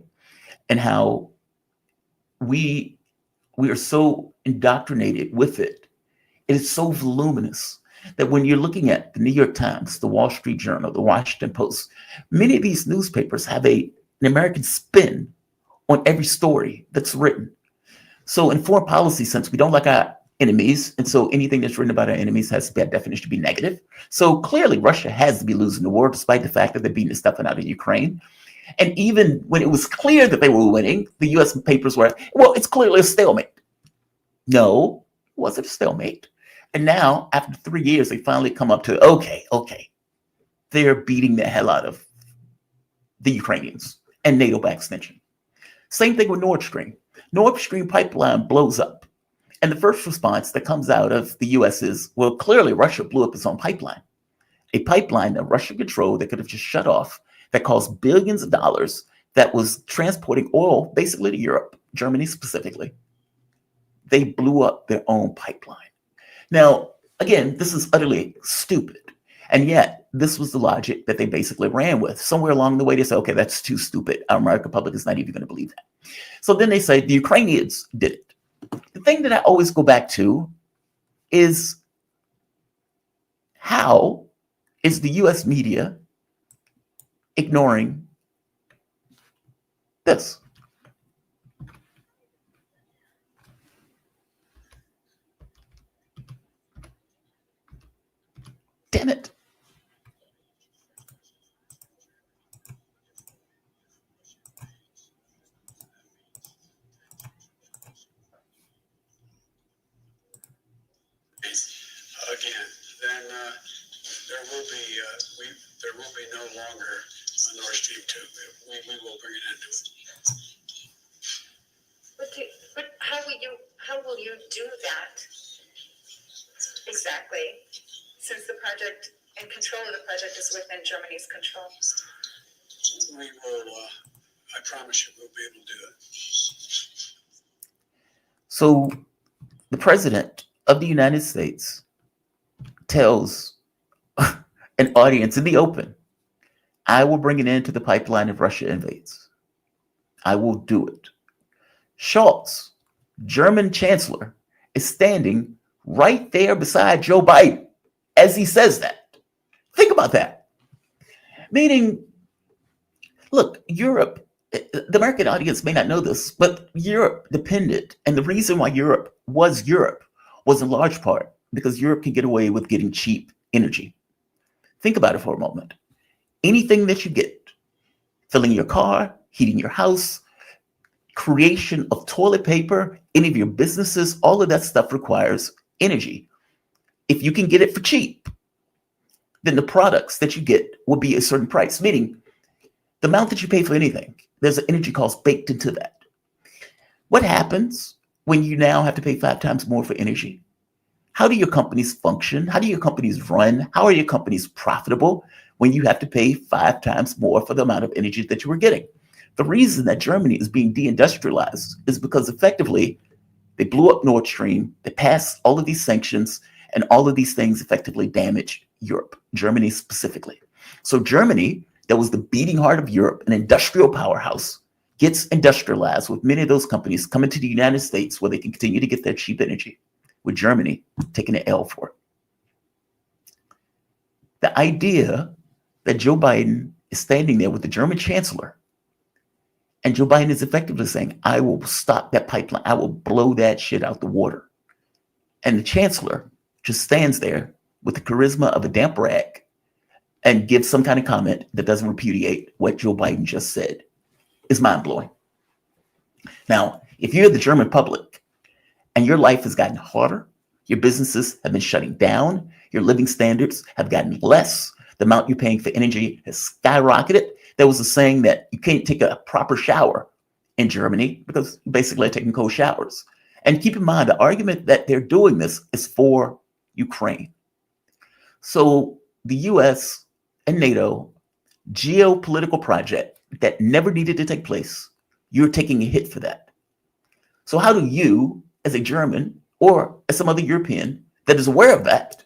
and how we are so indoctrinated with it. It is so voluminous that when you're looking at the New York Times, the Wall Street Journal, the Washington Post, many of these newspapers have an American spin on every story that's written. So in foreign policy sense, we don't like our enemies. And so anything that's written about our enemies has by definition to be negative. So clearly Russia has to be losing the war, despite the fact that they're beating the stuff out of Ukraine. And even when it was clear that they were winning, the US papers were, well, it's clearly a stalemate. No, it wasn't a stalemate. And now, after 3 years, they finally come up to, okay, they're beating the hell out of the Ukrainians and NATO by extension. Same thing with Nord Stream. Nord Stream pipeline blows up. And the first response that comes out of the US is, well, clearly Russia blew up its own pipeline. A pipeline that Russia controlled that could have just shut off, that cost billions of dollars, that was transporting oil basically to Europe, Germany specifically. They blew up their own pipeline. Now, again, this is utterly stupid. And yet, this was the logic that they basically ran with. Somewhere along the way, they said, okay, that's too stupid. Our American public is not even going to believe that. So then they say the Ukrainians did it. The thing that I always go back to is, how is the US media ignoring this? Damn it. Again, then there will be no longer a Nord Stream 2. We will bring an end to it. But how will you do that exactly? Since the project and control of the project is within Germany's control. We will. I promise you, we'll be able to do it. So the president of the United States tells an audience in the open, I will bring an end to the pipeline if Russia invades. I will do it. Scholz, German chancellor, is standing right there beside Joe Biden as he says that. Think about that. Meaning, look, Europe, the American audience may not know this, but Europe depended, and the reason why Europe was in large part because Europe can get away with getting cheap energy. Think about it for a moment. Anything that you get, filling your car, heating your house, creation of toilet paper, any of your businesses, all of that stuff requires energy. If you can get it for cheap, then the products that you get will be a certain price, meaning the amount that you pay for anything, there's an energy cost baked into that. What happens when you now have to pay 5 times more for energy? How do your companies function? How do your companies run? How are your companies profitable when you have to pay 5 times more for the amount of energy that you were getting? The reason that Germany is being deindustrialized is because effectively they blew up Nord Stream, they passed all of these sanctions, and all of these things effectively damaged Europe, Germany specifically. So Germany, that was the beating heart of Europe, an industrial powerhouse, gets industrialized with many of those companies coming to the United States where they can continue to get their cheap energy, with Germany taking an L for it. The idea that Joe Biden is standing there with the German chancellor, and Joe Biden is effectively saying, I will stop that pipeline. I will blow that shit out the water. And the chancellor just stands there with the charisma of a damp rag and gives some kind of comment that doesn't repudiate what Joe Biden just said is mind-blowing. Now, if you're the German public and your life has gotten harder, your businesses have been shutting down, your living standards have gotten less, the amount you're paying for energy has skyrocketed. There was a saying that you can't take a proper shower in Germany because you basically are taking cold showers. And keep in mind, the argument that they're doing this is for Ukraine. So the US and NATO geopolitical project that never needed to take place, you're taking a hit for that. So how do you, as a German or as some other European that is aware of that,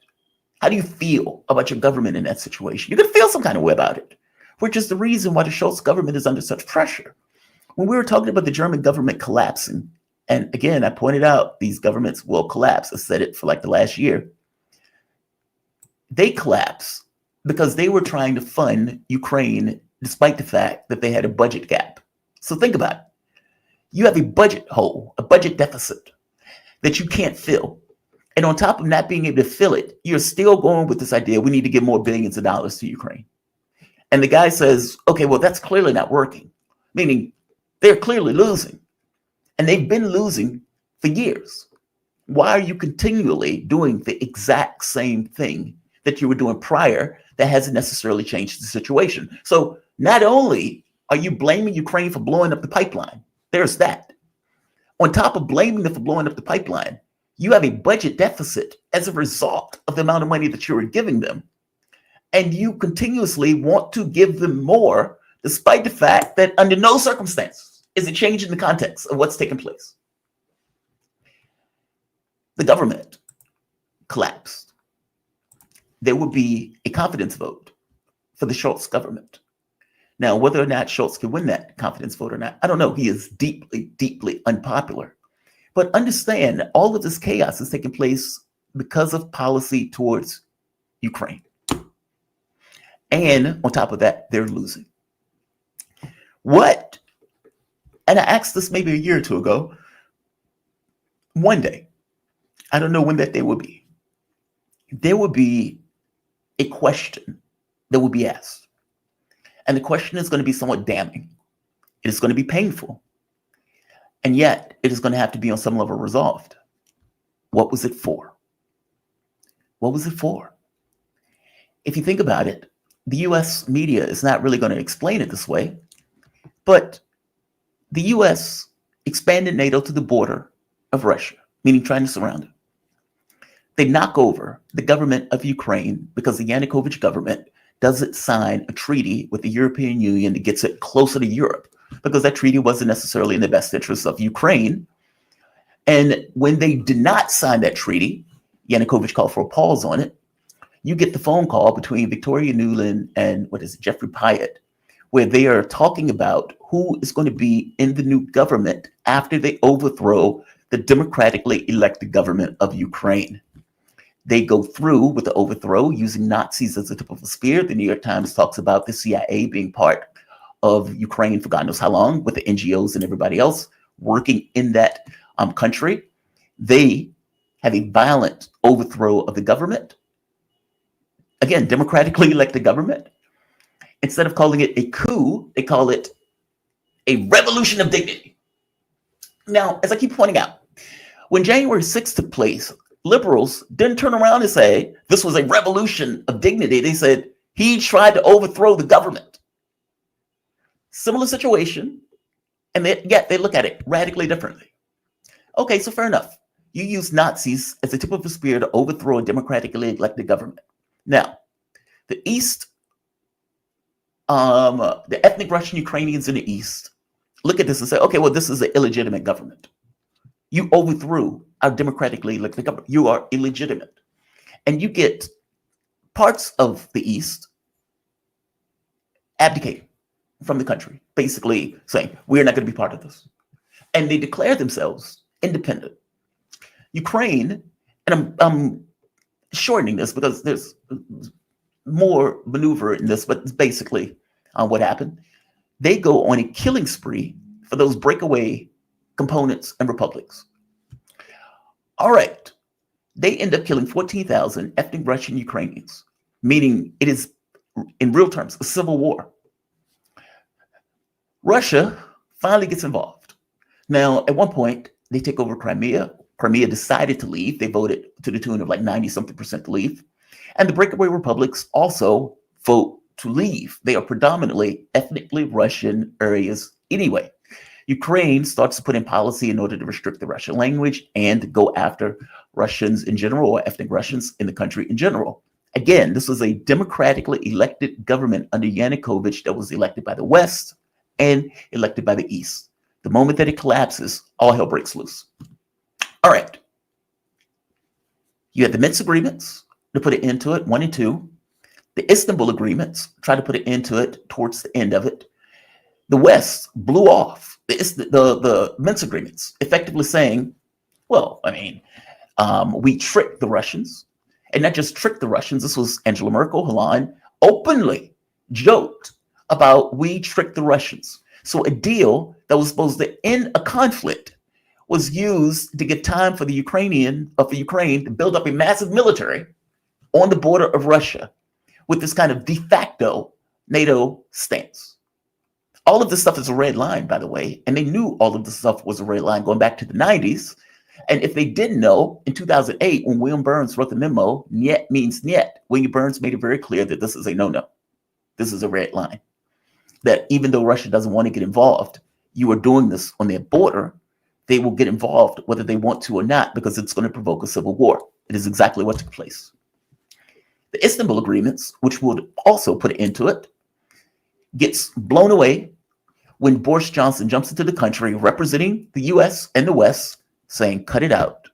how do you feel about your government in that situation? You're going to feel some kind of way about it, which is the reason why the Scholz government is under such pressure. When we were talking about the German government collapsing, and again, I pointed out these governments will collapse. I said it for like the last year. They collapse because they were trying to fund Ukraine despite the fact that they had a budget gap. So think about it. You have a budget hole, a budget deficit that you can't fill. And on top of not being able to fill it, you're still going with this idea, we need to give more billions of dollars to Ukraine. And the guy says, okay, well, that's clearly not working, meaning they're clearly losing. And they've been losing for years. Why are you continually doing the exact same thing that you were doing prior that hasn't necessarily changed the situation? So not only are you blaming Ukraine for blowing up the pipeline, there's that. On top of blaming them for blowing up the pipeline, you have a budget deficit as a result of the amount of money that you are giving them. And you continuously want to give them more, despite the fact that under no circumstance is it changing the context of what's taking place. The government collapsed. there would be a confidence vote for the Schultz government. Now, whether or not Schultz can win that confidence vote or not, I don't know. He is deeply, deeply unpopular. But understand, all of this chaos is taking place because of policy towards Ukraine. And on top of that, they're losing. What? And I asked this maybe a year or two ago. One day, I don't know when that day will be, there will be a question that will be asked. And the question is going to be somewhat damning. It is going to be painful. And yet, it is going to have to be on some level resolved. What was it for? What was it for? If you think about it, the US media is not really going to explain it this way, but the US expanded NATO to the border of Russia, meaning trying to surround it. They knock over the government of Ukraine because the Yanukovych government doesn't sign a treaty with the European Union that gets it closer to Europe, because that treaty wasn't necessarily in the best interest of Ukraine. And when they did not sign that treaty, Yanukovych called for a pause on it. You get the phone call between Victoria Nuland and Jeffrey Pyatt, where they are talking about who is going to be in the new government after they overthrow the democratically elected government of Ukraine. They go through with the overthrow using Nazis as the tip of a spear. The New York Times talks about the CIA being part of Ukraine for God knows how long, with the NGOs and everybody else working in that country. They have a violent overthrow of the government. Again, democratically elected government. Instead of calling it a coup, they call it a revolution of dignity. Now, as I keep pointing out, when January 6th took place, liberals didn't turn around and say this was a revolution of dignity. They said he tried to overthrow the government. Similar situation, and yet they look at it radically differently. Okay, so fair enough. You use Nazis as the tip of a spear to overthrow a democratically elected government. Now, the East, the ethnic Russian Ukrainians in the East look at this and say, okay, well, this is an illegitimate government. You overthrew our democratically elected government. You are illegitimate. And you get parts of the East abdicating from the country, basically saying, we're not going to be part of this. And they declare themselves independent. Ukraine, and I'm shortening this because there's more maneuver in this, but it's basically what happened. They go on a killing spree for those breakaway components and republics. All right. They end up killing 14,000 ethnic Russian Ukrainians, meaning it is, in real terms, a civil war. Russia finally gets involved. Now, at one point, they take over Crimea. Crimea decided to leave. They voted to the tune of like 90-something% to leave. And the breakaway republics also vote to leave. They are predominantly ethnically Russian areas anyway. Ukraine starts to put in policy in order to restrict the Russian language and go after Russians in general, or ethnic Russians in the country in general. Again, this was a democratically elected government under Yanukovych that was elected by the West and elected by the East. The moment that it collapses, all hell breaks loose. All right. You had the Minsk agreements to put it into it, 1 and 2. The Istanbul agreements try to put it into it towards the end of it. The West blew off the Minsk agreements, effectively saying, well, I mean, we tricked the Russians, and not just tricked the Russians. This was Angela Merkel, Hollande, openly joked about we tricked the Russians. So a deal that was supposed to end a conflict was used to give time for Ukraine to build up a massive military on the border of Russia with this kind of de facto NATO stance. All of this stuff is a red line, by the way, and they knew all of this stuff was a red line going back to the 90s. And if they didn't know, in 2008, when William Burns wrote the memo, "Niet means niet," William Burns made it very clear that this is a no-no. This is a red line. That even though Russia doesn't want to get involved, you are doing this on their border, they will get involved whether they want to or not, because it's going to provoke a civil war. It is exactly what took place. The Istanbul agreements, which would also put it into it, gets blown away when Boris Johnson jumps into the country representing the US and the West, saying, cut it out.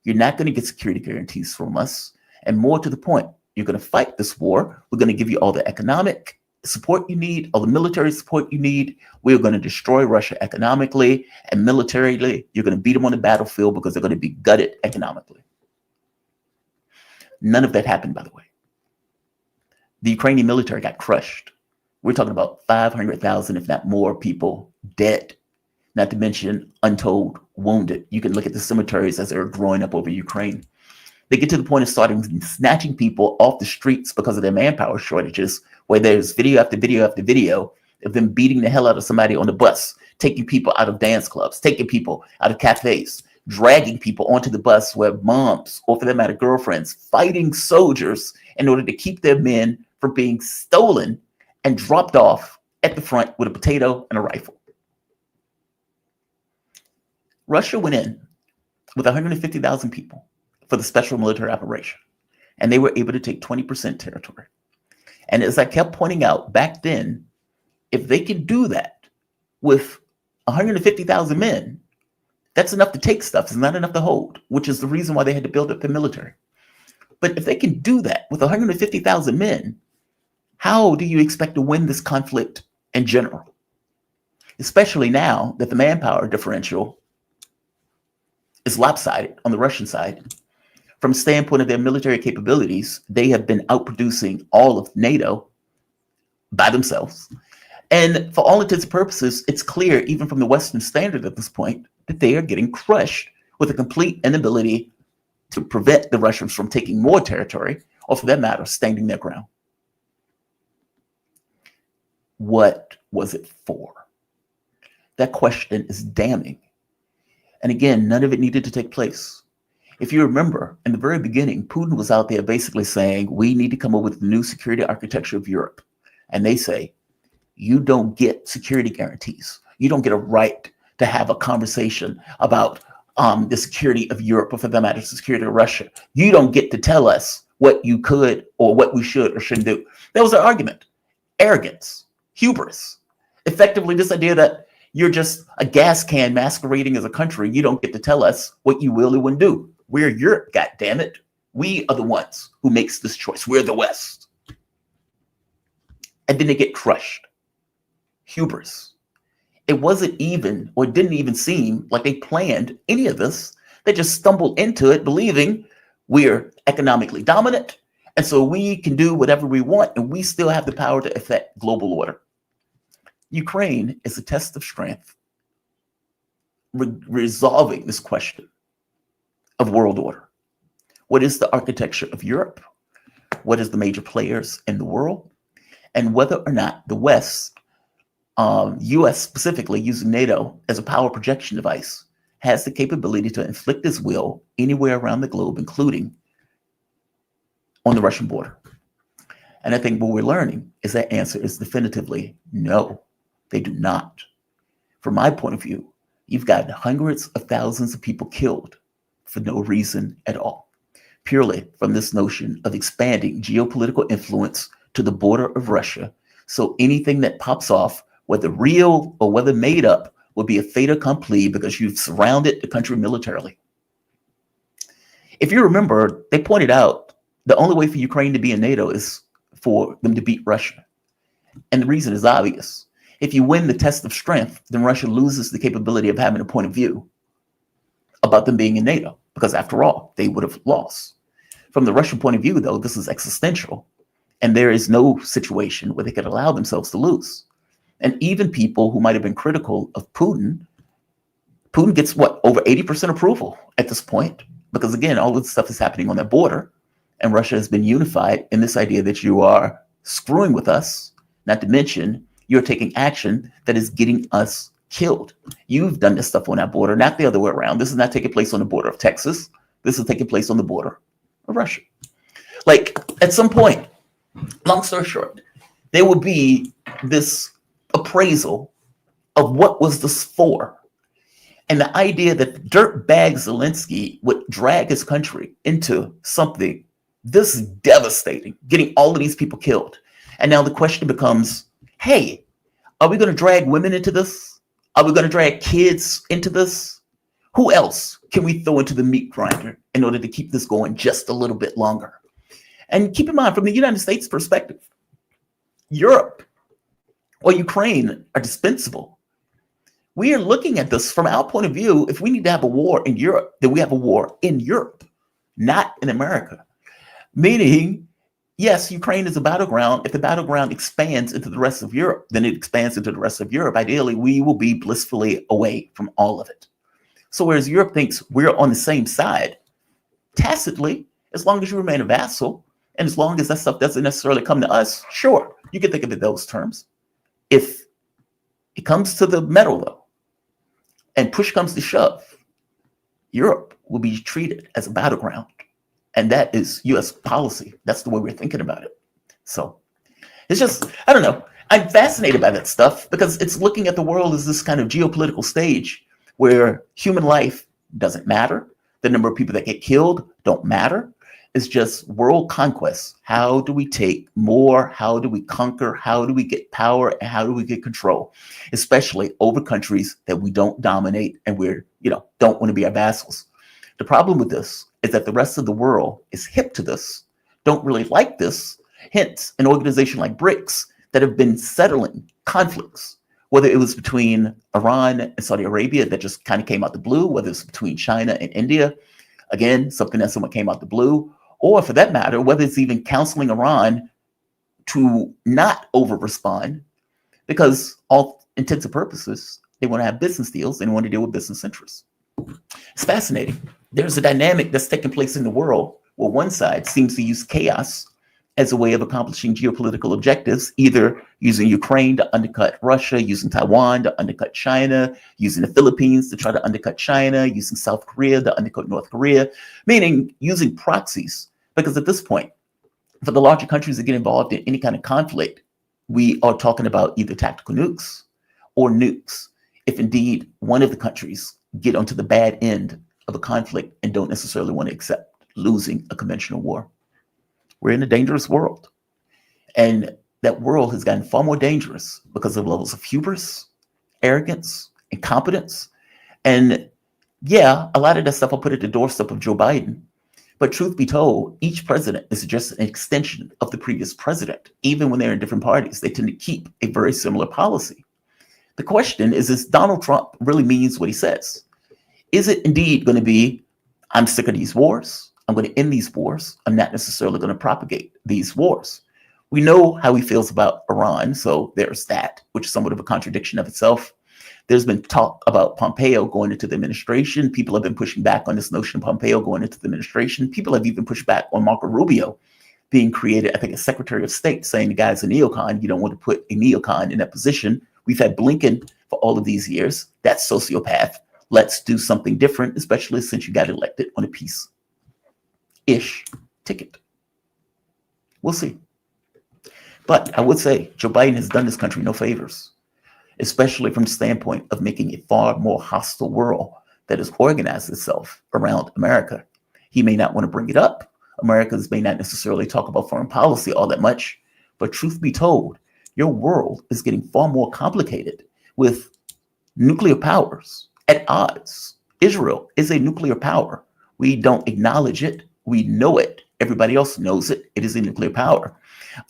You're not going to get security guarantees from us. And more to the point, You're going to fight this war. We're going to give you all the economic support you need, all the military support you need. We're going to destroy Russia economically and militarily. You're going to beat them on the battlefield because they're going to be gutted economically. None of that happened, by the way. The Ukrainian military got crushed. We're talking about 500,000, if not more, people dead, not to mention untold wounded. You can look at the cemeteries as they're growing up over Ukraine. They get to the point of starting snatching people off the streets because of their manpower shortages, where there's video after video after video of them beating the hell out of somebody on the bus, taking people out of dance clubs, taking people out of cafes, dragging people onto the bus where moms, or for that matter, girlfriends, fighting soldiers in order to keep their men from being stolen and dropped off at the front with a potato and a rifle. Russia went in with 150,000 people for the special military operation, and they were able to take 20% territory. And as I kept pointing out back then, if they could do that with 150,000 men, that's enough to take stuff. It's not enough to hold, which is the reason why they had to build up the military. But if they can do that with 150,000 men, how do you expect to win this conflict in general? Especially now that the manpower differential is lopsided on the Russian side. From the standpoint of their military capabilities, they have been outproducing all of NATO by themselves. And for all intents and purposes, it's clear, even from the Western standard at this point, that they are getting crushed with a complete inability to prevent the Russians from taking more territory, or for that matter, standing their ground. What was it for? That question is damning. And again, none of it needed to take place. If you remember, in the very beginning, Putin was out there basically saying, we need to come up with the new security architecture of Europe. And they say, you don't get security guarantees. You don't get a right to have a conversation about the security of Europe, or for that matter, the security of Russia. You don't get to tell us what you could or what we should or shouldn't do. That was their argument. Arrogance, hubris. Effectively, this idea that you're just a gas can masquerading as a country. You don't get to tell us what you will or wouldn't do. We're Europe, goddammit. We are the ones who makes this choice. We're the West. And then they get crushed. Hubris. It wasn't even, or didn't even seem like they planned any of this. They just stumbled into it believing we're economically dominant, and so we can do whatever we want, and we still have the power to affect global order. Ukraine is a test of strength, resolving this question of world order. What is the architecture of Europe? What is the major players in the world? And whether or not the West, US specifically, using NATO as a power projection device, has the capability to inflict its will anywhere around the globe, including on the Russian border. And I think what we're learning is that answer is definitively no, they do not. From my point of view, you've got hundreds of thousands of people killed for no reason at all, purely from this notion of expanding geopolitical influence to the border of Russia. So anything that pops off, whether real or whether made up, will be a fait accompli because you've surrounded the country militarily. If you remember, they pointed out the only way for Ukraine to be in NATO is for them to beat Russia. And the reason is obvious. If you win the test of strength, then Russia loses the capability of having a point of view about them being in NATO, because after all, they would have lost. From the Russian point of view, though, this is existential, and there is no situation where they could allow themselves to lose. And even people who might have been critical of Putin gets what, over 80% approval at this point, because again, all this stuff is happening on their border, and Russia has been unified in this idea that you are screwing with us, not to mention you're taking action that is getting us killed. You've done this stuff on our border, not the other way around. This is not taking place on the border of Texas. This is taking place on the border of Russia. Like, at some point, long story short, there will be this appraisal of what was this for. And the idea that dirtbag Zelensky would drag his country into something this devastating, getting all of these people killed. And now the question becomes, hey, are we going to drag women into this? Are we going to drag kids into this? Who else can we throw into the meat grinder in order to keep this going just a little bit longer? And keep in mind, from the United States perspective, Europe or Ukraine are dispensable. We are looking at this from our point of view. If we need to have a war in Europe, then we have a war in Europe, not in America. Meaning, yes, Ukraine is a battleground. If the battleground expands into the rest of Europe, then it expands into the rest of Europe. Ideally, we will be blissfully away from all of it. So whereas Europe thinks we're on the same side, tacitly, as long as you remain a vassal, and as long as that stuff doesn't necessarily come to us, sure, you can think of it those terms. If it comes to the metal, though, and push comes to shove, Europe will be treated as a battleground. And that is U.S. policy. That's the way we're thinking about it. So it's just, I don't know. I'm fascinated by that stuff because it's looking at the world as this kind of geopolitical stage where human life doesn't matter. The number of people that get killed don't matter. It's just world conquest. How do we take more? How do we conquer? How do we get power? And how do we get control? Especially over countries that we don't dominate and we're, don't want to be our vassals. The problem with this is that the rest of the world is hip to this, don't really like this. Hence, an organization like BRICS that have been settling conflicts, whether it was between Iran and Saudi Arabia that just kind of came out the blue, whether it's between China and India, again, something that somewhat came out the blue, or for that matter, whether it's even counseling Iran to not over-respond, because all intents and purposes, they want to have business deals and want to deal with business interests. It's fascinating. There's a dynamic that's taking place in the world where one side seems to use chaos as a way of accomplishing geopolitical objectives, either using Ukraine to undercut Russia, using Taiwan to undercut China, using the Philippines to try to undercut China, using South Korea to undercut North Korea, meaning using proxies. Because at this point, for the larger countries that get involved in any kind of conflict, we are talking about either tactical nukes or nukes, if indeed one of the countries get onto the bad end of a conflict and don't necessarily want to accept losing a conventional war. We're in a dangerous world. And that world has gotten far more dangerous because of levels of hubris, arrogance, incompetence. And yeah, a lot of that stuff I'll put at the doorstep of Joe Biden. But truth be told, each president is just an extension of the previous president. Even when they're in different parties, they tend to keep a very similar policy. The question is Donald Trump really means what he says? Is it indeed going to be, I'm sick of these wars, I'm going to end these wars, I'm not necessarily going to propagate these wars? We know how he feels about Iran, so there's that, which is somewhat of a contradiction of itself. There's been talk about Pompeo going into the administration. People have been pushing back on this notion of Pompeo going into the administration. People have even pushed back on Marco Rubio being created, I think, as Secretary of State, saying the guy's a neocon. You don't want to put a neocon in that position. We've had Blinken for all of these years. That's sociopath. Let's do something different, especially since you got elected on a peace-ish ticket. We'll see. But I would say Joe Biden has done this country no favors, especially from the standpoint of making a far more hostile world that has organized itself around America. He may not want to bring it up. Americans may not necessarily talk about foreign policy all that much. But truth be told, your world is getting far more complicated with nuclear powers at odds. Israel is a nuclear power. We don't acknowledge it. We know it. Everybody else knows it. It is a nuclear power.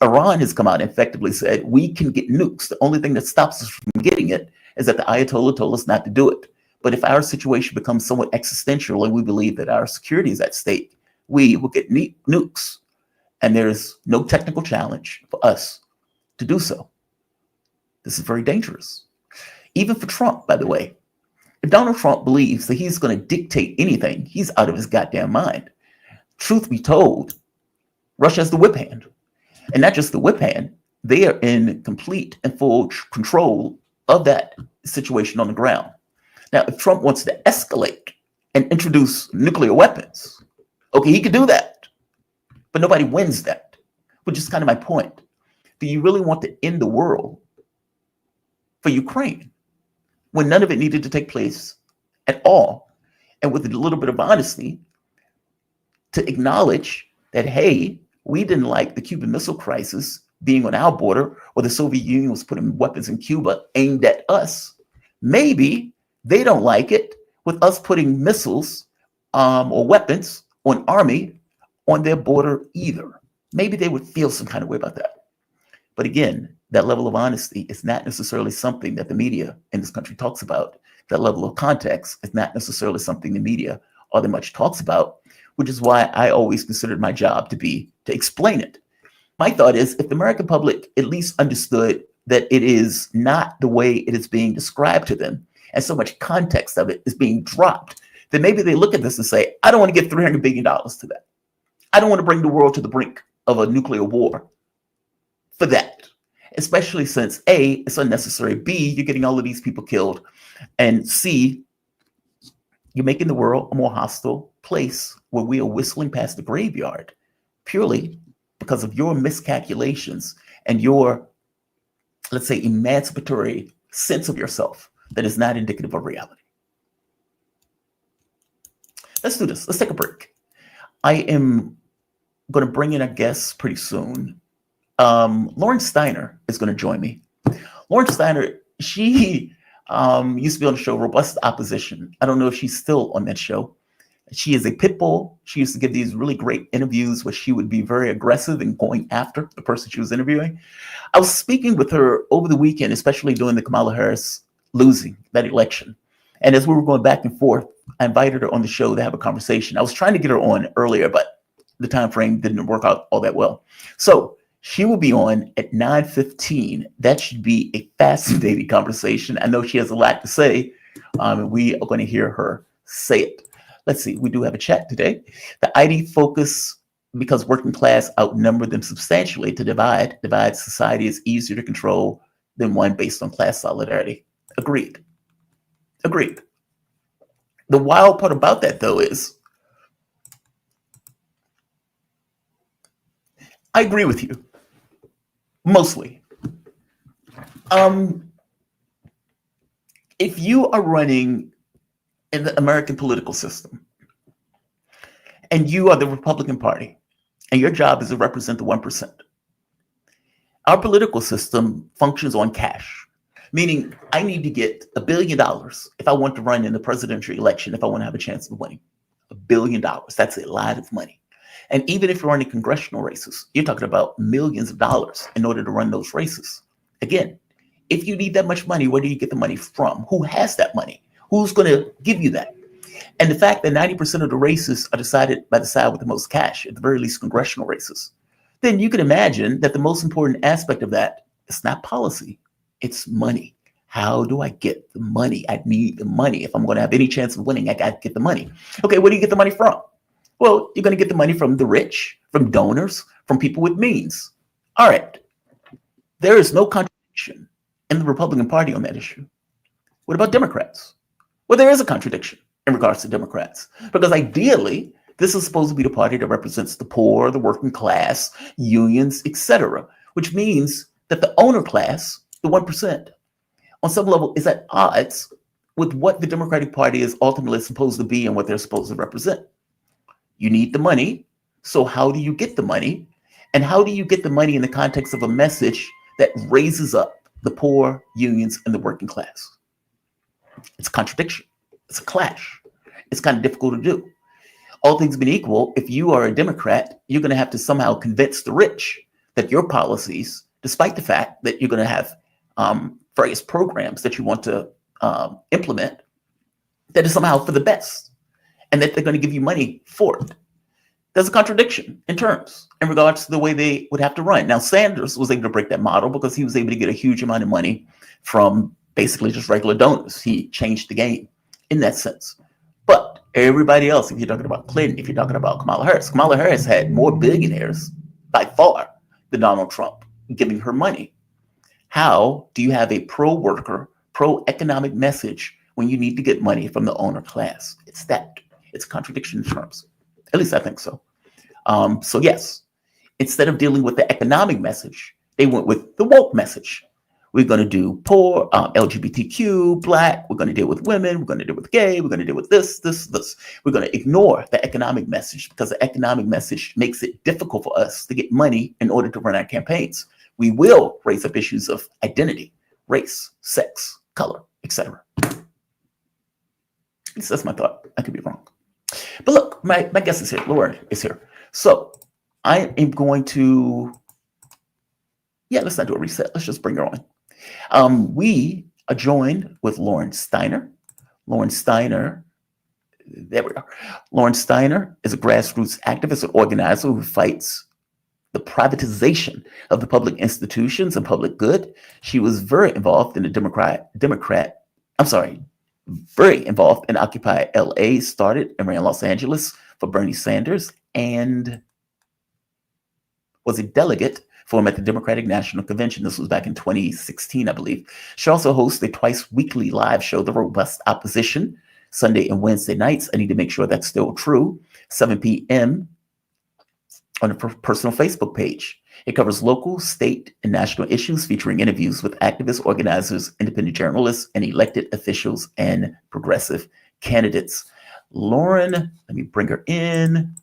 Iran has come out and effectively said, we can get nukes. The only thing that stops us from getting it is that the Ayatollah told us not to do it. But if our situation becomes somewhat existential and we believe that our security is at stake, we will get nukes. And there's no technical challenge for us to do so. This is very dangerous. Even for Trump, by the way. If Donald Trump believes that he's going to dictate anything, he's out of his goddamn mind. Truth be told, Russia has the whip hand. And not just the whip hand, they are in complete and full control of that situation on the ground. Now, if Trump wants to escalate and introduce nuclear weapons, okay, he could do that. But nobody wins that, which is kind of my point. Do you really want to end the world for Ukraine when none of it needed to take place at all? And with a little bit of honesty, to acknowledge that, hey, we didn't like the Cuban Missile Crisis being on our border, or the Soviet Union was putting weapons in Cuba aimed at us. Maybe they don't like it with us putting missiles or weapons on army on their border either. maybe they would feel some kind of way about that. But again, that level of honesty is not necessarily something that the media in this country talks about. That level of context is not necessarily something the media all that much talks about, which is why I always considered my job to be to explain it. My thought is if the American public at least understood that it is not the way it is being described to them, and so much context of it is being dropped, then maybe they look at this and say, I don't want to give $300 billion to that. I don't want to bring the world to the brink of a nuclear war for that, especially since A, it's unnecessary, B, you're getting all of these people killed, and C, you're making the world a more hostile place where we are whistling past the graveyard purely because of your miscalculations and your, let's say, emancipatory sense of yourself that is not indicative of reality. Let's do this. Let's take a break. I am going to bring in a guest pretty soon. Lauren Steiner is going to join me. Lauren Steiner, she used to be on the show Robust Opposition. I don't know if she's still on that show. She is a pit bull. She used to give these really great interviews where she would be very aggressive in going after the person she was interviewing. I was speaking with her over the weekend, especially during the Kamala Harris losing that election. And as we were going back and forth, I invited her on the show to have a conversation. I was trying to get her on earlier, but the time frame didn't work out all that well. So she will be on at 9:15. That should be a fascinating conversation. I know she has a lot to say. We are going to hear her say it. Let's see. We do have a chat today. The ID focus, because working class outnumber them substantially to divide society is easier to control than one based on class solidarity. Agreed. The wild part about that, though, is I agree with you. Mostly. If you are running in the American political system and you are the Republican Party and your job is to represent the 1%, our political system functions on cash, meaning I need to get $1 billion if I want to run in the presidential election, if I want to have a chance of winning. $1 billion. That's a lot of money. And even if you're running congressional races, you're talking about millions of dollars in order to run those races. Again, if you need that much money, where do you get the money from? Who has that money? Who's going to give you that? And the fact that 90% of the races are decided by the side with the most cash, at the very least congressional races, then you can imagine that the most important aspect of that is not policy, it's money. How do I get the money? I need the money. If I'm going to have any chance of winning, I got to get the money. Okay, where do you get the money from? Well, you're going to get the money from the rich, from donors, from people with means. All right. There is no contradiction in the Republican Party on that issue. What about Democrats? Well, there is a contradiction in regards to Democrats, because ideally, this is supposed to be the party that represents the poor, the working class, unions, etc., which means that the owner class, the 1%, on some level is at odds with what the Democratic Party is ultimately supposed to be and what they're supposed to represent. You need the money. So how do you get the money? And how do you get the money in the context of a message that raises up the poor, unions, and the working class? It's a contradiction. It's a clash. It's kind of difficult to do. All things being equal, if you are a Democrat, you're going to have to somehow convince the rich that your policies, despite the fact that you're going to have various programs that you want to implement, that is somehow for the best, and that they're going to give you money for it. There's a contradiction in terms in regards to the way they would have to run. Now, Sanders was able to break that model because he was able to get a huge amount of money from basically just regular donors. He changed the game in that sense. But everybody else, if you're talking about Clinton, if you're talking about Kamala Harris had more billionaires by far than Donald Trump giving her money. How do you have a pro-worker, pro-economic message when you need to get money from the owner class? It's a contradiction in terms. At least I think so. So yes, instead of dealing with the economic message, they went with the woke message. We're going to do poor, LGBTQ, Black. We're going to deal with women. We're going to deal with gay. We're going to deal with this. We're going to ignore the economic message because the economic message makes it difficult for us to get money in order to run our campaigns. We will raise up issues of identity, race, sex, color, etc. At least that's my thought. I could be wrong. But look, my guest is here. Lauren is here. So I am going to, let's not do a reset. Let's just bring her on. We are joined with Lauren Steiner. Lauren Steiner, there we are. Lauren Steiner is a grassroots activist and organizer who fights the privatization of the public institutions and public good. She was very involved in the very involved in Occupy LA, started and ran Los Angeles for Bernie Sanders, and was a delegate for him at the Democratic National Convention. This was back in 2016, I believe. She also hosts a twice weekly live show, The Robust Opposition, Sunday and Wednesday nights. I need to make sure that's still true. 7 p.m. on a personal Facebook page. It covers local, state, and national issues, featuring interviews with activists, organizers, independent journalists, and elected officials and progressive candidates. Lauren, let me bring her in.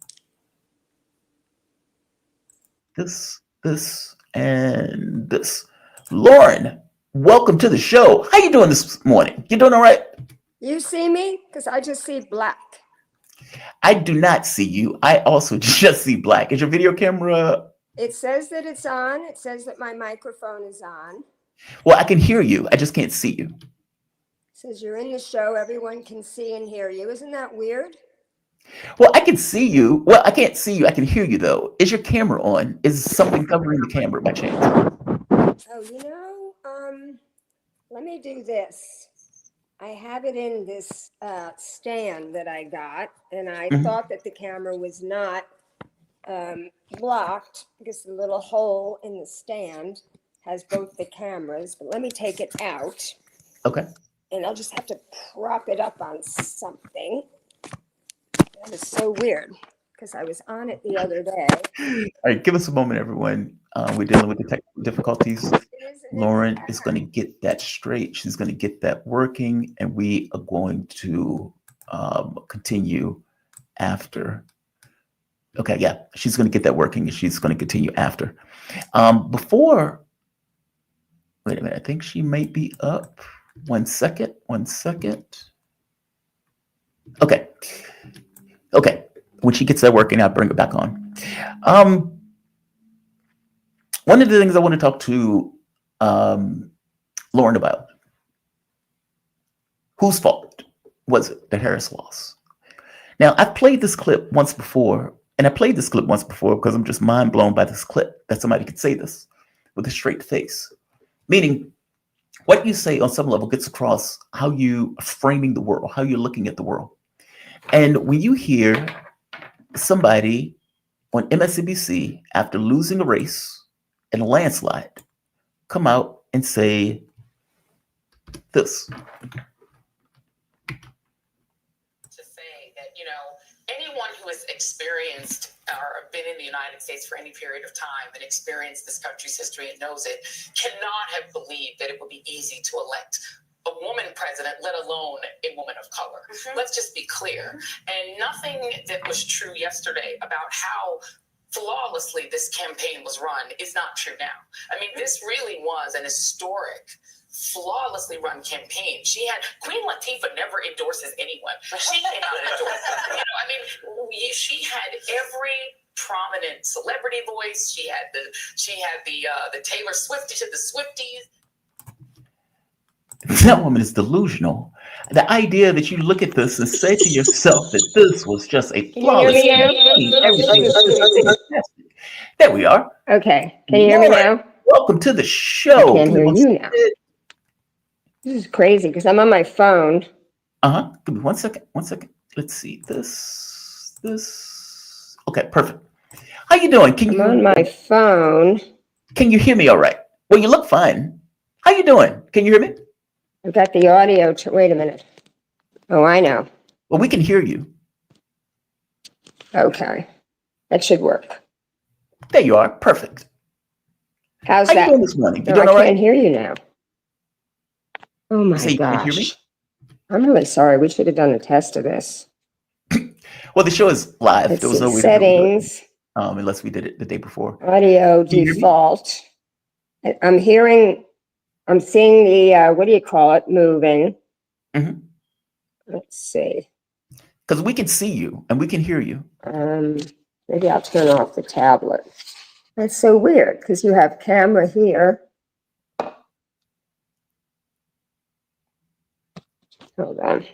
This, and this. Lauren, welcome to the show. How you doing this morning? You doing all right? You see me? Because I just see black. I do not see you. I also just see black. Is your video camera? It says that it's on. It says that my microphone is on. Well, I can hear you. I just can't see you. It says you're in the show. Everyone can see and hear you. Isn't that weird? Well, I can see you. Well, I can't see you. I can hear you, though. Is your camera on? Is something covering the camera by chance? Oh, let me do this. I have it in this stand that I got, and I thought that the camera was not blocked because the little hole in the stand has both the cameras. But let me take it out. Okay. And I'll just have to prop it up on something. That is so weird because I was on it the other day. All right, give us a moment, everyone. We're dealing with the technical difficulties. Lauren is going to get that straight. She's going to get that working, and we are going to continue after. Okay, yeah, she's going to get that working, and she's going to continue after. Wait a minute, I think she might be up. One second. Okay. When she gets that working, I'll bring it back on. One of the things I want to talk to Lauren about, whose fault was it that Harris lost? Now, I've played this clip once before, and I played this clip once before because I'm just mind blown by this clip that somebody could say this with a straight face. Meaning, what you say on some level gets across how you are framing the world, how you're looking at the world. And when you hear somebody on MSNBC, after losing a race in a landslide, come out and say this. To say that, anyone who has experienced or been in the United States for any period of time and experienced this country's history and knows it cannot have believed that it would be easy to elect a woman president, let alone a woman of color. Let's just be clear. And nothing that was true yesterday about how flawlessly this campaign was run is not true now. I mean, this really was an historic, flawlessly run campaign. Queen Latifah never endorses anyone. She cannot endorse. She had every prominent celebrity voice. She had the Taylor Swift, she had the Swifties. That woman is delusional. The idea that you look at this and say to yourself that this was just a flawless campaign, everything is fantastic. There we are. Okay. Can you hear me now? Welcome to the show. I can't hear you now. This is crazy because I'm on my phone. Give me 1 second. Let's see this. Okay, perfect. How you doing? I'm on my phone. Can you hear me all right? Well, you look fine. How you doing? Can you hear me? I've got the audio. Wait a minute. Oh, I know. Well, we can hear you. Okay. That should work. There you are. Perfect. How's How that? you doing this morning? You No, doing I all right? can't hear you now. Oh my You can't hear me? gosh. I'm really sorry. We should have done a test of this. Well, the show is live. Let's There was see. no way to do it, Settings, unless we did it the day before. audio Can you hear me? default. I'm seeing the, what do you call it, moving. Mhm. Let's see. Because we can see you and we can hear you. Maybe I'll turn off the tablet. That's so weird because you have camera here. Hold on.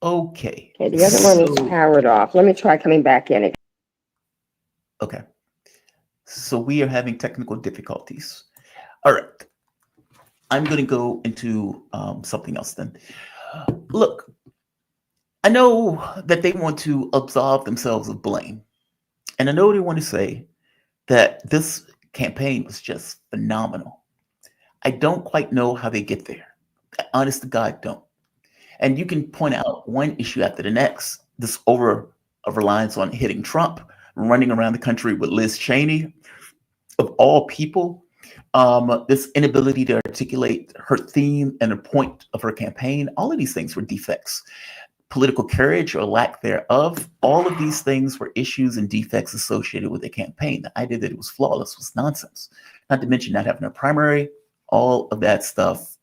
Okay. Okay, the other one is powered off. Let me try coming back in again. Okay. So we are having technical difficulties. All right. I'm going to go into something else then. Look, I know that they want to absolve themselves of blame. And I know they want to say that this campaign was just phenomenal. I don't quite know how they get there. Honest to God, don't. And you can point out one issue after the next, this over a reliance on hitting Trump, running around the country with Liz Cheney, of all people, this inability to articulate her theme and the point of her campaign. All of these things were defects. Political courage or lack thereof, all of these things were issues and defects associated with the campaign. The idea that it was flawless was nonsense. Not to mention not having a primary, all of that stuff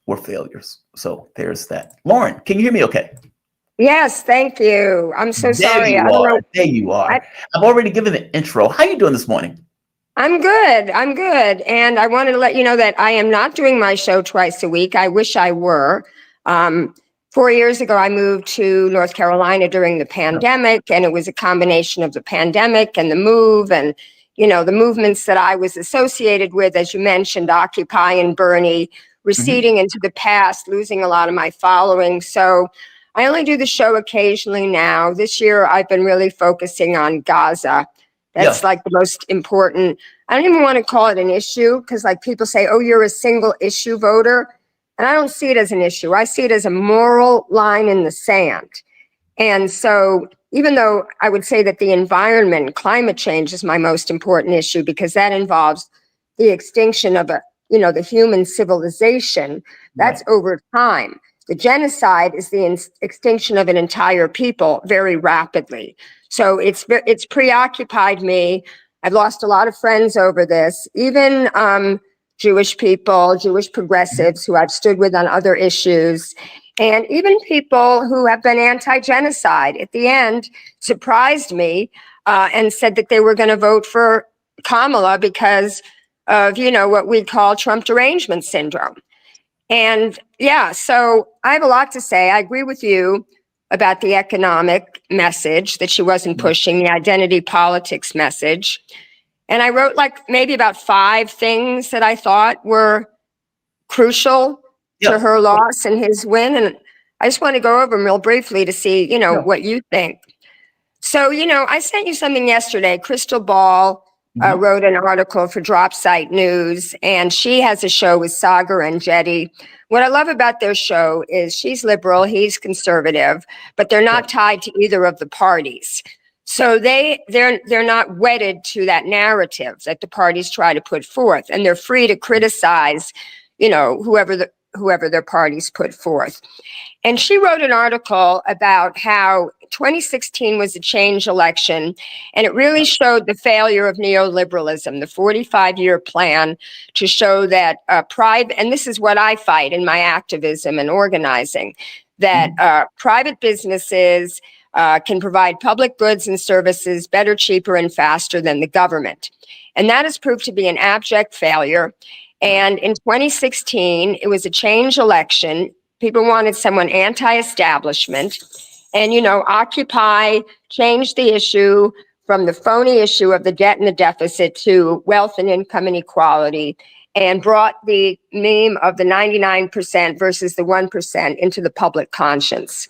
were failures. So there's that. Lauren, can you hear me okay? Yes, thank you. I'm so sorry. I don't know. There you are. I've already given the intro. How you doing this morning? I'm good. I'm good. And I wanted to let you know that I am not doing my show twice a week. I wish I were. 4 years ago, I moved to North Carolina during the pandemic, and it was a combination of the pandemic and the move and, you know, the movements that I was associated with, as you mentioned, Occupy and Bernie, receding into the past, losing a lot of my following. So I only do the show occasionally now. This year, I've been really focusing on Gaza. That's like the most important. I don't even want to call it an issue because like people say, oh, you're a single issue voter. And I don't see it as an issue. I see it as a moral line in the sand. And so even though I would say that the environment, climate change is my most important issue because that involves the extinction of the human civilization, that's over time. The genocide is the extinction of an entire people very rapidly. So it's preoccupied me. I've lost a lot of friends over this, even Jewish people, Jewish progressives who I've stood with on other issues, and even people who have been anti-genocide at the end surprised me and said that they were going to vote for Kamala because of, what we call Trump derangement syndrome. And so I have a lot to say. I agree with you about the economic message that she wasn't pushing, the identity politics message. And I wrote maybe about 5 things that I thought were crucial to her loss and his win. And I just want to go over them real briefly to see, what you think. So, I sent you something yesterday. Crystal Ball wrote an article for Drop Site News, and she has a show with Sagar and Jetty. What I love about their show is she's liberal, he's conservative, but they're not tied to either of the parties. So they're not wedded to that narrative that the parties try to put forth, and they're free to criticize, whoever their parties put forth. And she wrote an article about how 2016 was a change election, and it really showed the failure of neoliberalism, the 45-year plan to show that private, and this is what I fight in my activism and organizing, that private businesses can provide public goods and services better, cheaper, and faster than the government. And that has proved to be an abject failure. And in 2016, it was a change election. People wanted someone anti-establishment. And, Occupy changed the issue from the phony issue of the debt and the deficit to wealth and income inequality, and brought the meme of the 99% versus the 1% into the public conscience.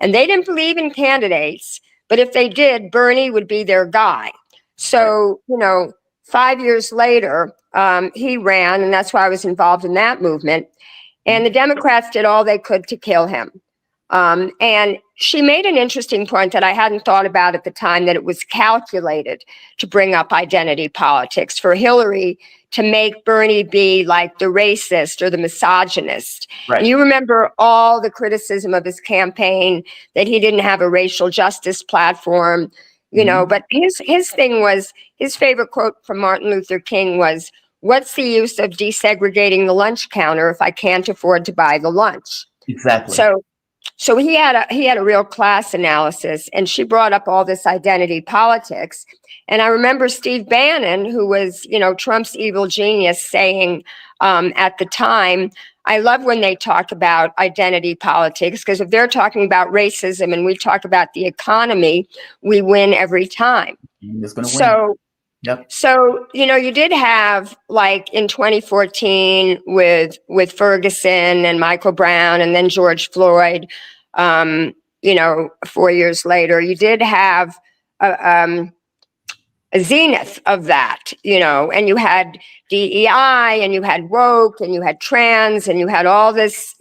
And they didn't believe in candidates, but if they did, Bernie would be their guy. So, 5 years later, he ran, and that's why I was involved in that movement. And the Democrats did all they could to kill him. And she made an interesting point that I hadn't thought about at the time, that it was calculated to bring up identity politics for Hillary to make Bernie be like the racist or the misogynist. Right. And you remember all the criticism of his campaign, that he didn't have a racial justice platform, but his thing was, his favorite quote from Martin Luther King was, "What's the use of desegregating the lunch counter if I can't afford to buy the lunch?" Exactly. So So he had a real class analysis, and she brought up all this identity politics. And I remember Steve Bannon, who was, Trump's evil genius, saying at the time, I love when they talk about identity politics, because if they're talking about racism and we talk about the economy, we win every time. You're just going to win. So, Yep. so you did have, like, in 2014 with Ferguson and Michael Brown and then George Floyd, 4 years later, you did have a zenith of that, and you had DEI and you had woke and you had trans and you had all this,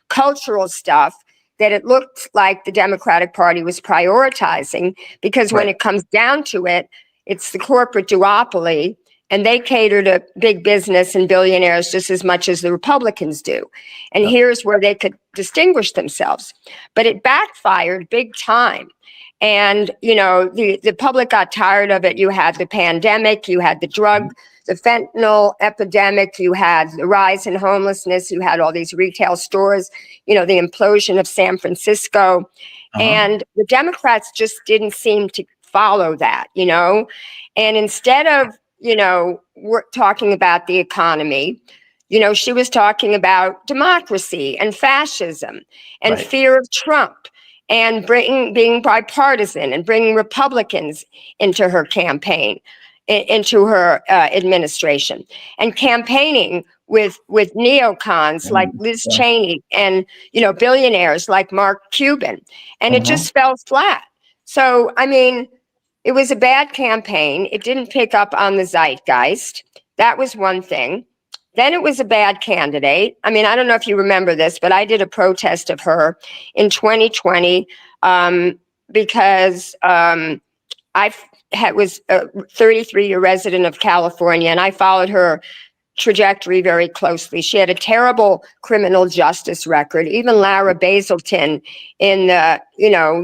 cultural stuff that it looked like the Democratic Party was prioritizing, because when it comes down to it, it's the corporate duopoly, and they cater to big business and billionaires just as much as the Republicans do. And here's where they could distinguish themselves. But it backfired big time. And, the public got tired of it. You had the pandemic, you had the fentanyl epidemic, you had the rise in homelessness, you had all these retail stores, the implosion of San Francisco. And the Democrats just didn't seem to follow that, and instead of, we're talking about the economy, she was talking about democracy and fascism and fear of Trump, and being bipartisan and bringing Republicans into her campaign, into her administration, and campaigning with neocons like Liz Cheney and, billionaires like Mark Cuban. And it just fell flat. So, it was a bad campaign. It didn't pick up on the zeitgeist. That was one thing. Then it was a bad candidate. I don't know if you remember this, but I did a protest of her in 2020 because I was a 33-year resident of California, and I followed her trajectory very closely. She had a terrible criminal justice record. Even Lara Baselton in the,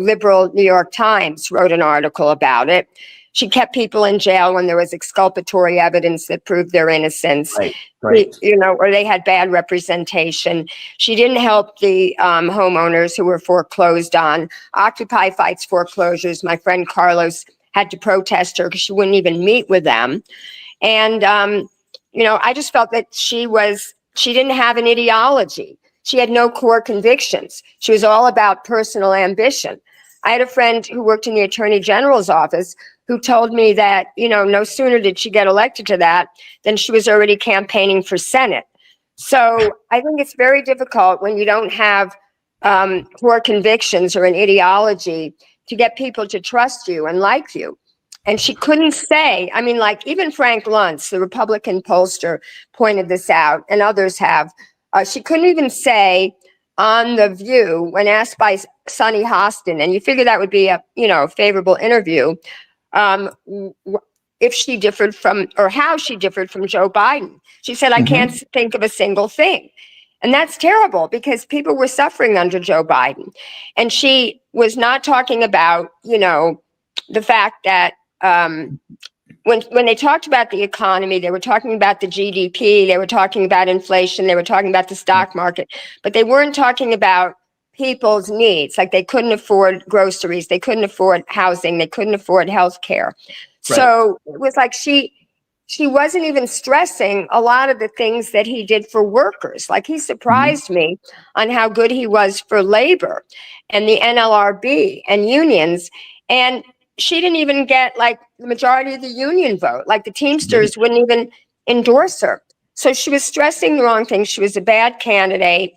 liberal New York Times wrote an article about it. She kept people in jail when there was exculpatory evidence that proved their innocence, or they had bad representation. She didn't help the homeowners who were foreclosed on. Occupy fights foreclosures. My friend Carlos had to protest her because she wouldn't even meet with them. And, I just felt that she didn't have an ideology. She had no core convictions. She was all about personal ambition. I had a friend who worked in the Attorney General's office who told me that, no sooner did she get elected to that than she was already campaigning for Senate. So I think it's very difficult when you don't have core convictions or an ideology to get people to trust you and like you. And she couldn't say, even Frank Luntz, the Republican pollster, pointed this out, and others have. She couldn't even say on The View, when asked by Sonny Hostin, and you figure that would be a favorable interview, if she differed from, or how she differed from Joe Biden. She said, I can't think of a single thing. And that's terrible, because people were suffering under Joe Biden. And she was not talking about, the fact that when they talked about the economy, they were talking about the GDP, they were talking about inflation, they were talking about the stock market, but they weren't talking about people's needs. Like, they couldn't afford groceries, they couldn't afford housing, they couldn't afford health care. So it was like she wasn't even stressing a lot of the things that he did for workers. Like, he surprised me on how good he was for labor and the NLRB and unions. And she didn't even get, like, the majority of the union vote. Like, the Teamsters wouldn't even endorse her. So she was stressing the wrong thing. She was a bad candidate.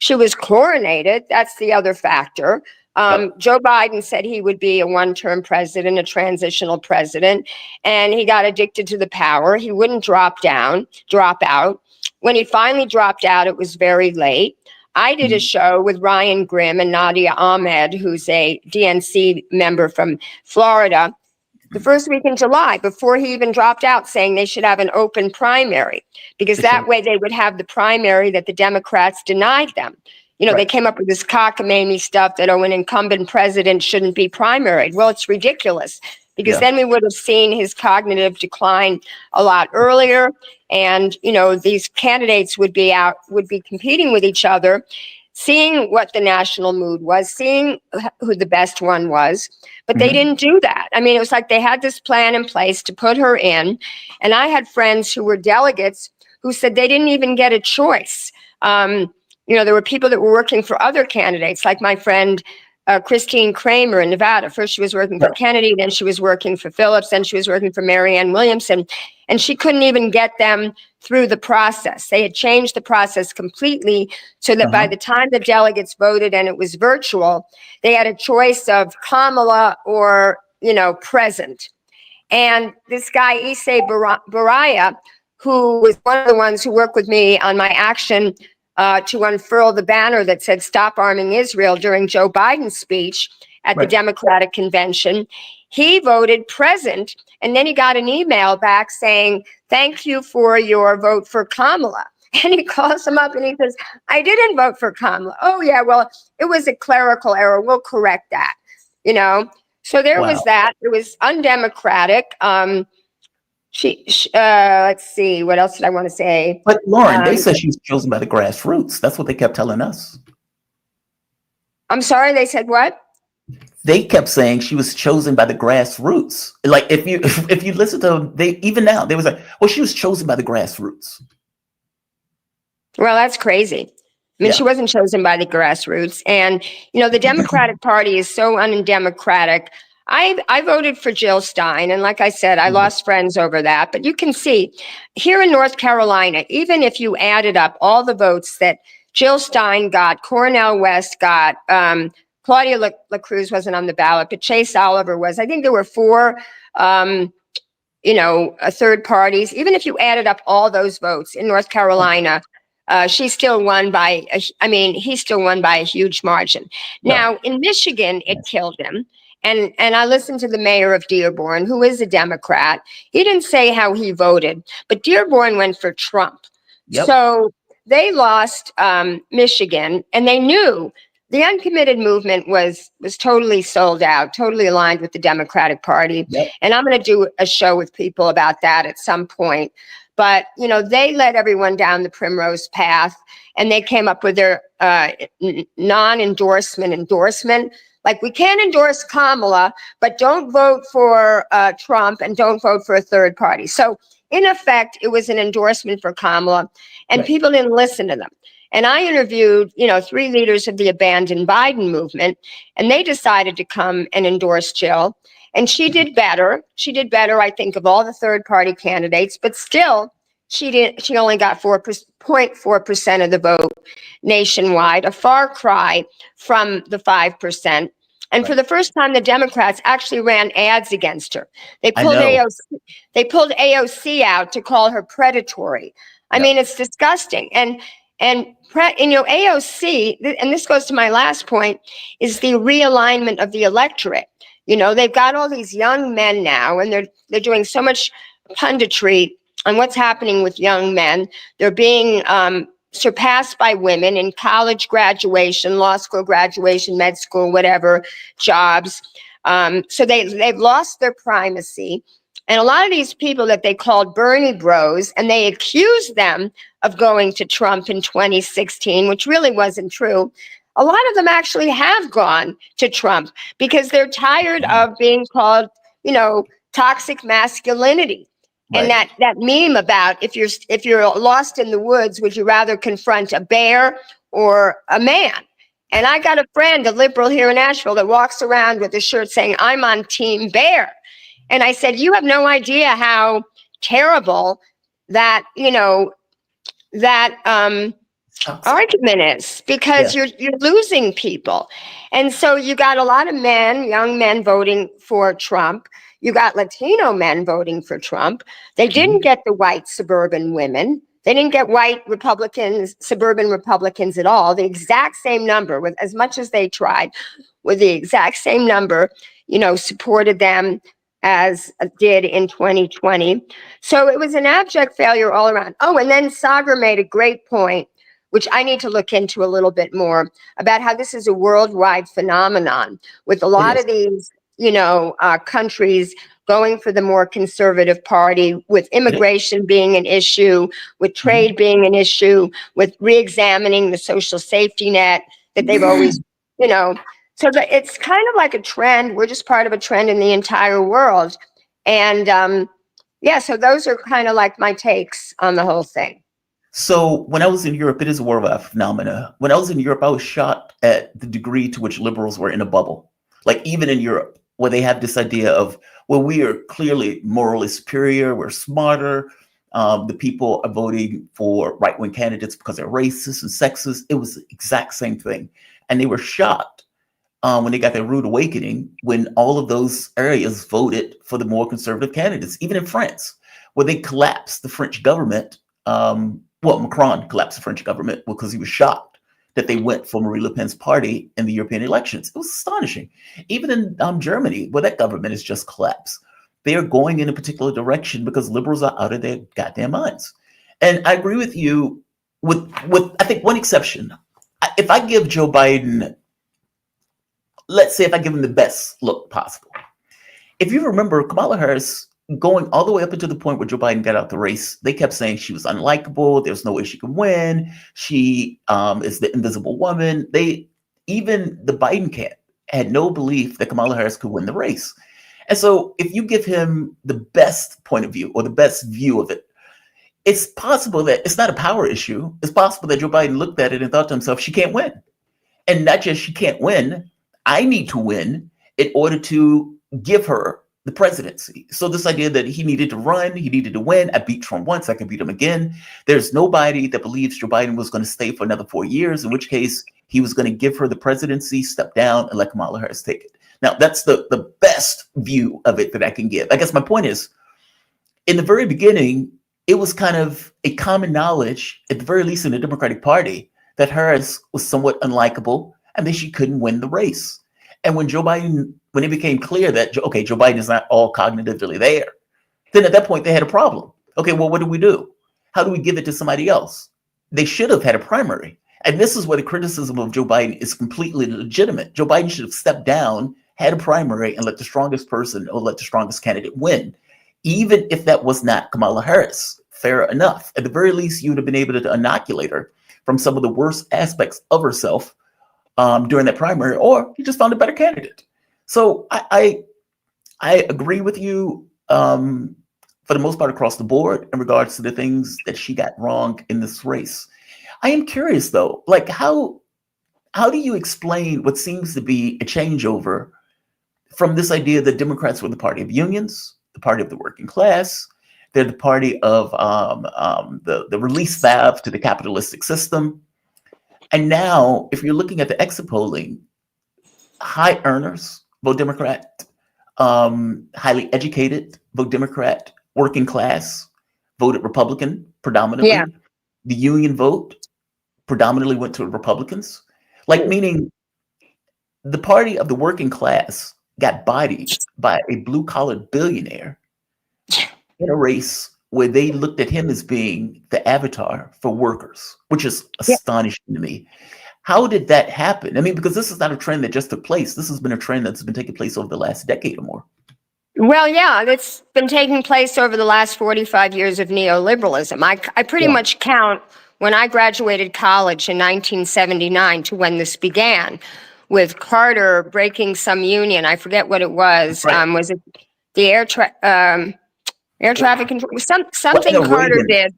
She was chlorinated. That's the other factor. Joe Biden said he would be a one-term president, a transitional president, and he got addicted to the power. He wouldn't drop out. When he finally dropped out, it was very late. I did a show with Ryan Grimm and Nadia Ahmed, who's a DNC member from Florida, the first week in July, before he even dropped out, saying they should have an open primary, because that way they would have the primary that the Democrats denied them. They came up with this cockamamie stuff that, an incumbent president shouldn't be primaried. Well, it's ridiculous, because then we would have seen his cognitive decline a lot earlier. And, these candidates would be competing with each other. seeing what the national mood was, seeing who the best one was, but they didn't do that. I mean, it was like they had this plan in place to put her in, and I had friends who were delegates who said they didn't even get a choice. There were people that were working for other candidates, like my friend Christine Kramer in Nevada. First she was working for Kennedy, then she was working for Phillips, then she was working for Marianne Williamson, and she couldn't even get them through the process. They had changed the process completely so that by the time the delegates voted and it was virtual, they had a choice of Kamala or, present. And this guy, Issei Baraya, who was one of the ones who worked with me on my action to unfurl the banner that said "Stop Arming Israel" during Joe Biden's speech at the Democratic convention, he voted present, and then he got an email back saying, "Thank you for your vote for Kamala." And he calls him up and he says, "I didn't vote for Kamala." "Oh yeah, well, it was a clerical error. We'll correct that." So there was that. It was undemocratic. Let's see, what else did I want to say? But Lauren, they said she was chosen by the grassroots. That's what they kept telling us. I'm sorry, they said what? They kept saying she was chosen by the grassroots. Like if you listen to them, even now they was like, well, she was chosen by the grassroots. Well, that's crazy. I mean, she wasn't chosen by the grassroots. And, the Democratic Party is so undemocratic. I voted for Jill Stein. And like I said, I lost friends over that. But you can see here in North Carolina, even if you added up all the votes that Jill Stein got, Cornel West got, Claudia LaCruz wasn't on the ballot, but Chase Oliver was. I think there were 4, third parties. Even if you added up all those votes in North Carolina, he still won by a huge margin. Now, in Michigan, it killed him. And I listened to the mayor of Dearborn, who is a Democrat. He didn't say how he voted, but Dearborn went for Trump. So they lost Michigan, and they knew the uncommitted movement was totally sold out, totally aligned with the Democratic Party. And I'm going to do a show with people about that at some point. But, they led everyone down the primrose path, and they came up with their endorsement. Like, we can't endorse Kamala, but don't vote for Trump and don't vote for a third party. So in effect, it was an endorsement for Kamala, and people didn't listen to them. And I interviewed, 3 leaders of the abandoned Biden movement, and they decided to come and endorse Jill. And she did better. She did better, I think, of all the third party candidates, but still she only got 4.4% of the vote nationwide, a far cry from the 5%. And for the first time, the Democrats actually ran ads against her. They pulled AOC out to call her predatory. I mean, it's disgusting. And AOC, and this goes to my last point, is the realignment of the electorate. They've got all these young men now, and they're doing so much punditry on what's happening with young men. They're being surpassed by women in college graduation, law school graduation, med school, whatever, jobs. So they've lost their primacy. And a lot of these people that they called Bernie bros, and they accused them of going to Trump in 2016, which really wasn't true. A lot of them actually have gone to Trump because they're tired of being called, toxic masculinity. And that meme about if you're lost in the woods, would you rather confront a bear or a man? And I got a friend, a liberal here in Asheville, that walks around with a shirt saying, "I'm on Team Bear." And I said, you have no idea how terrible that argument is, because you're losing people. And so you got a lot of young men voting for Trump. You got Latino men voting for Trump. They didn't get the white suburban women. They didn't get white Republicans, suburban Republicans at all. The exact same number, with as much as they tried, with the exact same number, supported them as did in 2020. So it was an abject failure all around. Oh, and then Sagar made a great point, which I need to look into a little bit more, about how this is a worldwide phenomenon with a lot of these countries going for the more conservative party, with immigration being an issue, with trade being an issue, with re-examining the social safety net that they've always, so that it's kind of like a trend. We're just part of a trend in the entire world. And so those are kind of like my takes on the whole thing. So when I was in Europe, it is a worldwide phenomena. When I was in Europe, I was shocked at the degree to which liberals were in a bubble. Like even in Europe, where they have this idea of, well, we are clearly morally superior, we're smarter. The people are voting for right-wing candidates because they're racist and sexist. It was the exact same thing. And they were shocked when they got their rude awakening when all of those areas voted for the more conservative candidates, even in France, where they collapsed the French government. Macron collapsed the French government because he was shocked that they went for Marine Le Pen's party in the European elections. It was astonishing. Even in Germany, where that government has just collapsed, they are going in a particular direction because liberals are out of their goddamn minds. And I agree with you with I think one exception. If I give Joe Biden, let's say if I give him the best look possible. If you remember, Kamala Harris going all the way up until the point where Joe Biden got out the race, they kept saying she was unlikable. There's no way she can win. She is the invisible woman. Even the Biden camp had no belief that Kamala Harris could win the race. And so if you give him the best point of view or the best view of it, it's possible that it's not a power issue. It's possible that Joe Biden looked at it and thought to himself, she can't win. And not just she can't win, I need to win in order to give her the presidency. So this idea that he needed to run, he needed to win. I beat Trump once, I can beat him again. There's nobody that believes Joe Biden was going to stay for another 4 years, in which case he was going to give her the presidency, step down, and let Kamala Harris take it. Now, that's the best view of it that I can give. I guess my point is, in the very beginning, it was kind of a common knowledge, at the very least in the Democratic Party, that Harris was somewhat unlikable and that she couldn't win the race. And when it became clear that, okay, Joe Biden is not all cognitively there, then at that point they had a problem. Okay, well, what do we do? How do we give it to somebody else? They should have had a primary. And this is where the criticism of Joe Biden is completely legitimate. Joe Biden should have stepped down, had a primary, and let the strongest person or let the strongest candidate win, even if that was not Kamala Harris. Fair enough. At the very least, you would have been able to inoculate her from some of the worst aspects of herself during that primary, or you just found a better candidate. So I agree with you for the most part across the board in regards to the things that she got wrong in this race. I am curious though, like how do you explain what seems to be a changeover from this idea that Democrats were the party of unions, the party of the working class, they're the party of the release valve to the capitalistic system. And now, if you're looking at the exit polling, high earners vote Democrat, highly educated vote Democrat, working class voted Republican predominantly. Yeah. The union vote predominantly went to Republicans. Like, meaning the party of the working class got bodied by a blue-collar billionaire in a race where they looked at him as being the avatar for workers, which is astonishing to me. How did that happen? I mean, because this is not a trend that just took place. This has been a trend that's been taking place over the last decade or more. Well, yeah, it's been taking place over the last 45 years of neoliberalism. I pretty much count when I graduated college in 1979 to when this began, with Carter breaking some union. I forget what it was. Right. Was it the air traffic control? Something Carter Reagan. did.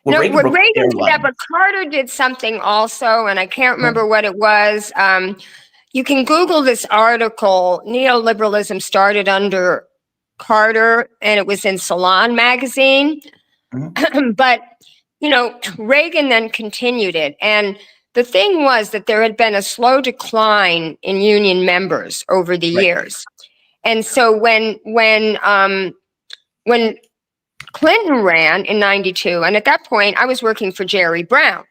Well, No, Reagan what broke the Reagan did that, airline. but Carter did something also, and I can't remember what it was. You can Google this article. Neoliberalism started under Carter, and it was in Salon magazine. But, Reagan then continued it. And the thing was that there had been a slow decline in union members over the years. And so when Clinton ran in 92, and at that point I was working for Jerry Brown,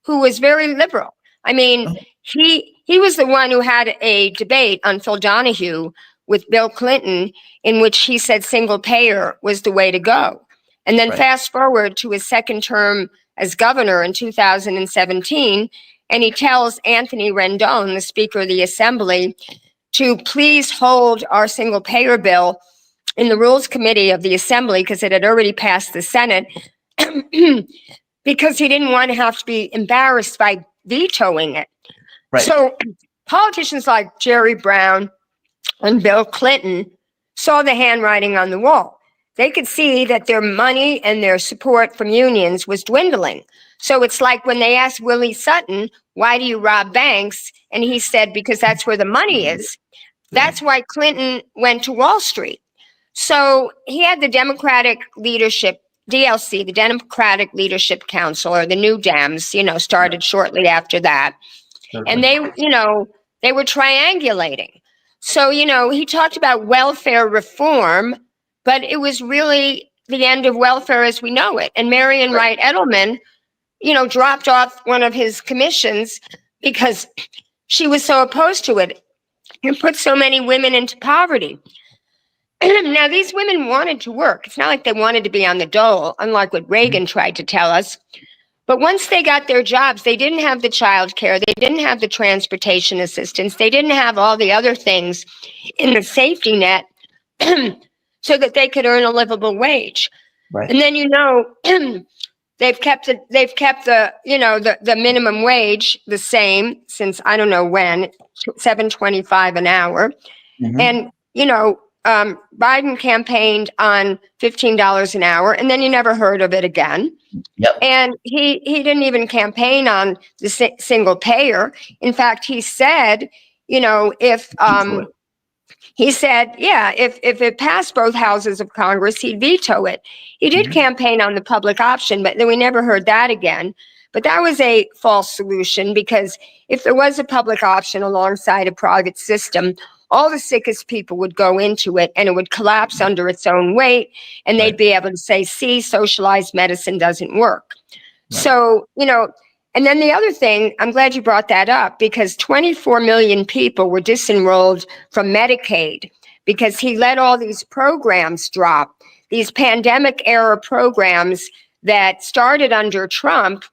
who was very liberal. I mean, he was the one who had a debate on Phil Donahue with Bill Clinton, in which he said single payer was the way to go. And then fast forward to his second term as governor in 2017, and he tells Anthony Rendon, the Speaker of the Assembly, to please hold our single payer bill in the Rules Committee of the Assembly because it had already passed the Senate because he didn't want to have to be embarrassed by vetoing it. Right. So politicians like Jerry Brown and Bill Clinton saw the handwriting on the wall. They could see that their money and their support from unions was dwindling. So it's like when they asked Willie Sutton, why do you rob banks? And he said, because that's where the money is. That's why Clinton went to Wall Street. So he had the Democratic leadership, DLC, the Democratic Leadership Council, or the New Dems, started shortly after that. And they were triangulating. So, he talked about welfare reform, but it was really the end of welfare as we know it. And Marian Wright Edelman, dropped off one of his commissions because she was so opposed to it and put so many women into poverty. Now, these women wanted to work. It's not like they wanted to be on the dole, unlike what Reagan tried to tell us. But once they got their jobs, they didn't have the child care. They didn't have the transportation assistance. They didn't have all the other things in the safety net so that they could earn a livable wage. Right. And then, they've kept the minimum wage the same since I don't know when, $7.25 an hour. Mm-hmm. And, Biden campaigned on $15 an hour, and then you never heard of it again. Yep. And he didn't even campaign on the single payer. In fact, he said, if it passed both houses of Congress, he'd veto it. He did campaign on the public option, but then we never heard that again. But that was a false solution, because if there was a public option alongside a private system, all the sickest people would go into it and it would collapse under its own weight, and they'd be able to say, see, socialized medicine doesn't work. Right. So, and then the other thing, I'm glad you brought that up, because 24 million people were disenrolled from Medicaid because he let all these programs drop, these pandemic era programs that started under Trump,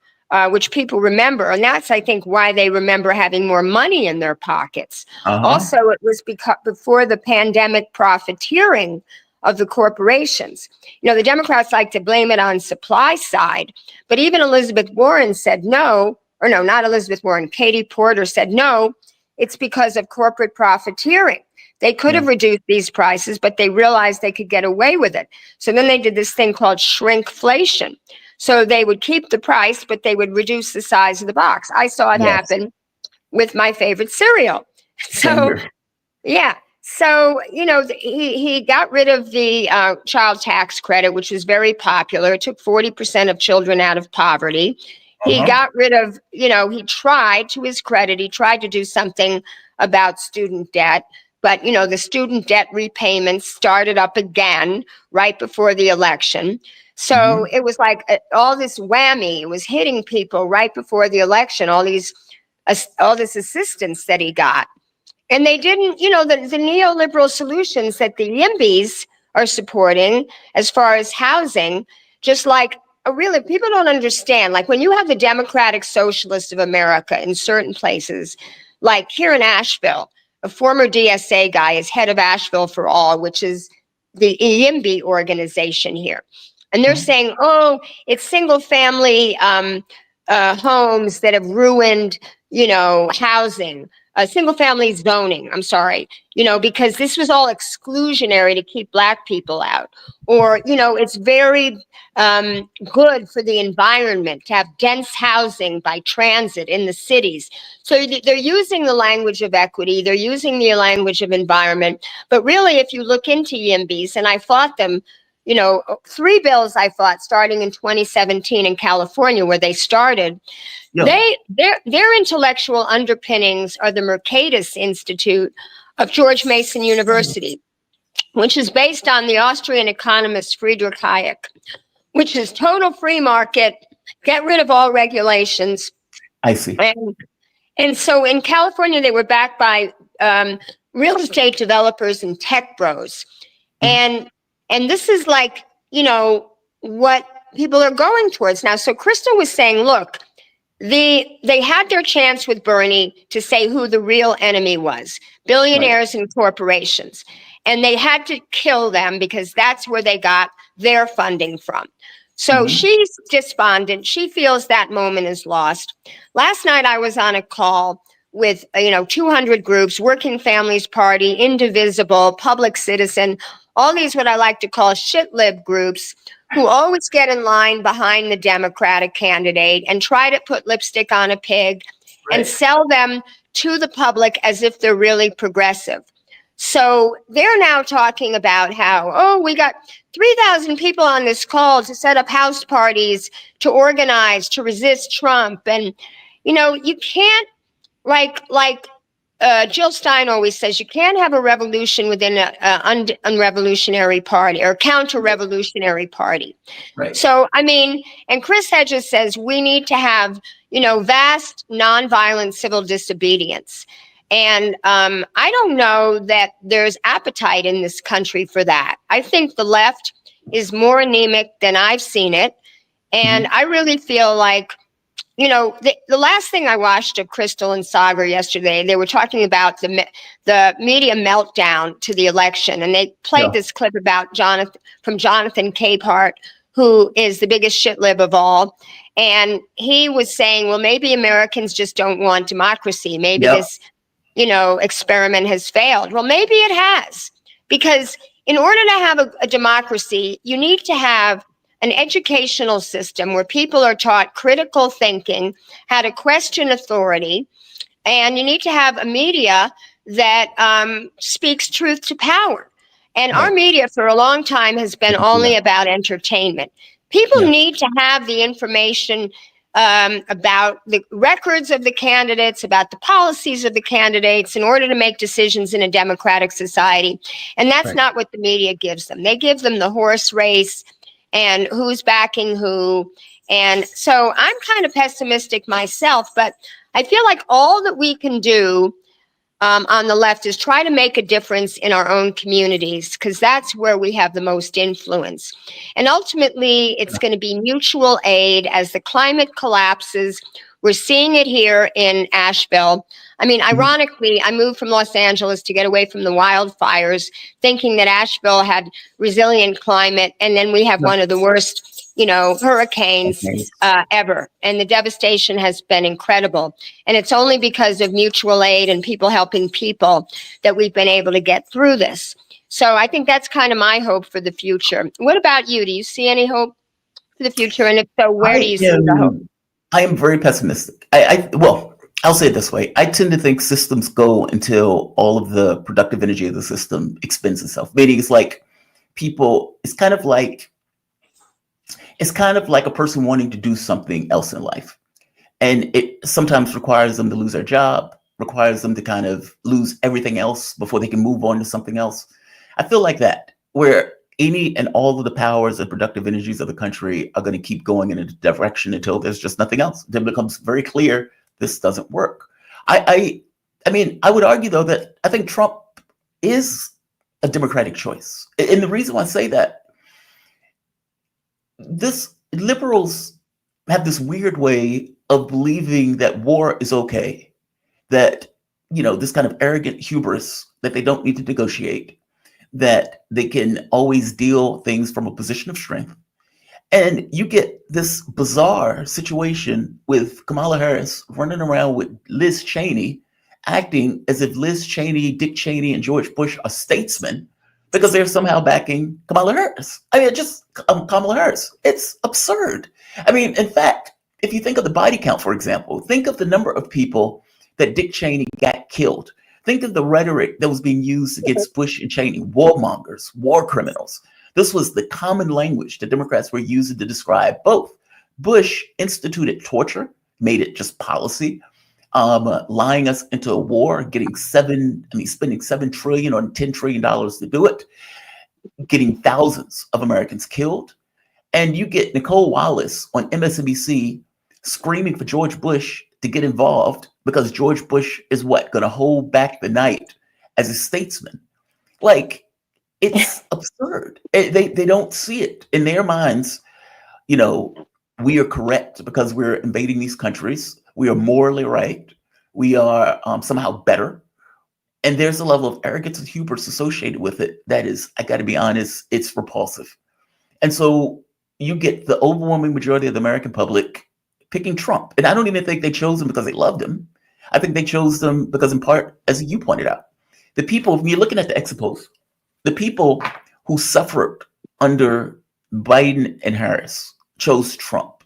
which people remember. And that's, I think, why they remember having more money in their pockets. Also, it was before the pandemic profiteering of the corporations. The Democrats like to blame it on supply side, but even Elizabeth Warren said no, or no, not Elizabeth Warren, Katie Porter said no, it's because of corporate profiteering. They could have reduced these prices, but they realized they could get away with it. So then they did this thing called shrinkflation. So they would keep the price, but they would reduce the size of the box. I saw it happen with my favorite cereal. So, So, he got rid of the child tax credit, which was very popular. It took 40% of children out of poverty. He got rid of, he tried, to his credit, he tried to do something about student debt. But, the student debt repayments started up again right before the election. So it was like all this whammy was hitting people right before the election, all this assistance that he got. And they didn't, the neoliberal solutions that the YIMBYs are supporting as far as housing, just like people don't understand. Like when you have the Democratic Socialists of America in certain places, like here in Asheville, a former DSA guy is head of Asheville for All, which is the YIMBY organization here. And they're saying, it's single family homes that have ruined, housing, single family zoning. I'm sorry, because this was all exclusionary to keep Black people out. Or, it's very good for the environment to have dense housing by transit in the cities. So they're using the language of equity. They're using the language of environment. But really, if you look into YIMBYs, and I fought them, 3 bills I fought starting in 2017 in California, where they started. Their intellectual underpinnings are the Mercatus Institute of George Mason University, which is based on the Austrian economist Friedrich Hayek, which is total free market, get rid of all regulations. I see. And so in California, they were backed by real estate developers and tech bros. And this is like, what people are going towards now. So Crystal was saying, look, They had their chance with Bernie to say who the real enemy was, billionaires and corporations. And they had to kill them because that's where they got their funding from. So she's despondent. She feels that moment is lost. Last night I was on a call with 200 groups, Working Families Party, Indivisible, Public Citizen, all these what I like to call shit-lib groups who always get in line behind the Democratic candidate and try to put lipstick on a pig and sell them to the public as if they're really progressive. So they're now talking about how, we got 3,000 people on this call to set up house parties, to organize, to resist Trump. And, you can't, like Jill Steiner always says, you can't have a revolution within an unrevolutionary party or counter-revolutionary party. Right. So, and Chris Hedges says we need to have, vast nonviolent civil disobedience. And I don't know that there's appetite in this country for that. I think the left is more anemic than I've seen it. And I really feel like, the last thing I watched of Crystal and Sagar yesterday, they were talking about the media meltdown to the election. And they played this clip about Jonathan Capehart, who is the biggest shitlib of all. And he was saying, well, maybe Americans just don't want democracy. Maybe this experiment has failed. Well, maybe it has, because in order to have a democracy, you need to have an educational system where people are taught critical thinking, how to question authority, and you need to have a media that speaks truth to power. And our media for a long time has been only about entertainment. People need to have the information about the records of the candidates, about the policies of the candidates in order to make decisions in a democratic society. And that's not what the media gives them. They give them the horse race and who's backing who. And so I'm kind of pessimistic myself, but I feel like all that we can do on the left is try to make a difference in our own communities, because that's where we have the most influence. And ultimately, it's going to be mutual aid as the climate collapses. We're seeing it here in Asheville. Ironically, I moved from Los Angeles to get away from the wildfires, thinking that Asheville had resilient climate, and then we have one of the worst hurricanes ever. And the devastation has been incredible. And it's only because of mutual aid and people helping people that we've been able to get through this. So I think that's kind of my hope for the future. What about you? Do you see any hope for the future? And if so, where do you see the hope? I am very pessimistic. Well, I'll say it this way. I tend to think systems go until all of the productive energy of the system expends itself. Meaning it's like people, it's kind of like a person wanting to do something else in life. And it sometimes requires them to lose their job, requires them to kind of lose everything else before they can move on to something else. I feel like that, where any and all of the powers and productive energies of the country are going to keep going in a direction until there's just nothing else. Then it becomes very clear this doesn't work. I would argue, though, that I think Trump is a democratic choice. And the reason why I say that, liberals have this weird way of believing that war is okay, that, this kind of arrogant hubris that they don't need to negotiate, that they can always deal things from a position of strength. And you get this bizarre situation with Kamala Harris running around with Liz Cheney, acting as if Liz Cheney, Dick Cheney, and George Bush are statesmen because they're somehow backing Kamala Harris. Kamala Harris. It's absurd. In fact, if you think of the body count, for example, think of the number of people that Dick Cheney got killed. Think of the rhetoric that was being used against Bush and Cheney, warmongers, war criminals. This was the common language that Democrats were using to describe both. Bush instituted torture, made it just policy, lying us into a war, spending $7 trillion or $10 trillion to do it, getting thousands of Americans killed. And you get Nicole Wallace on MSNBC screaming for George Bush to get involved because George Bush is going to hold back the night as a statesman. It's absurd. They don't see it in their minds. we are correct because we're invading these countries. We are morally right. We are somehow better. And there's a level of arrogance and hubris associated with it that is, I got to be honest, it's repulsive. And so you get the overwhelming majority of the American public picking Trump. And I don't even think they chose him because they loved him. I think they chose him because, in part, as you pointed out, the people, when you're looking at the exit polls, the people who suffered under Biden and Harris chose Trump,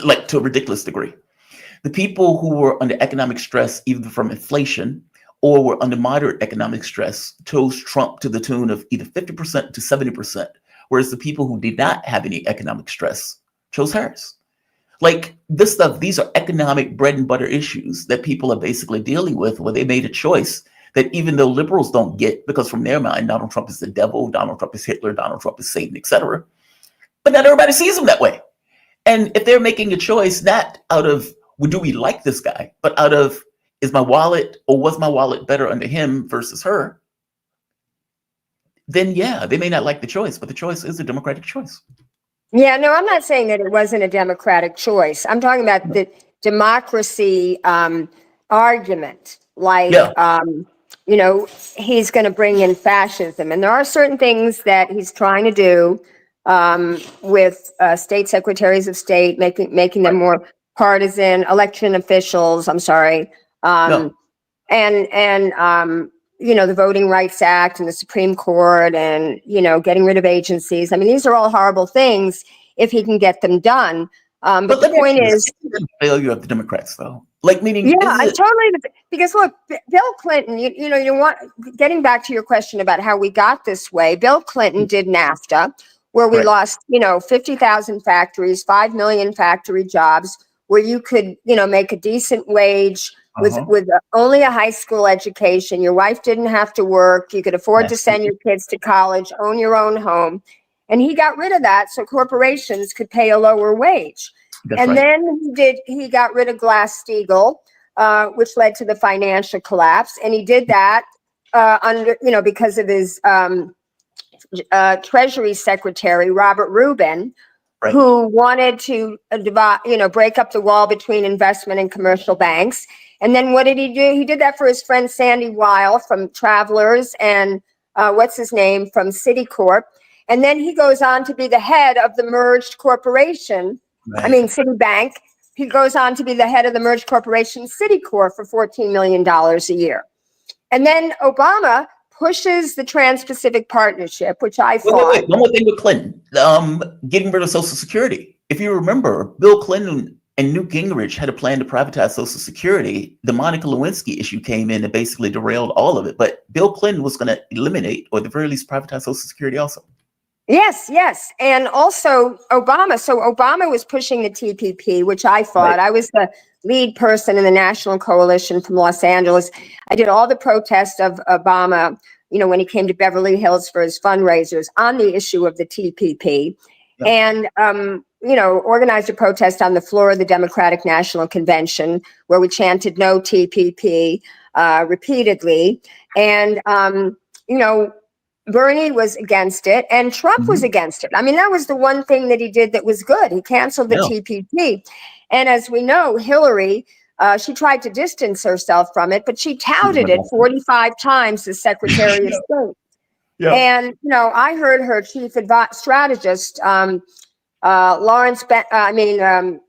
like to a ridiculous degree. The people who were under economic stress, either from inflation or were under moderate economic stress, chose Trump to the tune of either 50% to 70%, whereas the people who did not have any economic stress chose Harris. Like this stuff, these are economic bread and butter issues that people are basically dealing with, where they made a choice that even though liberals don't get, because from their mind, Donald Trump is the devil, Donald Trump is Hitler, Donald Trump is Satan, etc. But not everybody sees him that way. And if they're making a choice, not out of, well, do we like this guy, but out of, is my wallet or was my wallet better under him versus her, then yeah, they may not like the choice, but the choice is a democratic choice. Yeah, no, I'm not saying that it wasn't a democratic choice. I'm talking about the democracy argument. Like, Yeah. you know, he's going to bring in fascism. And there are certain things that he's trying to do with state secretaries of state, making them more partisan, election officials, I'm sorry. No. And you know, the Voting Rights Act and the Supreme Court and, you know, getting rid of agencies. I mean, these are all horrible things if he can get them done. But the point is, the failure of the Democrats, though. Like, meaning, yeah, I totally, because look, Bill Clinton, you know, you want, getting back to your question about how we got this way, Bill Clinton did NAFTA, where we lost, you know, 50,000 factories, 5 million factory jobs, where you could, you know, make a decent wage with only a high school education. Your wife didn't have to work. You could afford to send your kids to college, own your own home. And he got rid of that so corporations could pay a lower wage. Then he got rid of Glass-Steagall, which led to the financial collapse. And he did that under, you know, because of his Treasury Secretary, Robert Rubin, who wanted to divide, you know, break up the wall between investment and commercial banks. And then what did he do? He did that for his friend Sandy Weil from Travelers and what's his name from Citicorp. And then he goes on to be the head of the merged corporation. I mean, Citibank. He goes on to be the head of the merged corporation Citicorp for $14 million a year. And then Obama pushes the Trans-Pacific Partnership, which I thought. Wait. One more thing with Clinton, getting rid of Social Security. If you remember, Bill Clinton and Newt Gingrich had a plan to privatize Social Security. The Monica Lewinsky issue came in and basically derailed all of it. But Bill Clinton was going to eliminate, or at the very least, privatize Social Security also. Yes. And also Obama. So Obama was pushing the TPP, which I fought. I was the lead person in the National Coalition from Los Angeles. I did all the protests of Obama, you know, when he came to Beverly Hills for his fundraisers on the issue of the TPP. And, you know, organized a protest on the floor of the Democratic National Convention where we chanted no TPP repeatedly. And, you know, Bernie was against it and Trump was against it. I mean, that was the one thing that he did that was good. He canceled the TPP. And as we know, Hillary, she tried to distance herself from it, but she touted it 45 times as Secretary of State. And, you know, I heard her chief strategist, Lawrence Benenson,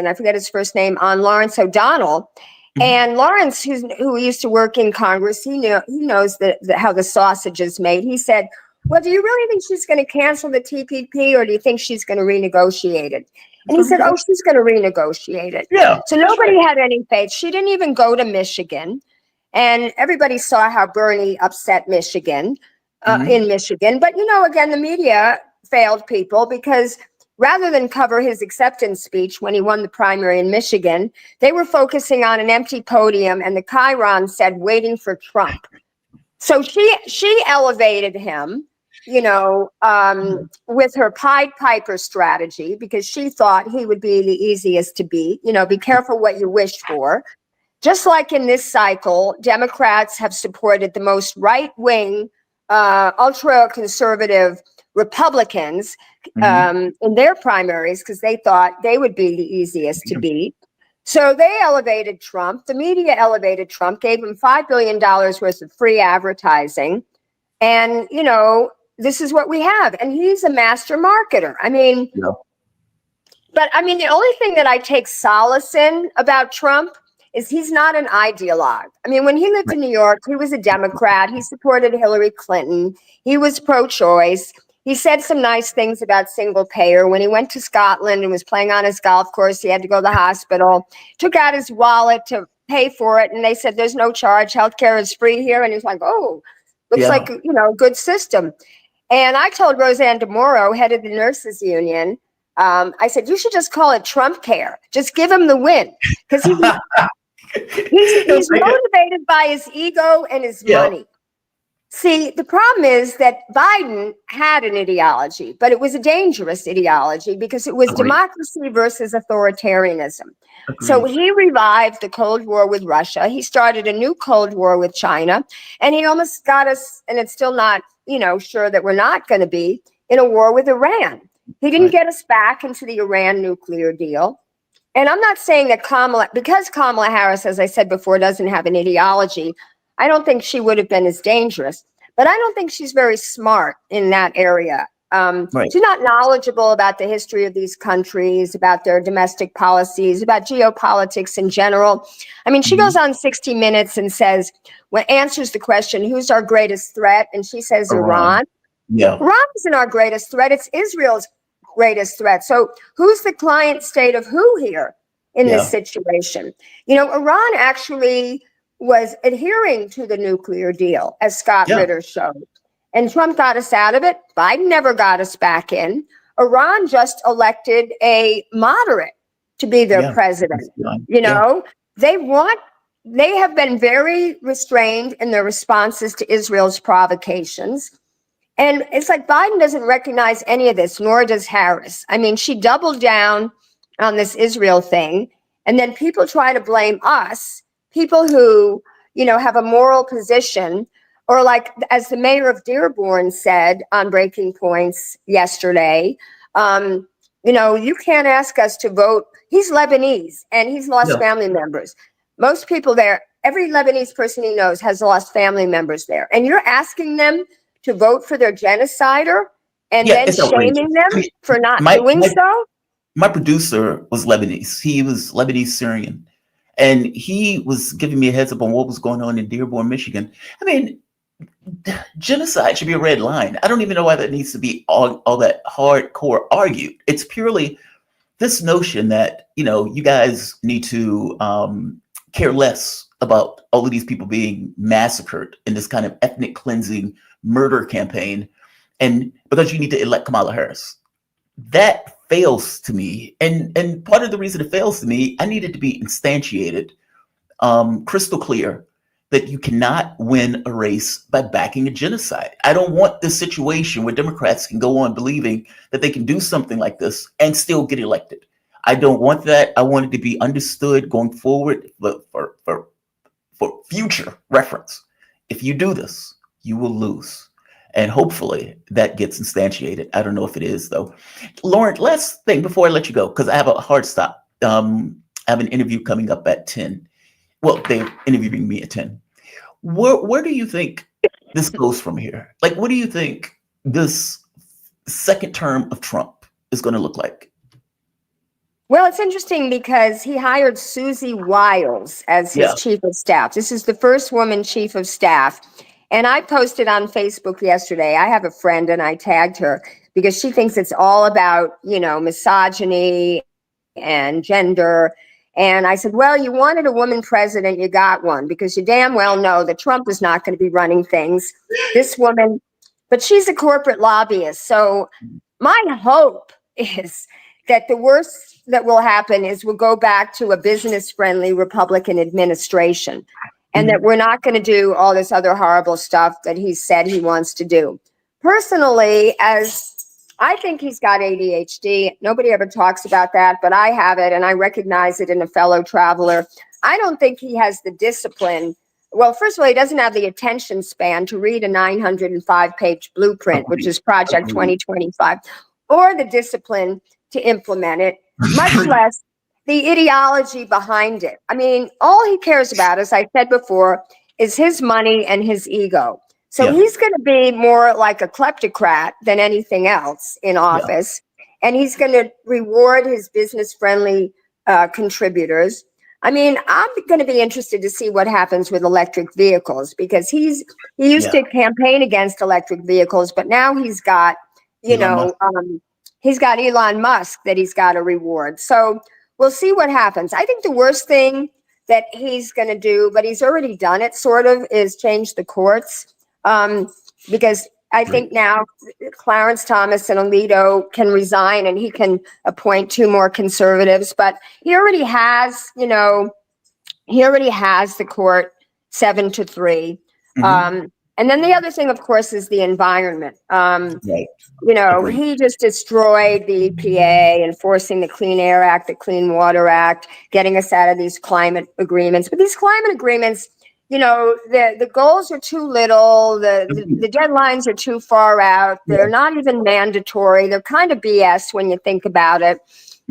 I forget his first name, on Lawrence O'Donnell. And Lawrence, who used to work in Congress, he knows how the sausage is made. He said, well, do you really think she's going to cancel the TPP or do you think she's going to renegotiate it? And he said, oh, she's going to renegotiate it. So nobody had any faith. She didn't even go to Michigan. And everybody saw how Bernie upset Michigan, in Michigan. But, you know, again, the media failed people because rather than cover his acceptance speech when he won the primary in Michigan, they were focusing on an empty podium, and the chyron said, waiting for Trump. So she elevated him, you know, with her Pied Piper strategy, because she thought he would be the easiest to beat. You know, be careful what you wish for. Just like in this cycle, Democrats have supported the most right-wing, ultra-conservative Republicans Mm-hmm. in their primaries because they thought they would be the easiest to beat. So they elevated Trump. The media elevated Trump, gave him $5 billion worth of free advertising. And, this is what we have. And he's a master marketer. I mean, Yeah. but I mean, the only thing that I take solace in about Trump is he's not an ideologue. I mean, when he lived in New York, he was a Democrat. He supported Hillary Clinton. He was pro-choice. He said some nice things about single payer. When he went to Scotland and was playing on his golf course, he had to go to the hospital, took out his wallet to pay for it. And they said, there's no charge. Healthcare is free here. And he's like, oh, looks like, a good system. And I told Roseanne DeMoro, head of the nurses union, I said, you should just call it Trump care. Just give him the win. Because he's motivated by his ego and his money. See, the problem is that Biden had an ideology, but it was a dangerous ideology because it was democracy versus authoritarianism. Agreed. So he revived the Cold War with Russia. He started a new Cold War with China, and he almost got us, and it's still not, sure that we're not going to be in a war with Iran. He didn't get us back into the Iran nuclear deal. And I'm not saying that because Kamala Harris, as I said before, doesn't have an ideology, I don't think she would have been as dangerous. But I don't think she's very smart in that area. She's not knowledgeable about the history of these countries, about their domestic policies, about geopolitics in general. I mean, she goes on 60 Minutes and answers the question, who's our greatest threat? And she says Iran. Yeah. Iran isn't our greatest threat. It's Israel's greatest threat. So who's the client state of who here in this situation? Iran actually was adhering to the nuclear deal, as Scott Ritter showed. And Trump got us out of it. Biden never got us back in. Iran just elected a moderate to be their president. They have been very restrained in their responses to Israel's provocations. And it's like Biden doesn't recognize any of this, nor does Harris. I mean, she doubled down on this Israel thing. And then people try to blame us, people who, have a moral position, or like, as the mayor of Dearborn said on Breaking Points yesterday, you can't ask us to vote. He's Lebanese and he's lost family members. Most people there, every Lebanese person he knows has lost family members there. And you're asking them to vote for their genocider and then shaming them for not doing so? My producer was Lebanese. He was Lebanese Syrian. And he was giving me a heads up on what was going on in Dearborn, Michigan. I mean, genocide should be a red line. I don't even know why that needs to be all that hardcore argued. It's purely this notion that, you guys need to care less about all of these people being massacred in this kind of ethnic cleansing murder campaign. And because you need to elect Kamala Harris. That fails to me. And part of the reason it fails to me, I need it to be instantiated, crystal clear, that you cannot win a race by backing a genocide. I don't want this situation where Democrats can go on believing that they can do something like this and still get elected. I don't want that. I want it to be understood going forward for future reference. If you do this, you will lose. And hopefully that gets instantiated. I don't know if it is, though. Lauren, last thing before I let you go, because I have a hard stop. I have an interview coming up at 10. Well, they're interviewing me at 10. Where do you think this goes from here? Like, what do you think this second term of Trump is going to look like? Well, it's interesting because he hired Susie Wiles as his chief of staff. This is the first woman chief of staff. And I posted on Facebook yesterday, I have a friend and I tagged her because she thinks it's all about, misogyny and gender. And I said, well, you wanted a woman president, you got one, because you damn well know that Trump is not going to be running things. This woman, but she's a corporate lobbyist. So my hope is that the worst that will happen is we'll go back to a business-friendly Republican administration. And that we're not going to do all this other horrible stuff that he said he wants to do. Personally, as I think he's got ADHD, nobody ever talks about that, but I have it and I recognize it in a fellow traveler. I don't think he has the discipline well, first of all, he doesn't have the attention span to read a 905-page blueprint, which is Project Agreed. 2025, or the discipline to implement it, much less the ideology behind it. I mean, all he cares about, as I said before, is his money and his ego. So Yeah. he's going to be more like a kleptocrat than anything else in office. And he's going to reward his business-friendly contributors. I mean, I'm going to be interested to see what happens with electric vehicles, because he used to campaign against electric vehicles, but now he's got, he's got Elon Musk that he's got to reward. So we'll see what happens. I think the worst thing that he's going to do, but he's already done it sort of, is change the courts. Because I think now Clarence Thomas and Alito can resign and he can appoint 2 more conservatives, but he already has, the court 7-3. And then the other thing, of course, is the environment. He just destroyed the EPA, enforcing the Clean Air Act, the Clean Water Act, getting us out of these climate agreements. But these climate agreements, the goals are too little, the deadlines are too far out, they're not even mandatory, they're kind of BS when you think about it.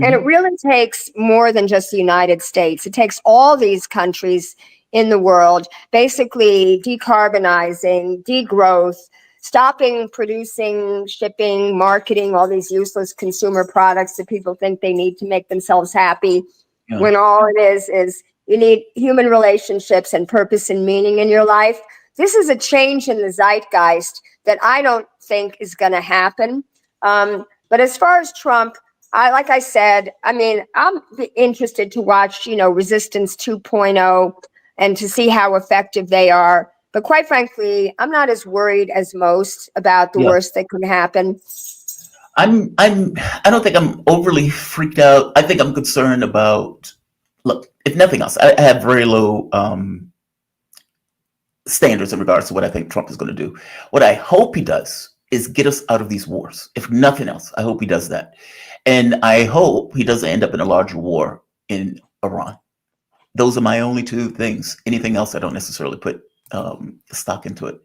And it really takes more than just the United States. It takes all these countries in the world basically decarbonizing, degrowth, stopping producing, shipping, marketing all these useless consumer products that people think they need to make themselves happy, when all it is you need human relationships and purpose and meaning in your life. This is a change in the zeitgeist that I don't think is going to happen. But as far as Trump, like I said, I mean, I'm interested to watch, Resistance 2.0 and to see how effective they are. But quite frankly, I'm not as worried as most about the worst that can happen. I don't think I'm overly freaked out. I think I'm concerned about, look, if nothing else, I have very low standards in regards to what I think Trump is going to do. What I hope he does is get us out of these wars. If nothing else, I hope he does that. And I hope he doesn't end up in a larger war in Iran. Those are my only 2 things. Anything else, I don't necessarily put stock into it.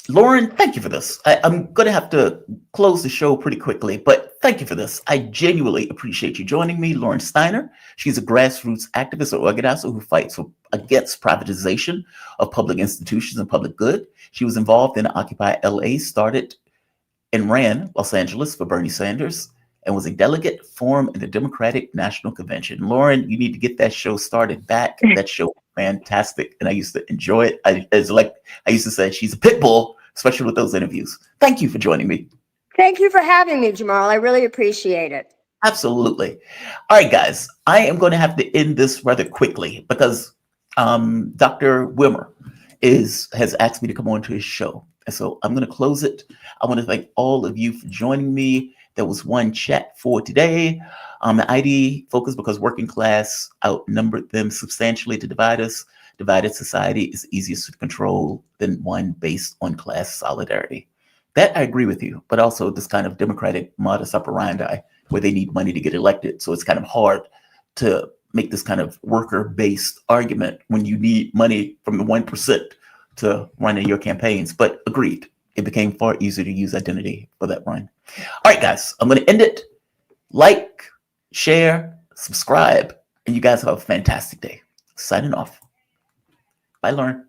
Lauren, thank you for this. I'm going to have to close the show pretty quickly, but thank you for this. I genuinely appreciate you joining me. Lauren Steiner, she's a grassroots activist or organizer who fights against privatization of public institutions and public good. She was involved in Occupy LA, started and ran Los Angeles for Bernie Sanders, and was a delegate formed in the Democratic National Convention. Lauren, you need to get that show started back. That show was fantastic, and I used to enjoy it. I used to say, she's a pit bull, especially with those interviews. Thank you for joining me. Thank you for having me, Jamal. I really appreciate it. Absolutely. All right, guys, I am going to have to end this rather quickly because Dr. Wimmer has asked me to come on to his show. And so I'm going to close it. I want to thank all of you for joining me. There was one chat for today. The ID focused because working class outnumbered them substantially to divide us. Divided society is easiest to control than one based on class solidarity. That I agree with you, but also this kind of democratic modus operandi where they need money to get elected. So it's kind of hard to make this kind of worker-based argument when you need money from the 1% to run in your campaigns. But agreed, it became far easier to use identity for that run. All right, guys, I'm going to end it. Like, share, subscribe, and you guys have a fantastic day. Signing off. Bye, Lauren.